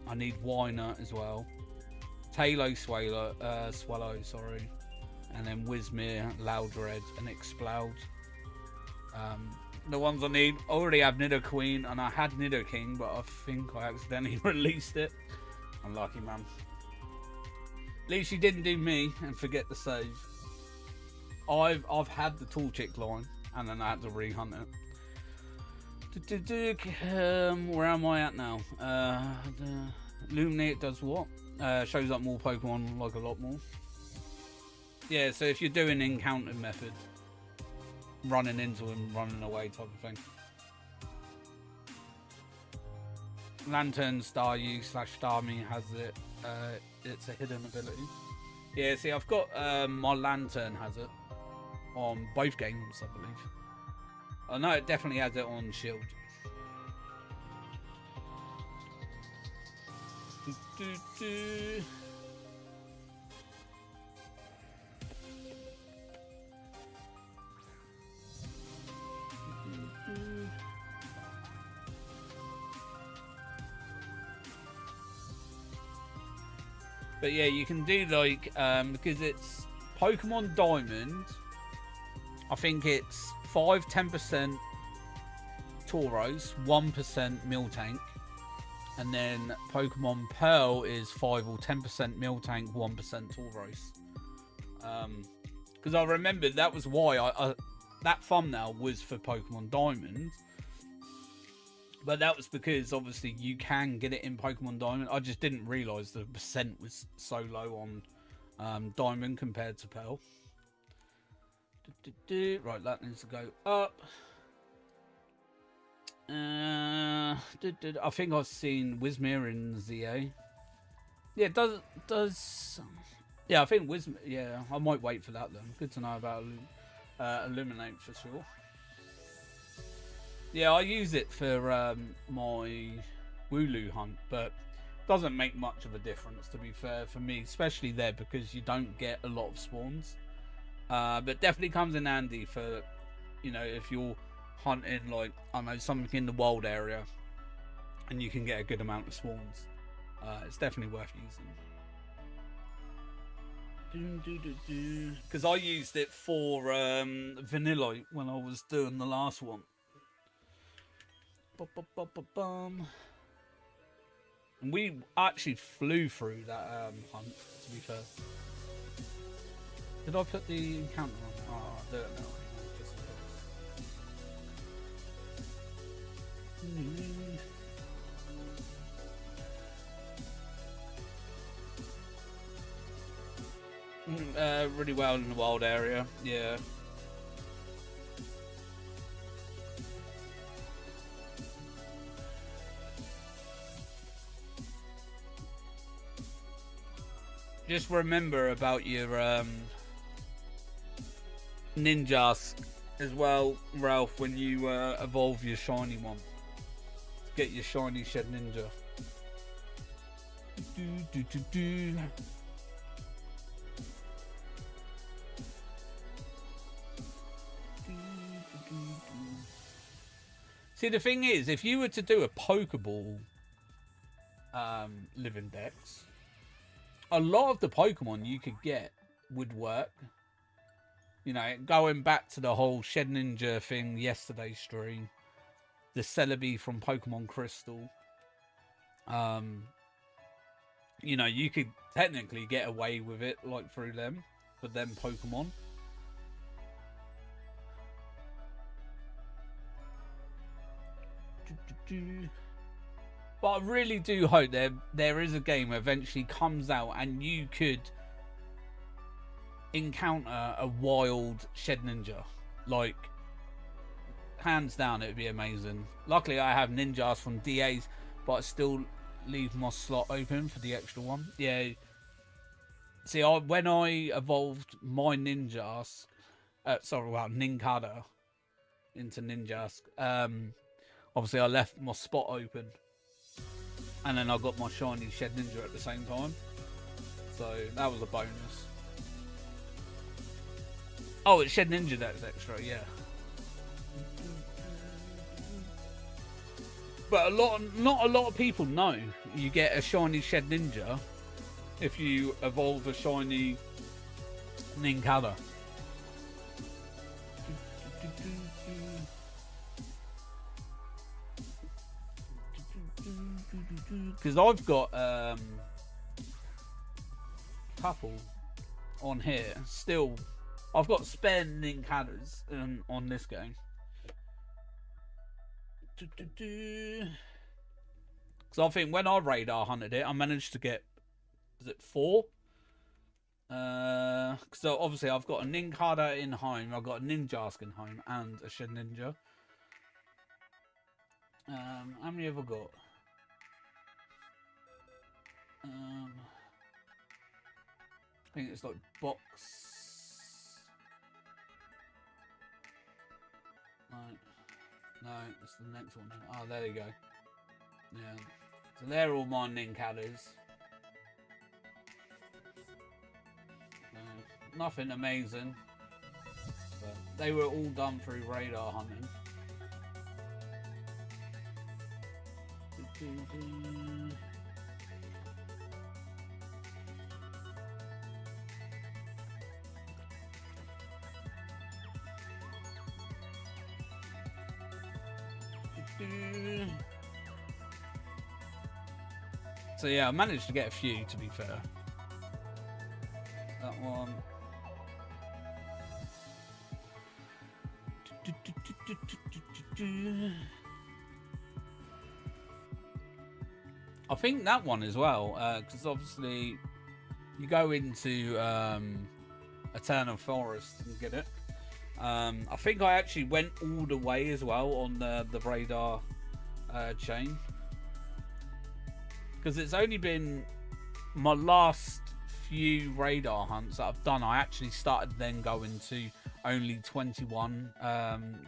I need Whiner as well. Swallow, sorry. And then Whismere, Loudred, and Explode. The ones I need. I already have Nidoqueen, and I had Nidoking, but I think I accidentally released it. Unlucky, man. At least you didn't do me and forget to save. I've had the Torchic line, and then I had to re-hunt it. Where am I at now? Illuminate does what? Shows up more Pokemon, like a lot more. Yeah, so if you're doing encounter method, running into them, running away type of thing. Lantern, Staryu / Starmie has it. It's a hidden ability. Yeah, see, I've got my Lantern has it on both games, I believe. I know it definitely has it on Shield. But yeah, you can do like because it's Pokemon Diamond. I think it's 10% Tauros, 1% Miltank, and then Pokemon Pearl is 5 or 10% Miltank, 1% Tauros. Because I remember that was why I that thumbnail was for Pokemon Diamond, but that was because obviously you can get it in Pokemon Diamond. I just didn't realise the percent was so low on Diamond compared to Pearl. Right, that needs to go up. I think I've seen Whismere in ZA. Yeah, does yeah, I think Whismere. Yeah, I might wait for that then. Good to know about Illuminate for sure. Yeah, I use it for my Wooloo hunt, but doesn't make much of a difference, to be fair, for me, especially there because you don't get a lot of spawns. But definitely comes in handy for, you know, if you're hunting, like, I don't know, something in the wild area and you can get a good amount of spawns. It's definitely worth using. Because I used it for Vanillite when I was doing the last one. And we actually flew through that hunt, to be fair. Did I put the encounter on? Oh, I don't know. Just really well in the wild area, yeah. just remember about your ninjas as well, Ralph, when you evolve your shiny one. Get your shiny shed ninja. See, the thing is, if you were to do a Pokeball living dex, a lot of the Pokemon you could get would work. You know, going back to the whole Shed Ninja thing yesterday's stream, the Celebi from Pokemon Crystal, you know, you could technically get away with it, like, through them, for them Pokemon. But I really do hope there is a game that eventually comes out and you could encounter a wild Shed Ninja. Like, hands down, it would be amazing. Luckily, I have ninjas from DAs, but I still leave my slot open for the extra one. Yeah. See, when I evolved my ninjas, Ninkada into ninjas, obviously I left my spot open, and then I got my shiny Shed Ninja at the same time, so that was a bonus. Oh, it's Shed Ninja that's extra, yeah. But not a lot of people know you get a shiny Shed Ninja if you evolve a shiny Ninkada. Because I've got a couple on here still. I've got spare Ninkadas on this game. Because I think when I radar hunted it, I managed to get, is it 4? So obviously I've got a Ninkada in home, I've got a Ninjask in home, and a Shed Ninja. How many have I got? I think it's like box. No, it's the next one. Oh, there you go. Yeah. So they're all my Ninkadas. Nothing amazing, but they were all done through radar hunting. So yeah, I managed to get a few, to be fair. That one. I think that one as well, because obviously you go into Eternal Forest and get it. I think I actually went all the way as well on the radar chain, because it's only been my last few radar hunts that I've done. I actually started then going to only 21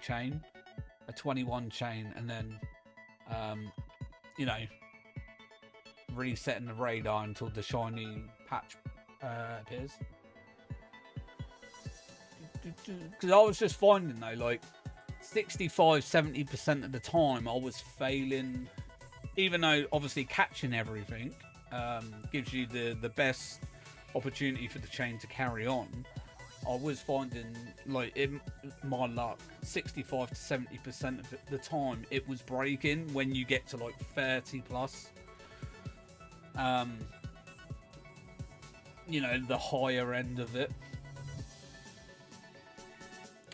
chain, a 21 chain, and then you know, resetting the radar until the shiny patch appears. Because I was just finding though, like 65-70% of the time I was failing, even though obviously catching everything gives you the best opportunity for the chain to carry on. I was finding, like, in my luck, 65-70% of the time it was breaking when you get to like 30 plus. You know, the higher end of it.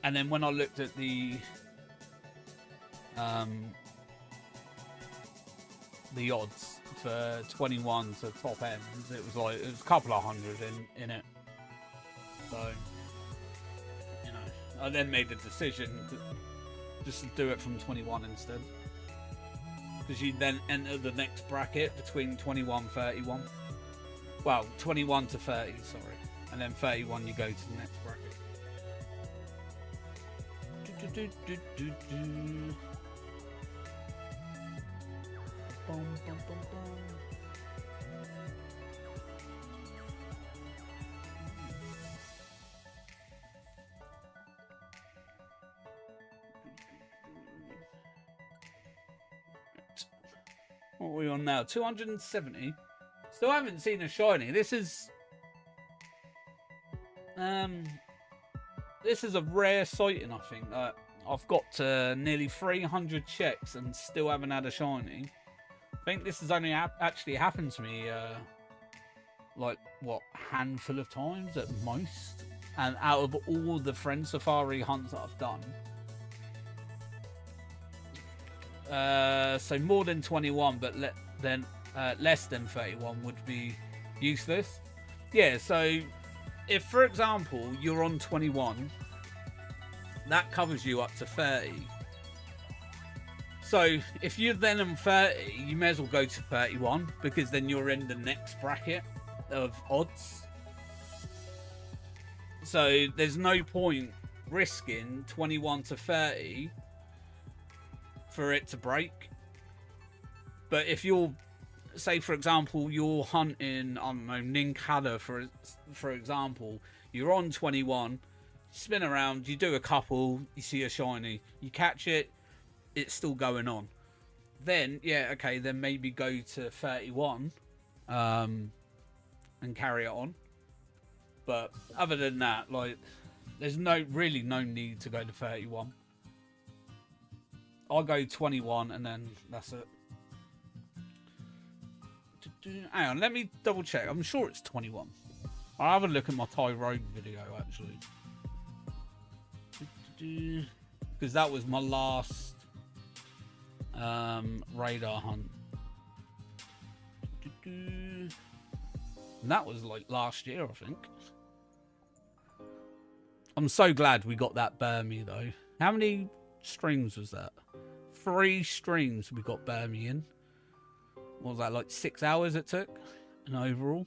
And then when I looked at the odds for 21 to top end, it was a couple of hundred in it. So, you know, I then made the decision just to do it from 21 instead, because you then enter the next bracket between 21 and 31. Well, 21 to 30, sorry. And then 31 you go to the next bracket. Bum, bum, bum, bum. What are we on now? 270. Still haven't seen a shiny. This is a rare sighting, I think. I've got nearly 300 checks and still haven't had a shiny. I think this has only actually happened to me like what, handful of times at most. And out of all the friend safari hunts that I've done, so more than 21, but less than 31 would be useless. Yeah, so if, for example, you're on 21, that covers you up to 30. So if you're then on 30, you may as well go to 31, because then you're in the next bracket of odds. So there's no point risking 21 to 30 for it to break. But if you're, say for example, you're hunting, I don't know, Ninkada for example, you're on 21, spin around, you do a couple, you see a shiny, you catch it, it's still going on. Then, yeah, okay, then maybe go to 31 and carry it on. But other than that, like, there's really no need to go to 31. I'll go 21 and then that's it. Hang on, let me double check. I'm sure it's 21. I'll have a look at my Tyrone video actually. Because that was my last radar hunt. And that was like last year, I think. I'm so glad we got that Burmy though. How many streams was that? 3 streams we got Burmy in. What was that, like 6 hours it took in overall?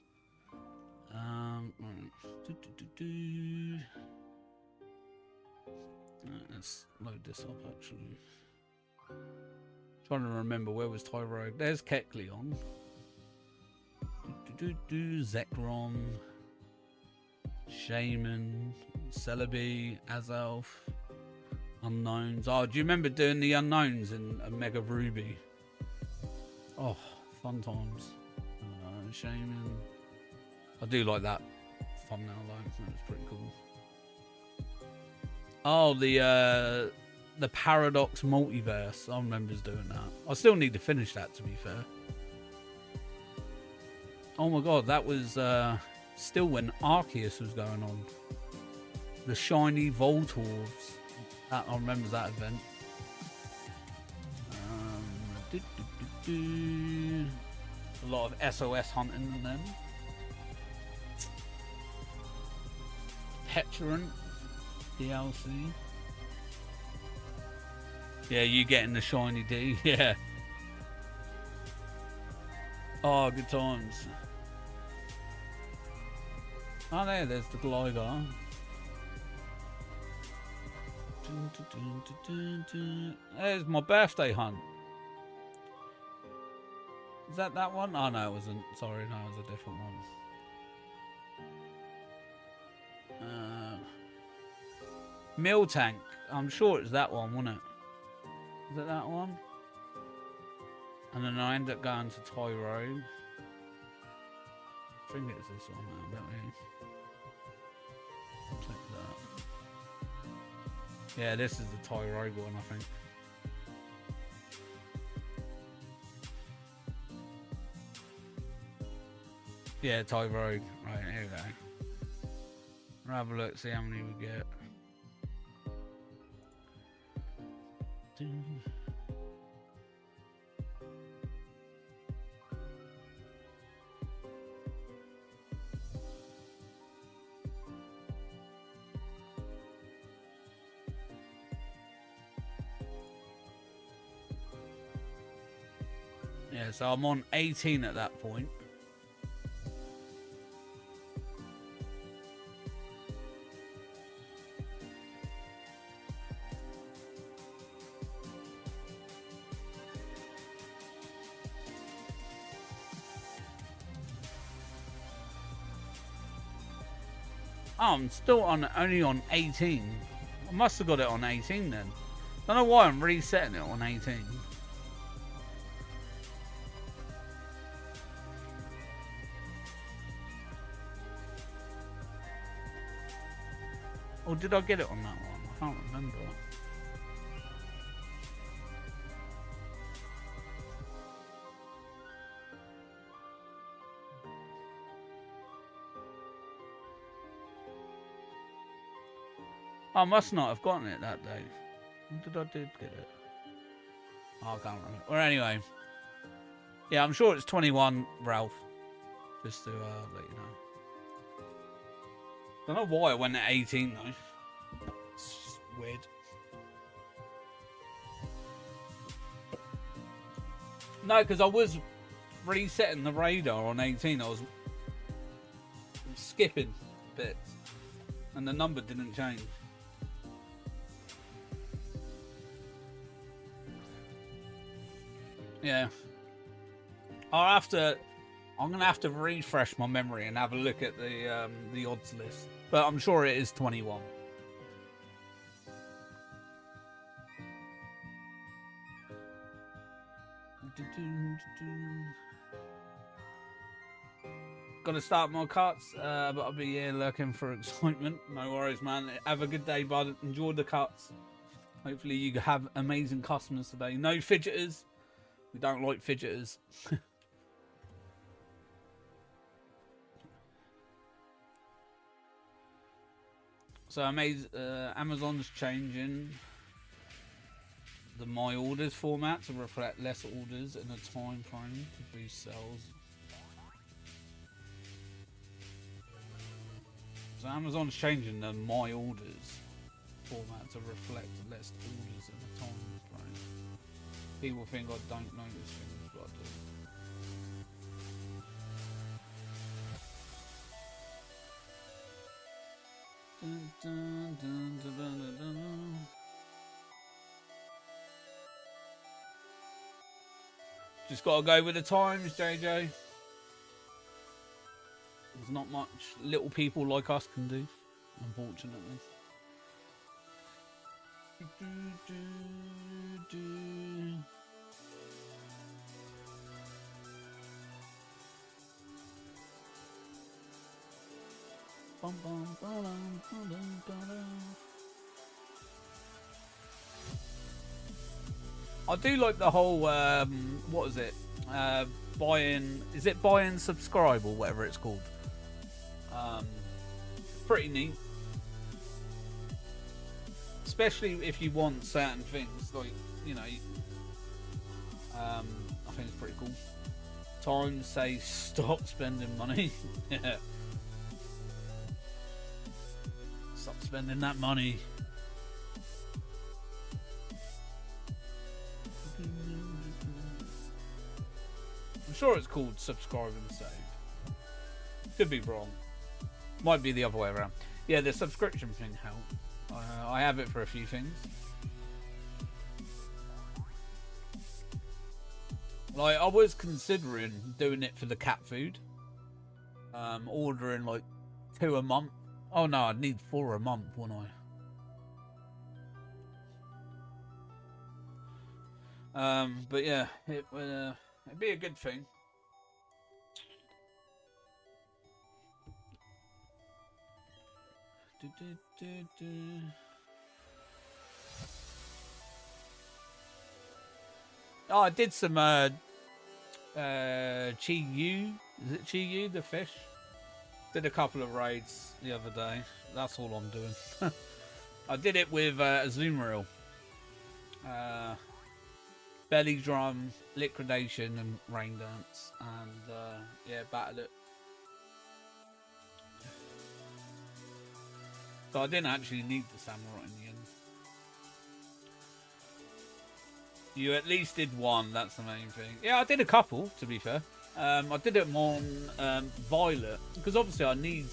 Let's load this up actually. Trying to remember, where was Tyrone? There's Kecleon. Zekrom. Shaman. Celebi. Azelf. Unknowns. Oh, do you remember doing the unknowns in a Mega Ruby? Oh, fun times. Shaman. I do like that thumbnail though. That was pretty cool. Oh, the Paradox Multiverse. I remember doing that. I still need to finish that, to be fair. Oh my god, that was still when Arceus was going on. The shiny Voltorbs. I remember that event. A lot of SOS hunting and then. Petulant DLC. Yeah, you getting the shiny D. Yeah. Oh, good times. Oh, there's the glider. There's my birthday hunt. Is that one? Oh, no, it wasn't. Sorry, no, it was a different one. Mill Tank. I'm sure it's that one, wasn't it? Is it that one? And then I end up going to Tyrone. I think it's this one now, don't we? Check that. Yeah, this is the Tyrone one, I think. Yeah, Tyrone. Right, here we go. We'll have a look, see how many we get. Yeah, so I'm on 18 at that point. Oh, I'm still only on 18. I must have got it on 18 then. Don't know why I'm resetting it on 18. Or did I get it on that one? I can't remember. I must not have gotten it that day. When did I get it? Oh, I can't remember. Well, anyway. Yeah, I'm sure it's 21, Ralph. Just to let you know. Don't know why I went at 18 though. It's just weird. No, because I was resetting the radar on 18. I was skipping bits. And the number didn't change. Yeah. I'm gonna have to refresh my memory and have a look at the odds list. But I'm sure it is 21. Gotta start my cuts, but I'll be here looking for excitement. No worries, man. Have a good day, bud. Enjoy the cuts. Hopefully you have amazing customers today. No fidgeters. We don't like fidgeters. So Amazon's changing the My Orders format to reflect less orders in a time frame to boost sales. So Amazon's changing the My Orders format to reflect less orders in a time frame. People think I don't notice things, but I do. Dun, dun, dun, dun, dun, dun, dun. Just gotta go with the times, JJ. There's not much little people like us can do, unfortunately. I do like the whole what is it? Is it buy and subscribe or whatever it's called? Pretty neat. Especially if you want certain things, like, you know, I think it's pretty cool. Time say stop spending money. Yeah. Stop spending that money. I'm sure it's called subscribe and save. Could be wrong. Might be the other way around. Yeah, the subscription thing helped. I have it for a few things. Like, I was considering doing it for the cat food. Ordering like 2 a month. Oh no, I'd need 4 a month, wouldn't I? But yeah, it'd be a good thing. Oh, I did some Chi-Yu. Is it Chi-Yu, the fish? Did a couple of raids the other day. That's all I'm doing. I did it with Azumarill. Belly Drum, Liquidation, and Rain Dance. And yeah, battled it. So I didn't actually need the Samurai in the end. You at least did one, that's the main thing. Yeah, I did a couple, to be fair. I did it on Violet, because obviously I need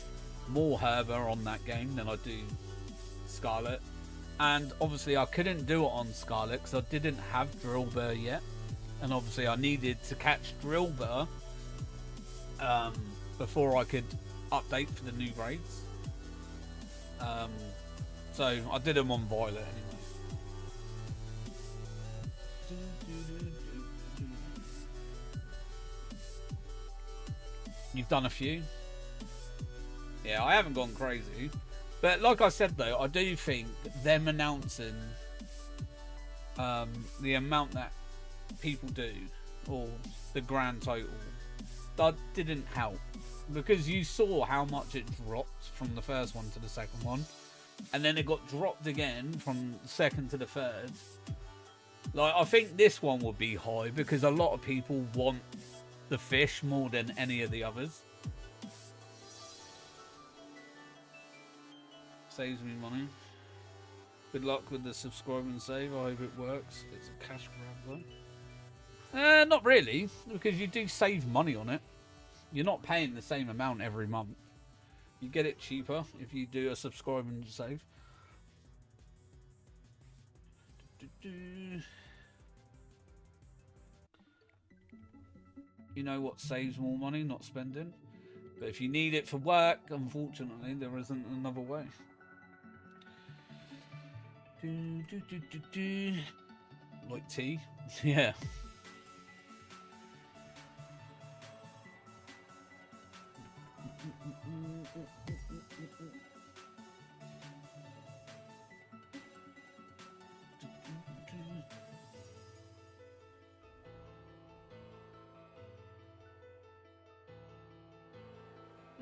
more Herba on that game than I do Scarlet. And obviously I couldn't do it on Scarlet because I didn't have Drillbur yet. And obviously I needed to catch Drillbur before I could update for the new raids. So I did them on Violet anyway. You've done a few? Yeah, I haven't gone crazy. But like I said though, I do think them announcing the amount that people do, or the grand total, that didn't help. Because you saw how much it dropped from the first one to the second one. And then it got dropped again from the second to the third. Like, I think this one would be high because a lot of people want the fish more than any of the others. Saves me money. Good luck with the subscribe and save. I hope it works. It's a cash grab though. Not really, because you do save money on it. You're not paying the same amount every month. You get it cheaper if you do a subscribe and save. You know what saves more money? Not spending. But if you need it for work, unfortunately, there isn't another way. Like tea? Yeah.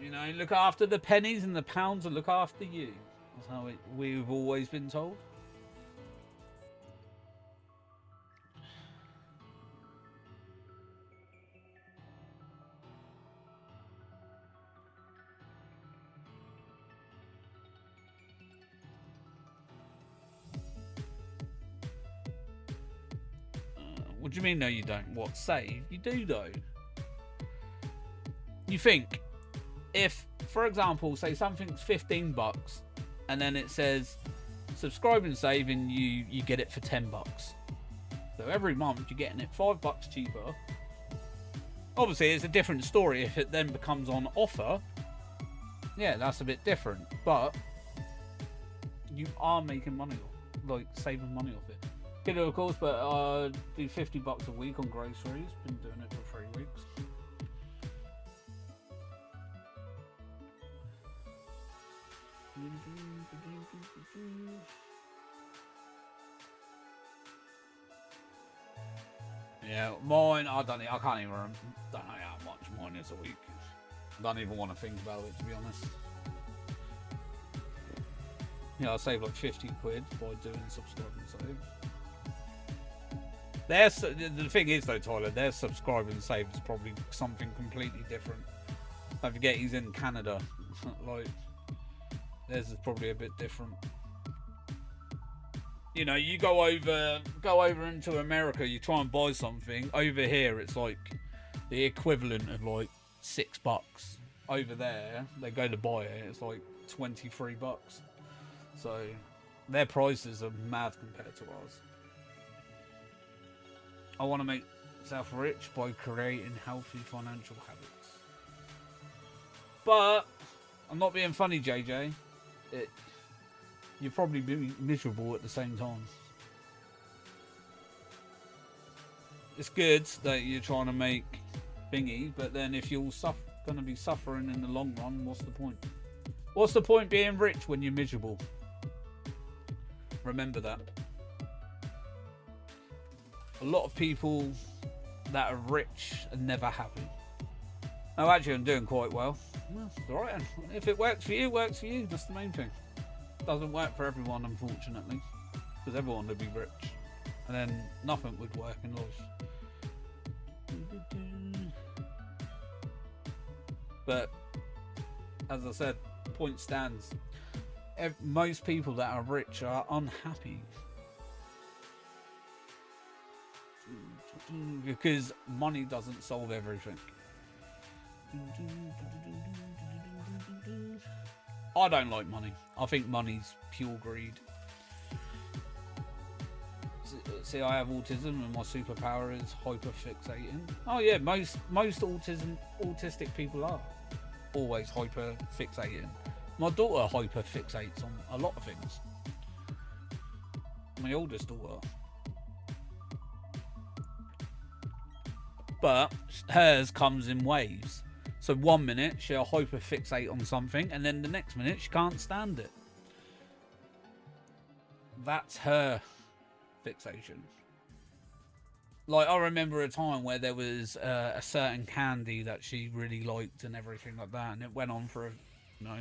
You know, look after the pennies and the pounds and look after you. That's how we've always been told. What do you mean, no, you don't? What, save? You do, though. You think, if, for example, say something's $15 and then it says subscribe and save and you get it for $10. So every month you're getting it $5 cheaper. Obviously, it's a different story if it then becomes on offer. Yeah, that's a bit different. But you are making money, like saving money off it. Kiddo, of course, but I do $50 a week on groceries. Been doing it for 3 weeks. Yeah, mine, I can't even remember, don't know how much mine is a week. Don't even want to think about it, to be honest. Yeah, I save like 50 quid by doing subscribe and save. The thing is though, Tyler, their subscribe and save is probably something completely different. Don't forget he's in Canada. Like, theirs is probably a bit different. You know, you go over into America, you try and buy something. Over here, it's like the equivalent of like $6. Over there, they go to buy it, it's like $23. So their prices are mad compared to ours. I want to make myself rich by creating healthy financial habits. But I'm not being funny, JJ. You'll probably be miserable at the same time. It's good that you're trying to make thingy, but then if you're going to be suffering in the long run, what's the point? What's the point being rich when you're miserable? Remember that. A lot of people that are rich are never happy. Oh, actually, I'm doing quite well. Well, it's alright. If it works for you, it works for you. That's the main thing. Doesn't work for everyone, unfortunately, because everyone would be rich, and then nothing would work in life. But as I said, point stands. Most people that are rich are unhappy because money doesn't solve everything. I don't like money. I think money's pure greed. See, I have autism and my superpower is hyperfixating. Oh yeah, most autistic people are always hyperfixating. My daughter hyper fixates on a lot of things. My oldest daughter. But hers comes in waves. So 1 minute she'll hyper fixate on something, and then the next minute she can't stand it. That's her fixation. Like, I remember a time where there was a certain candy that she really liked and everything like that, and it went on for a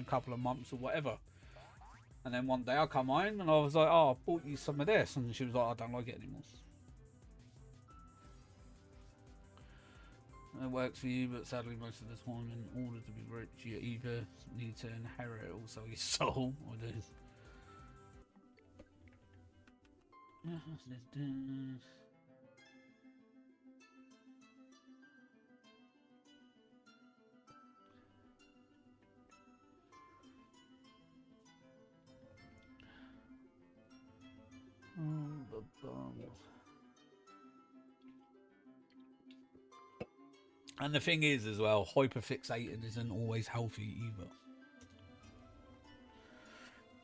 couple of months or whatever. And then one day I come home and I was like, oh, I bought you some of this, and she was like, I don't like it anymore. It works for you, but sadly most of the time, in order to be rich, you either need to inherit it or sell your soul. I do. And the thing is, as well, hyperfixating isn't always healthy either.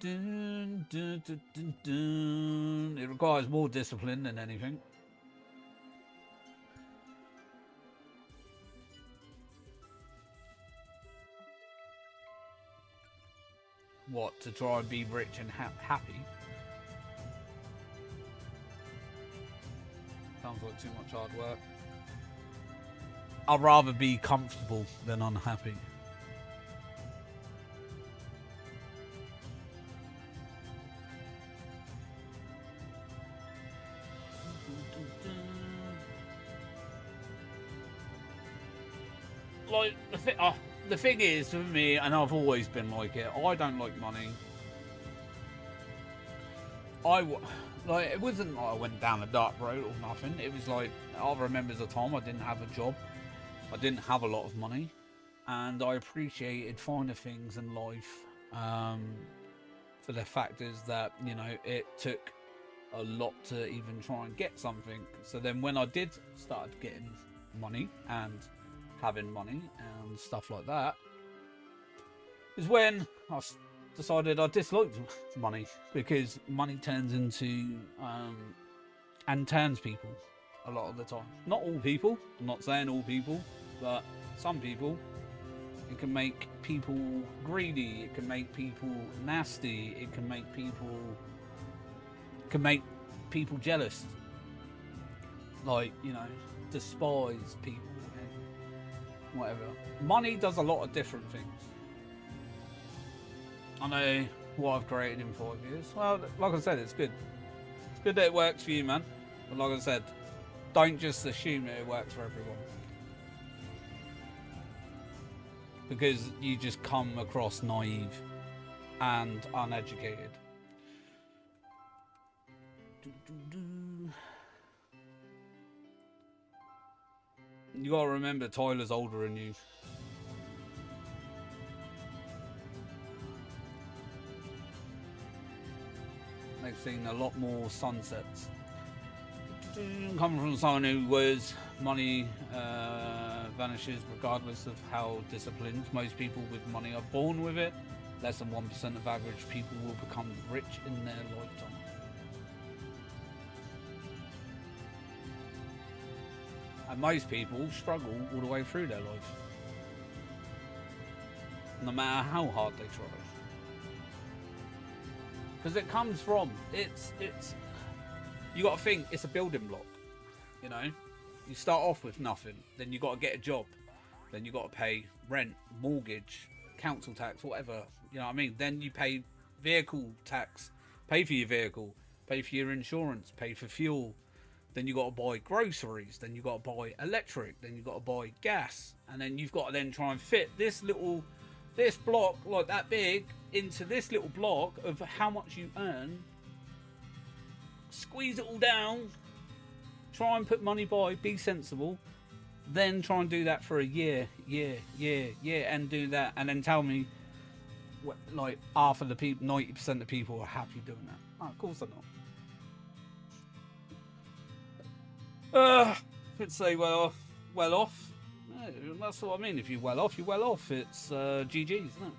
Dun, dun, dun, dun, dun. It requires more discipline than anything. What, to try and be rich and happy? Sounds like too much hard work. I'd rather be comfortable than unhappy. Like, the thing is, for me, and I've always been like it, I don't like money. Like, it wasn't like I went down a dark road or nothing. It was like, I remember the time I didn't have a job. I didn't have a lot of money. And I appreciated finer things in life. For the fact is that, you know, it took a lot to even try and get something. So then when I did start getting money and having money and stuff like that, is when I decided I disliked money, because money turns into and turns people a lot of the time. Not all people, I'm not saying all people, but some people. It can make people greedy, it can make people nasty, it can make people jealous, like, you know, despise people and whatever. Money does a lot of different things. I know what I've created in 5 years. Well, like I said, it's good. It's good that it works for you, man. But like I said, don't just assume that it works for everyone, because you just come across naive and uneducated. You gotta remember, Tyler's older than you. They've seen a lot more sunsets. Coming from someone who was money vanishes regardless of how disciplined. Most people with money are born with it. Less than 1% of average people will become rich in their lifetime. And most people struggle all the way through their life, no matter how hard they try. Because it comes from, it's you got to think it's a building block, you know. You start off with nothing, then you got to get a job, then you got to pay rent, mortgage, council tax, whatever, you know what I mean. Then you pay vehicle tax, pay for your vehicle, pay for your insurance, pay for fuel. Then you got to buy groceries, then you got to buy electric, then you got to buy gas, and then you've got to then try and fit this block like that big into this little block of how much you earn. Squeeze it all down, try and put money by, be sensible, then try and do that for a year, and do that, and then tell me, like, half of the people, 90% of people are happy doing that. Oh, of course they're not. Could say well off. No, that's what I mean. If you're well off, you're well off. It's GG's, isn't it?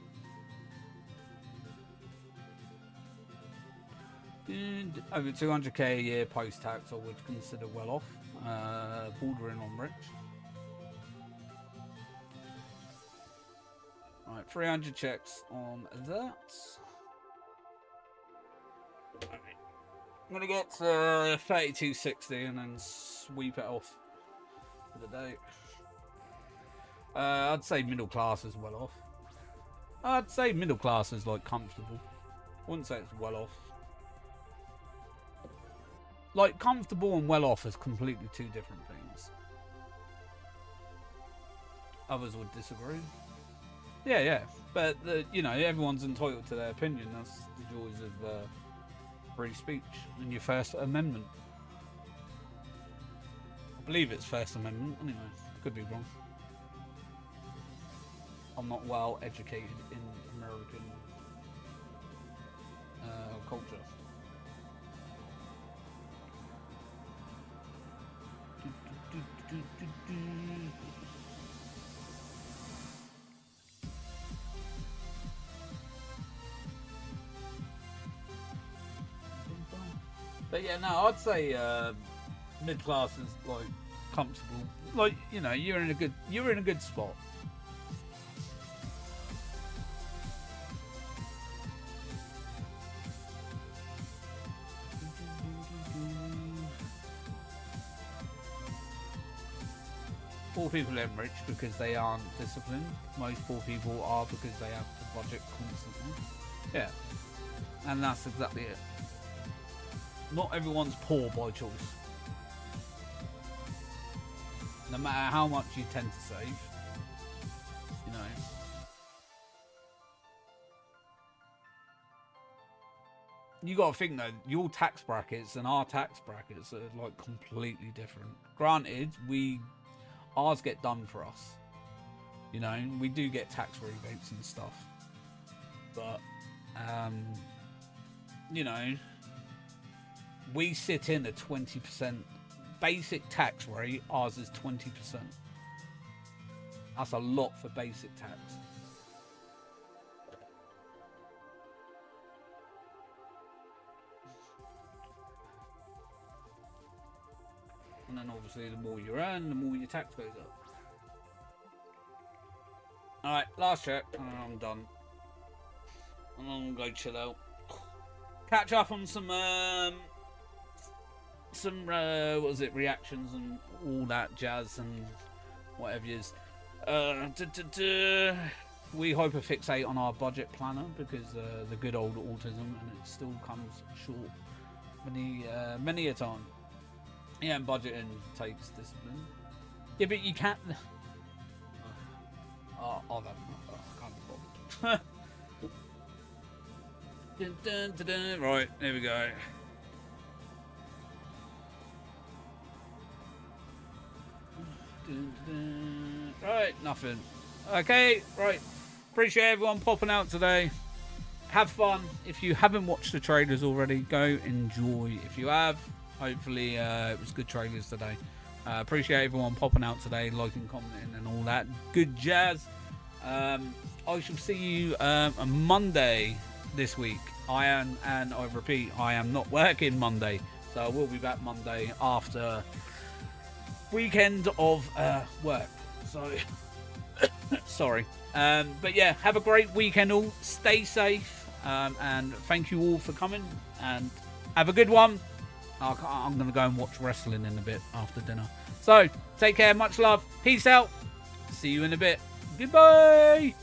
Over 200k a year post-tax I would consider well off, bordering on rich. Right, 300 checks on that. Right. I'm going to get 3260 and then sweep it off for the day. I'd say middle class is well off. I'd say middle class is like comfortable. I wouldn't say it's well off. Like comfortable and well off is completely two different things. Others would disagree. Yeah. But you know, everyone's entitled to their opinion. That's the joys of free speech and your First Amendment. I believe it's First Amendment. Anyway, could be wrong. I'm not well educated in American culture. But yeah, no, I'd say mid class is like comfortable. Like, you know, you're in a good spot. Poor people are rich because they aren't disciplined. Most poor people are because they have to budget constantly. Yeah, and that's exactly it. Not everyone's poor by choice. No matter how much you tend to save, you know. You got to think though, your tax brackets and our tax brackets are like completely different. Granted, ours get done for us. You know, we do get tax rebates and stuff. But, you know, we sit in a 20% basic tax rate. Ours is 20%. That's a lot for basic tax. And then obviously the more you earn, the more your tax goes up. Alright, last check, and I'm done. And I'm gonna go chill out. Catch up on some what was it, reactions and all that jazz and whatever it is. We hyperfixate on our budget planner because the good old autism, and it still comes short many a time. Yeah, and budgeting takes discipline. Yeah, but you can't. I can't be bothered. Dun, dun, dun, dun. Right, there we go. Dun, dun, dun. Right, nothing. Okay, right. Appreciate everyone popping out today. Have fun. If you haven't watched the trailers already, go enjoy. If you have, hopefully it was good trailers today. Appreciate everyone popping out today, liking, commenting and all that good jazz. I shall see you on Monday this week. And I repeat, I am not working Monday, so I will be back Monday after weekend of work. So sorry, but yeah, have a great weekend all. Stay safe, and thank you all for coming, and have a good one. I'm gonna go and watch wrestling in a bit after dinner. So take care, much love, peace out, see you in a bit, goodbye.